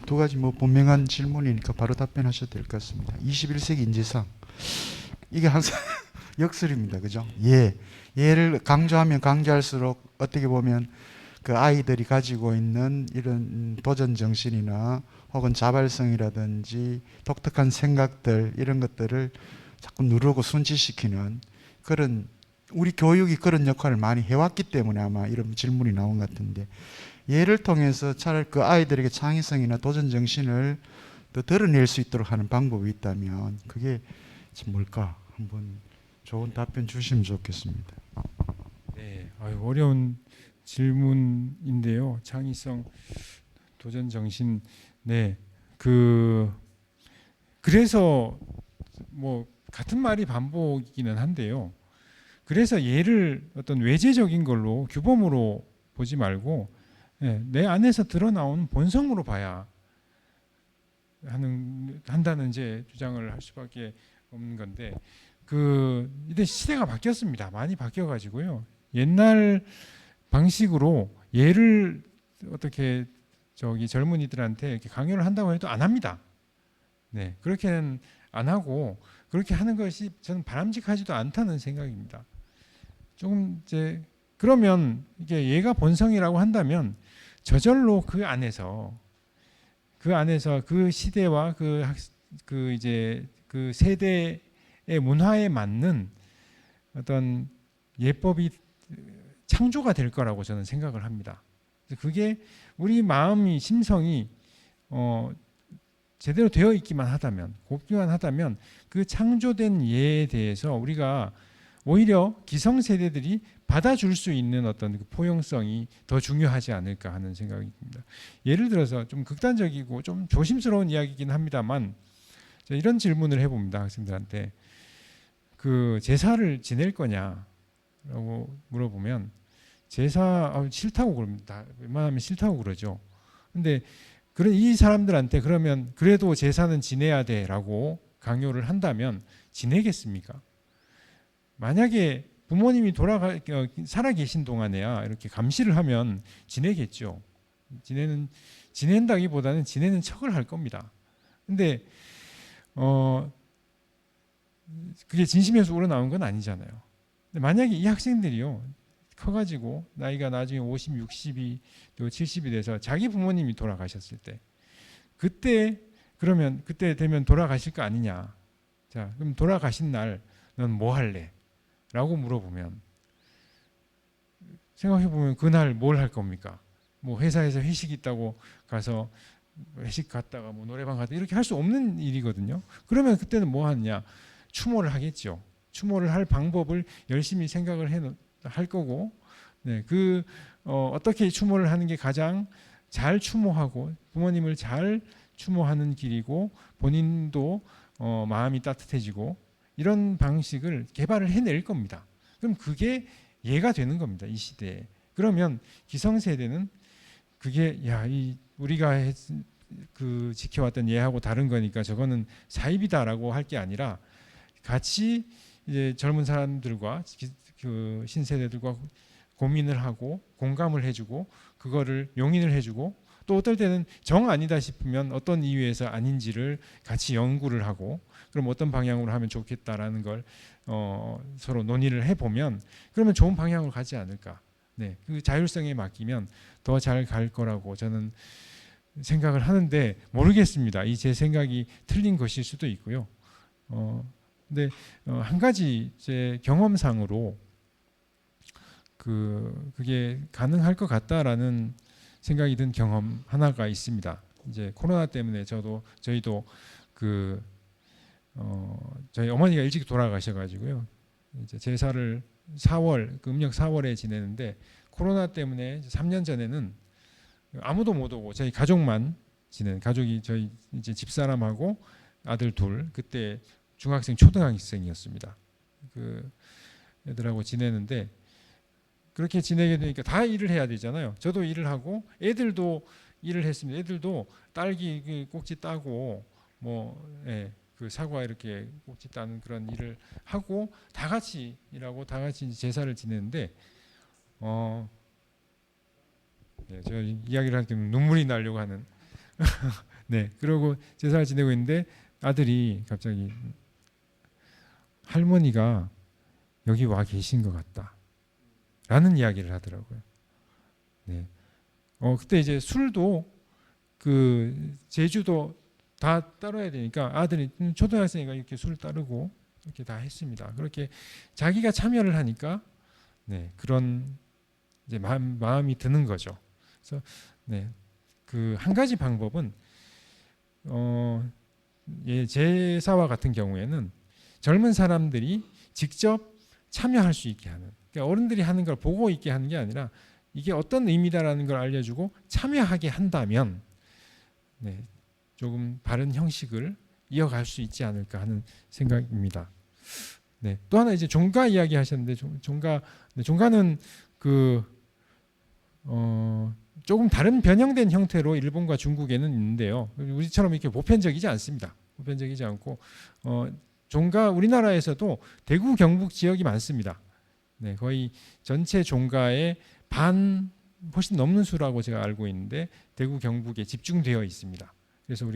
두 가지 뭐 분명한 질문이니까 바로 답변하셔도 될 것 같습니다. 21세기 인지상 이게 항상 역설입니다, 그죠? 예를 강조하면 강조할수록 어떻게 보면 그 아이들이 가지고 있는 이런 도전 정신이나 혹은 자발성이라든지 독특한 생각들 이런 것들을 자꾸 누르고 순치시키는 그런 우리 교육이 그런 역할을 많이 해왔기 때문에 아마 이런 질문이 나온 것 같은데 예를 통해서 차라리 그 아이들에게 창의성이나 도전 정신을 더 드러낼 수 있도록 하는 방법이 있다면 그게 뭘까 한번 좋은 답변 주시면 좋겠습니다. 네, 어려운 질문인데요. 창의성, 도전 정신. 네. 그래서 뭐 같은 말이 반복이기는 한데요. 그래서 얘를 어떤 외재적인 걸로 규범으로 보지 말고 내 안에서 드러나온 본성으로 봐야 한다는 이제 주장을 할 수밖에 없는 건데 이제 시대가 바뀌었습니다. 많이 바뀌어가지고요. 옛날 방식으로 얘를 어떻게 젊은이들한테 이렇게 강요를 한다고 해도 안 합니다. 네, 그렇게는 안 하고 그렇게 하는 것이 저는 바람직하지도 않다는 생각입니다. 조금 이제 그러면 이게 얘가 본성이라고 한다면 저절로 그 안에서 그 시대와 이제 그 세대의 문화에 맞는 어떤 예법이 창조가 될 거라고 저는 생각을 합니다. 그게 우리 마음이 심성이 제대로 되어 있기만 하다면, 곱기만 하다면 그 창조된 예에 대해서 우리가 오히려 기성세대들이 받아줄 수 있는 어떤 그 포용성이 더 중요하지 않을까 하는 생각이 듭니다. 예를 들어서 좀 극단적이고 좀 조심스러운 이야기이긴 합니다만 이런 질문을 해봅니다. 학생들한테. 제사를 지낼 거냐라고 물어보면 제사 싫다고 그럽니다. 웬만하면 싫다고 그러죠. 근데 이 사람들한테 그러면 그래도 제사는 지내야 돼라고 강요를 한다면 지내겠습니까? 만약에 부모님이 살아계신 동안에야 이렇게 감시를 하면 지내겠죠. 지낸다기보다는 지내는 척을 할 겁니다. 근데 그게 진심에서 우러나온 건 아니잖아요. 근데 만약에 이 학생들이요 커가지고 나이가 나중에 50, 60이 또 70이 돼서 자기 부모님이 돌아가셨을 때 그때 되면 돌아가실 거 아니냐. 자, 그럼 돌아가신 날 넌 뭐 할래? 라고 물어보면 생각해보면 그날 뭘 할 겁니까? 뭐 회사에서 회식 있다고 가서 회식 갔다가 뭐 노래방 갔다 이렇게 할 수 없는 일이거든요. 그러면 그때는 뭐 하느냐? 추모를 하겠죠. 추모를 할 방법을 열심히 생각을 할 거고, 네, 어떻게 추모를 하는 게 가장 잘 추모하고 부모님을 잘 추모하는 길이고 본인도 마음이 따뜻해지고 이런 방식을 개발을 해낼 겁니다. 그럼 그게 예가 되는 겁니다. 이 시대에. 그러면 기성세대는 그게 우리가 지켜왔던 예하고 다른 거니까 저거는 사입이다라고 할 게 아니라 같이 이제 젊은 사람들과 신세대들과 고민을 하고 공감을 해주고 그거를 용인을 해주고 또 어떨 때는 정 아니다 싶으면 어떤 이유에서 아닌지를 같이 연구를 하고 그럼 어떤 방향으로 하면 좋겠다라는 걸 서로 논의를 해보면 그러면 좋은 방향으로 가지 않을까. 네, 그 자율성에 맡기면 더 잘 갈 거라고 저는 생각을 하는데 모르겠습니다. 제 생각이 틀린 것일 수도 있고요. 근데 한 가지 제 경험상으로 그게 가능할 것 같다라는 생각이 든 경험 하나가 있습니다. 이제 코로나 때문에 저희도 저희 어머니가 일찍 돌아가셔가지고요. 이제 제사를 음력 4월에 지내는데 코로나 때문에 3년 전에는 아무도 못 오고 저희 가족만 가족이 저희 이제 집사람하고 아들 둘 그때 중학생 초등학생이었습니다. 애들하고 지내는데 그렇게 지내게 되니까 다 일을 해야 되잖아요. 저도 일을 하고 애들도 일을 했습니다. 애들도 딸기 꼭지 따고 사과 이렇게 꼭지 따는 그런 일을 하고 다 같이 일하고 다 같이 제사를 지내는데 저 이야기를 하니까 눈물이 나려고 하는 네, 그러고 제사를 지내고 있는데 아들이 갑자기 할머니가 여기 와 계신 것 같다 라는 이야기를 하더라고요. 네. 그때 이제 술도 제주도 다 따라야 되니까 아들이 초등학생이니까 이렇게 술을 따르고 이렇게 다 했습니다. 그렇게 자기가 참여를 하니까 네, 그런 이제 마음이 드는 거죠. 그래서 네, 한 가지 방법은 제사와 같은 경우에는 젊은 사람들이 직접 참여할 수 있게 하는, 그러니까 어른들이 하는 걸 보고 있게 하는 게 아니라 이게 어떤 의미다라는 걸 알려주고 참여하게 한다면 네, 조금 바른 형식을 이어갈 수 있지 않을까 하는 생각입니다. 네, 또 하나 이제 종가 이야기 하셨는데 종가는 조금 다른 변형된 형태로 일본과 중국에는 있는데요. 우리처럼 이렇게 보편적이지 않습니다. 보편적이지 않고 종가 우리나라에서도 대구 경북 지역이 많습니다. 네, 거의 전체 종가의 반 훨씬 넘는 수라고 제가 알고 있는데 대구 경북에 집중되어 있습니다. 그래서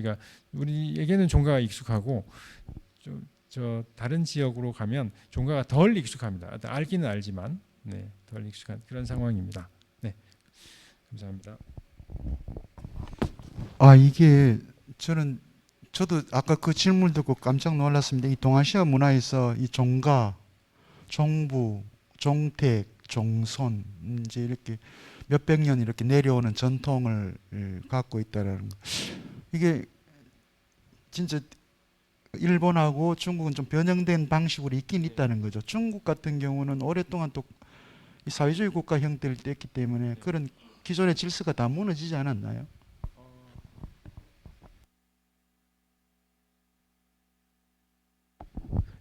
우리에게는 종가가 익숙하고 저 다른 지역으로 가면 종가가 덜 익숙합니다. 알기는 알지만 네, 덜 익숙한 그런 상황입니다. 네, 감사합니다. 이게 저도 아까 그 질문 듣고 깜짝 놀랐습니다. 이 동아시아 문화에서 이 종가, 종부, 종택, 종손 이제 이렇게 몇백 년 이렇게 내려오는 전통을 갖고 있다라는 거. 이게 진짜 일본하고 중국은 좀 변형된 방식으로 있긴 있다는 거죠. 중국 같은 경우는 오랫동안 또 이 사회주의 국가 형태를 뗐기 때문에 그런 기존의 질서가 다 무너지지 않았나요?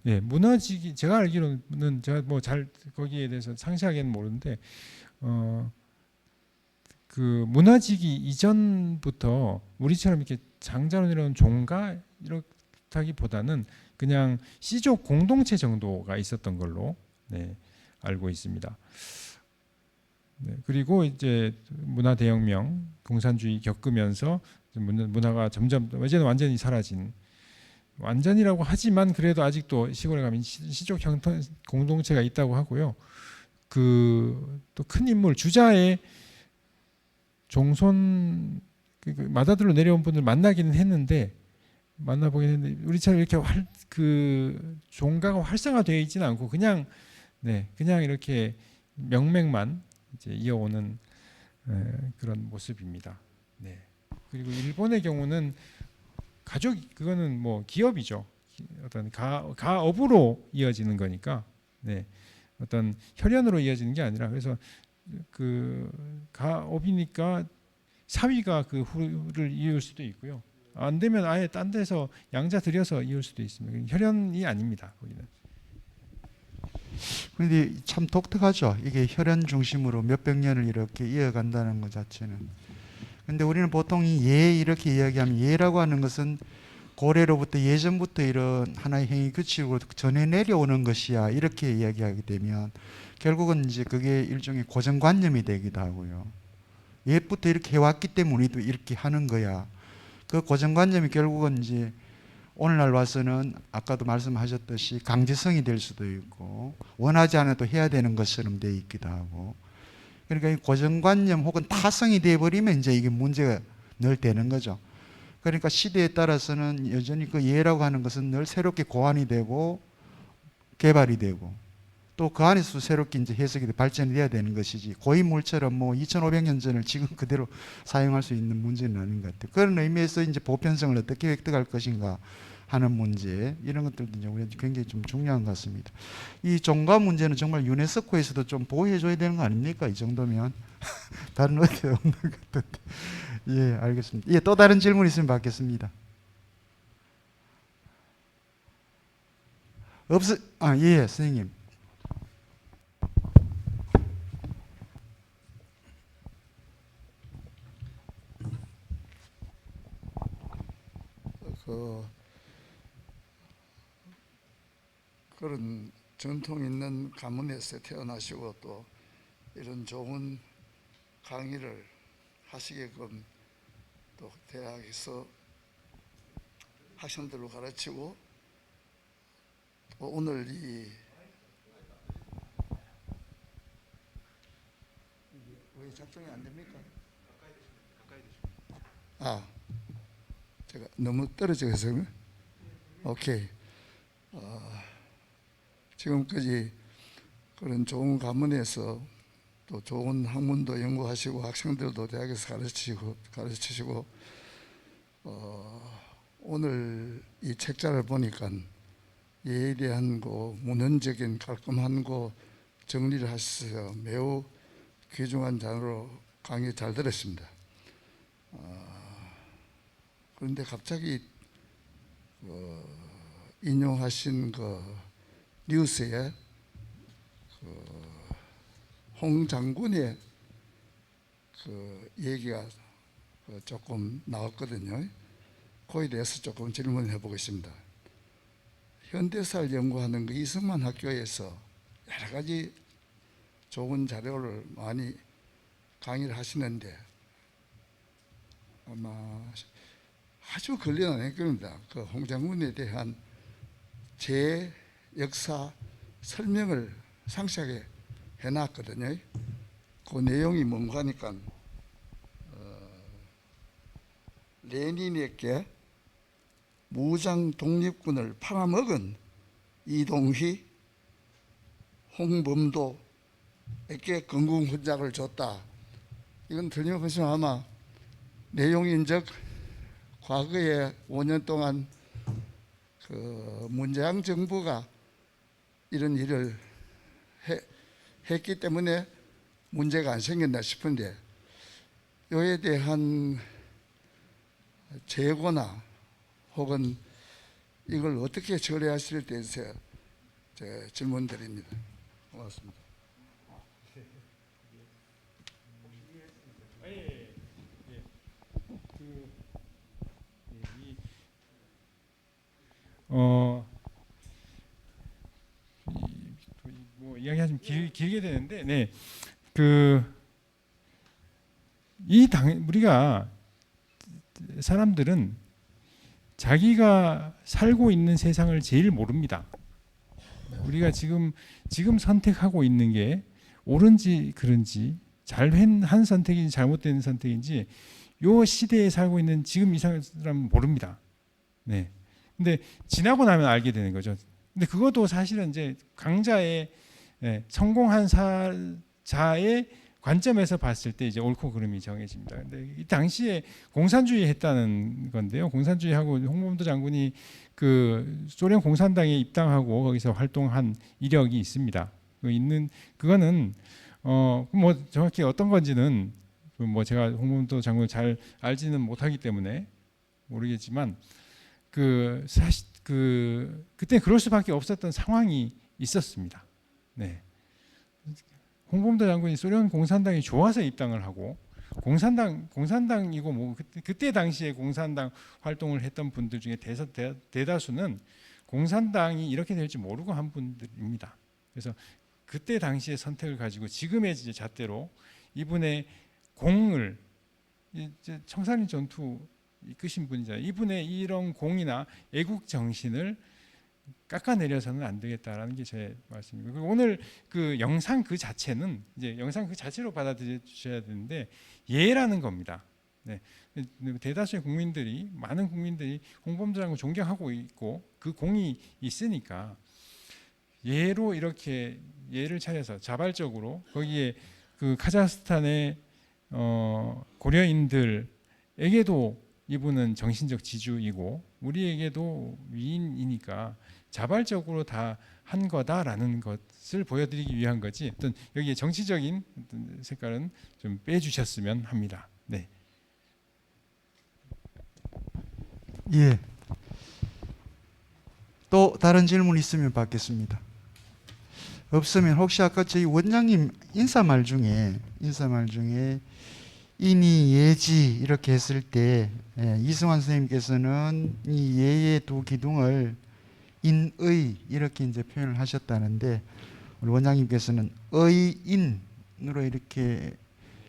예, 무너지기 제가 알기로는 제가 뭐 잘 거기에 대해서 상세하게는 모르는데 그 무너지기 이전부터 우리처럼 이렇게 장자로 내려온 종가 이렇다기보다는 그냥 씨족 공동체 정도가 있었던 걸로 네, 알고 있습니다. 네, 그리고 이제 문화 대혁명, 공산주의 겪으면서 문화가 점점 이제는 완전히 사라진 완전이라고 하지만 그래도 아직도 시골에 가면 시족 형태 공동체가 있다고 하고요. 또 큰 인물 주자의 종손 마다들로 내려온 분을 만나보긴 했는데 우리처럼 이렇게 종가가 활성화되어 있지는 않고 그냥 이렇게 명맥만 이제 이어오는 그런 모습입니다. 네. 그리고 일본의 경우는 그거는 뭐 기업이죠. 어떤 가업으로 이어지는 거니까, 네, 어떤 혈연으로 이어지는 게 아니라 그래서 그 가업이니까 사위가 그 후를 이을 수도 있고요. 안 되면 아예 딴 데서 양자 들여서 이을 수도 있습니다. 혈연이 아닙니다. 거기는. 그런데 참 독특하죠. 이게 혈연 중심으로 몇백 년을 이렇게 이어간다는 것 자체는. 근데 우리는 보통 이렇게 이야기하면 예라고 하는 것은 고래로부터 예전부터 이런 하나의 행위 규칙으로 전해 내려오는 것이야 이렇게 이야기하게 되면 결국은 이제 그게 일종의 고정관념이 되기도 하고요. 옛부터 이렇게 해왔기 때문에 우리도 이렇게 하는 거야. 그 고정관념이 결국은 이제 오늘날 와서는 아까도 말씀하셨듯이 강제성이 될 수도 있고 원하지 않아도 해야 되는 것처럼 돼 있기도 하고 그러니까 이 고정관념 혹은 타성이 되어버리면 이제 이게 문제가 늘 되는 거죠. 그러니까 시대에 따라서는 여전히 그 예라고 하는 것은 늘 새롭게 고안이 되고 개발이 되고 또 그 안에서 새롭게 이제 해석이 발전이 돼야 되는 것이지 고인물처럼 뭐 2,500년 전을 지금 그대로 사용할 수 있는 문제는 아닌 것 같아요. 그런 의미에서 이제 보편성을 어떻게 획득할 것인가 하는 문제 이런 것들도 이제 우리가 굉장히 좀 중요한 것 같습니다. 이 종가 문제는 정말 유네스코에서도 좀 보호해줘야 되는 거 아닙니까? 이 정도면 다른 어디 없는 것 같은데. 예, 알겠습니다. 예, 또 다른 질문 있으면 받겠습니다. 예, 선생님. 그런 전통 있는 가문에서 태어나시고 또 이런 좋은 강의를 하시게끔 또 대학에서 학생들로 가르치고 또 오늘 왜 작동이 안 됩니까? 제가 너무 떨어져 있어서 오케이. 지금까지 그런 좋은 가문에서 또 좋은 학문도 연구하시고 학생들도 대학에서 가르치시고 오늘 이 책자를 보니까 예에 대한 거 문헌적인 깔끔한 거 정리를 하셔서 매우 귀중한 자료로 강의 잘 들었습니다. 그런데 갑자기 인용하신 그 뉴스에 홍 장군의 그 얘기가 조금 나왔거든요. 그에 대해서 조금 질문해 보겠습니다. 현대사를 연구하는 그 이승만 학교에서 여러 가지 좋은 자료를 많이 강의를 하시는데 아마 아주 걸리는 안경입니다. 그 홍 장군에 대한 제 역사 설명을 상세하게 해놨거든요. 그 내용이 뭔가 하니까 레닌에게 무장 독립군을 팔아먹은 이동휘, 홍범도에게 건국 훈장을 줬다. 이건 틀림없이 아마 내용인적 과거에 5년 동안 그 문재인 정부가 이런 일을 했기 때문에 문제가 안 생겼나 싶은데 이에 대한 재고나 혹은 이걸 어떻게 처리하실 때 대해서 질문드립니다. 고맙습니다. 뭐 이야기가 좀 길게 되는데, 네, 우리가 사람들은 자기가 살고 있는 세상을 제일 모릅니다. 우리가 지금 선택하고 있는 게 옳은지 그른지, 잘한 선택인지 잘못된 선택인지 요 시대에 살고 있는 지금 이 사람은 모릅니다. 네. 근데 지나고 나면 알게 되는 거죠. 근데 그것도 사실은 이제 강자의 성공한 자의 관점에서 봤을 때 이제 옳고 그름이 정해집니다. 근데 이 당시에 공산주의 했다는 건데요. 공산주의하고 홍범도 장군이 그 소련 공산당에 입당하고 거기서 활동한 이력이 있습니다. 그거는 뭐 정확히 어떤 건지는 뭐 제가 홍범도 장군을 잘 알지는 못하기 때문에 모르겠지만 사실 그때 그럴 수밖에 없었던 상황이 있었습니다. 네. 홍범도 장군이 소련 공산당이 좋아서 입당을 하고 공산당이고 뭐 그때 당시에 공산당 활동을 했던 분들 중에 대다수는 공산당이 이렇게 될지 모르고 한 분들입니다. 그래서 그때 당시의 선택을 가지고 지금의 이제 잣대로 이분의 공을 이제 청산리 전투 이끄신 분이잖아요. 이분의 이런 공이나 애국 정신을 깎아내려서는 안 되겠다라는 게 제 말씀이고, 그리고 오늘 그 영상 그 자체는 이제 영상 그 자체로 받아들여 주셔야 되는데 예라는 겁니다. 네. 대다수의 국민들이, 많은 국민들이 홍범도 장군 존경하고 있고 그 공이 있으니까 예로 이렇게 예를 차려서 자발적으로 거기에 그 카자흐스탄의 고려인들에게도 이분은 정신적 지주이고 우리에게도 위인이니까 자발적으로 다 한 거다라는 것을 보여드리기 위한 거지, 어떤 여기에 정치적인 어떤 색깔은 좀 빼주셨으면 합니다. 네. 예. 또 다른 질문 있으면 받겠습니다. 없으면 혹시 아까 저희 원장님 인사말 중에 인이 예지 이렇게 했을 때 이승환 선생님께서는 이 예의 두 기둥을 인의 이렇게 이제 표현을 하셨다는데 우리 원장님께서는 의인으로 이렇게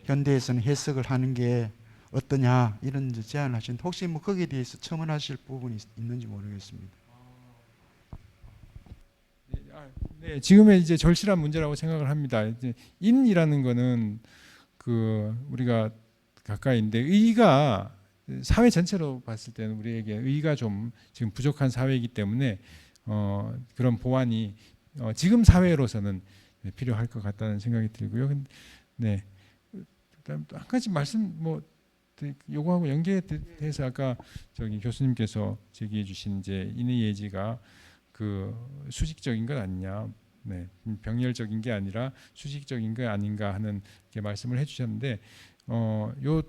현대에서는 해석을 하는 게 어떠냐 이런 이제 제안을 하시는데 혹시 뭐 거기에 대해서 첨언하실 부분이 있는지 모르겠습니다. 네, 지금의 이제 절실한 문제라고 생각을 합니다. 이제 인이라는 거는 우리가 가까이인데 의가 사회 전체로 봤을 때는 우리에게 의가 좀 지금 부족한 사회이기 때문에 그런 보완이 지금 사회로서는 필요할 것 같다는 생각이 들고요. 네, 그다음 또 한 가지 말씀 요거하고 연계해서 아까 저기 교수님께서 제기해 주신 이제 인의 예지가 수직적인 것 아니냐, 네, 병렬적인 게 아니라 수직적인 게 아닌가 하는 이렇게 말씀을 해주셨는데 요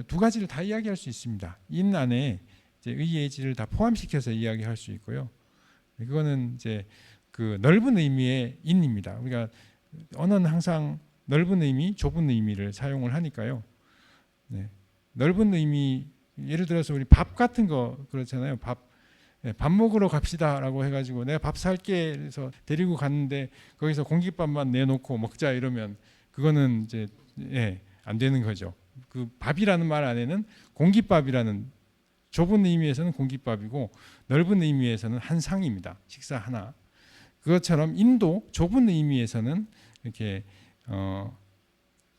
두 가지를 다 이야기할 수 있습니다. 인 안에 이제 의예지를 다 포함시켜서 이야기할 수 있고요. 그거는 이제 그 넓은 의미의 인입니다. 우리가 언어는 항상 넓은 의미, 좁은 의미를 사용을 하니까요. 네. 넓은 의미, 예를 들어서 우리 밥 같은 거 그렇잖아요. 밥 먹으러 갑시다라고 해가지고 내가 밥 살게 해서 데리고 갔는데 거기서 공깃밥만 내놓고 먹자 이러면 그거는 이제 안 되는 거죠. 그 밥이라는 말 안에는 공깃밥이라는 좁은 의미에서는 공깃밥이고 넓은 의미에서는 한 상입니다. 식사 하나. 그것처럼 인도 좁은 의미에서는 이렇게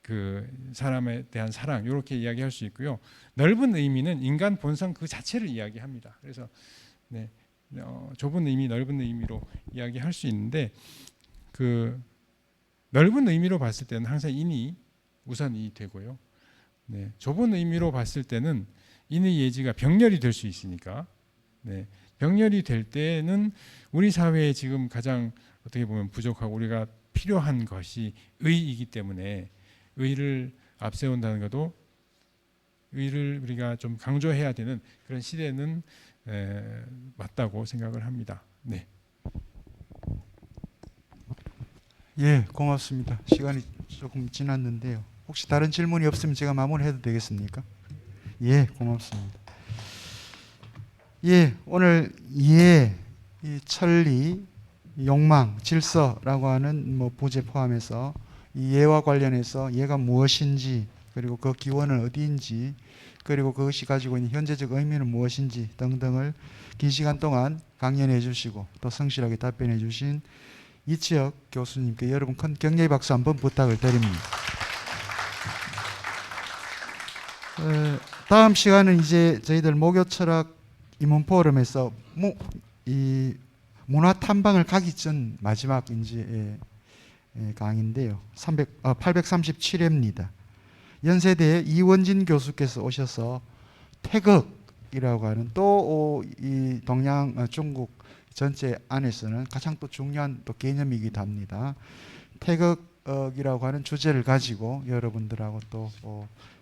그 사람에 대한 사랑 이렇게 이야기할 수 있고요. 넓은 의미는 인간 본성 그 자체를 이야기합니다. 그래서 네, 좁은 의미, 넓은 의미로 이야기할 수 있는데 그 넓은 의미로 봤을 때는 항상 인이 우선이 되고요. 네, 좁은 의미로 봤을 때는 인의 예지가 병렬이 될 수 있으니까 네, 병렬이 될 때는 우리 사회에 지금 가장 어떻게 보면 부족하고 우리가 필요한 것이 의이기 때문에 의를 앞세운다는 것도 의를 우리가 좀 강조해야 되는 그런 시대는 맞다고 생각을 합니다. 네. 예, 고맙습니다. 시간이 조금 지났는데요. 혹시 다른 질문이 없으면 제가 마무리해도 되겠습니까? 예, 고맙습니다. 예, 오늘 이 천리, 욕망, 질서라고 하는 뭐 부제 포함해서 이 예와 관련해서 예가 무엇인지 그리고 그 기원은 어디인지 그리고 그것이 가지고 있는 현재적 의미는 무엇인지 등등을 긴 시간 동안 강연해 주시고 또 성실하게 답변해 주신 이치혁 교수님께 여러분 큰 격려의 박수 한번 부탁을 드립니다. 다음 시간은 이제 저희들 목요철학 임원 포럼에서 이 문화 탐방을 가기 전 마지막 이제 강의인데요. 837회입니다. 연세대의 이원진 교수께서 오셔서 태극이라고 하는 또 이 동양 중국 전체 안에서는 가장 또 중요한 또 개념이기도 합니다. 태극이라고 하는 주제를 가지고 여러분들하고 또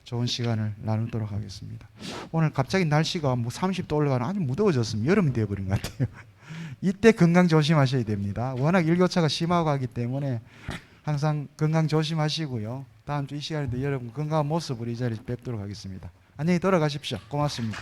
좋은 시간을 나누도록 하겠습니다. 오늘 갑자기 날씨가 뭐 30도 올라가는 아주 무더워졌습니다. 여름이 되어버린 것 같아요. 이때 건강 조심하셔야 됩니다. 워낙 일교차가 심하고 하기 때문에 항상 건강 조심하시고요. 다음 주 이 시간에도 여러분 건강한 모습으로 이 자리에서 뵙도록 하겠습니다. 안녕히 돌아가십시오. 고맙습니다.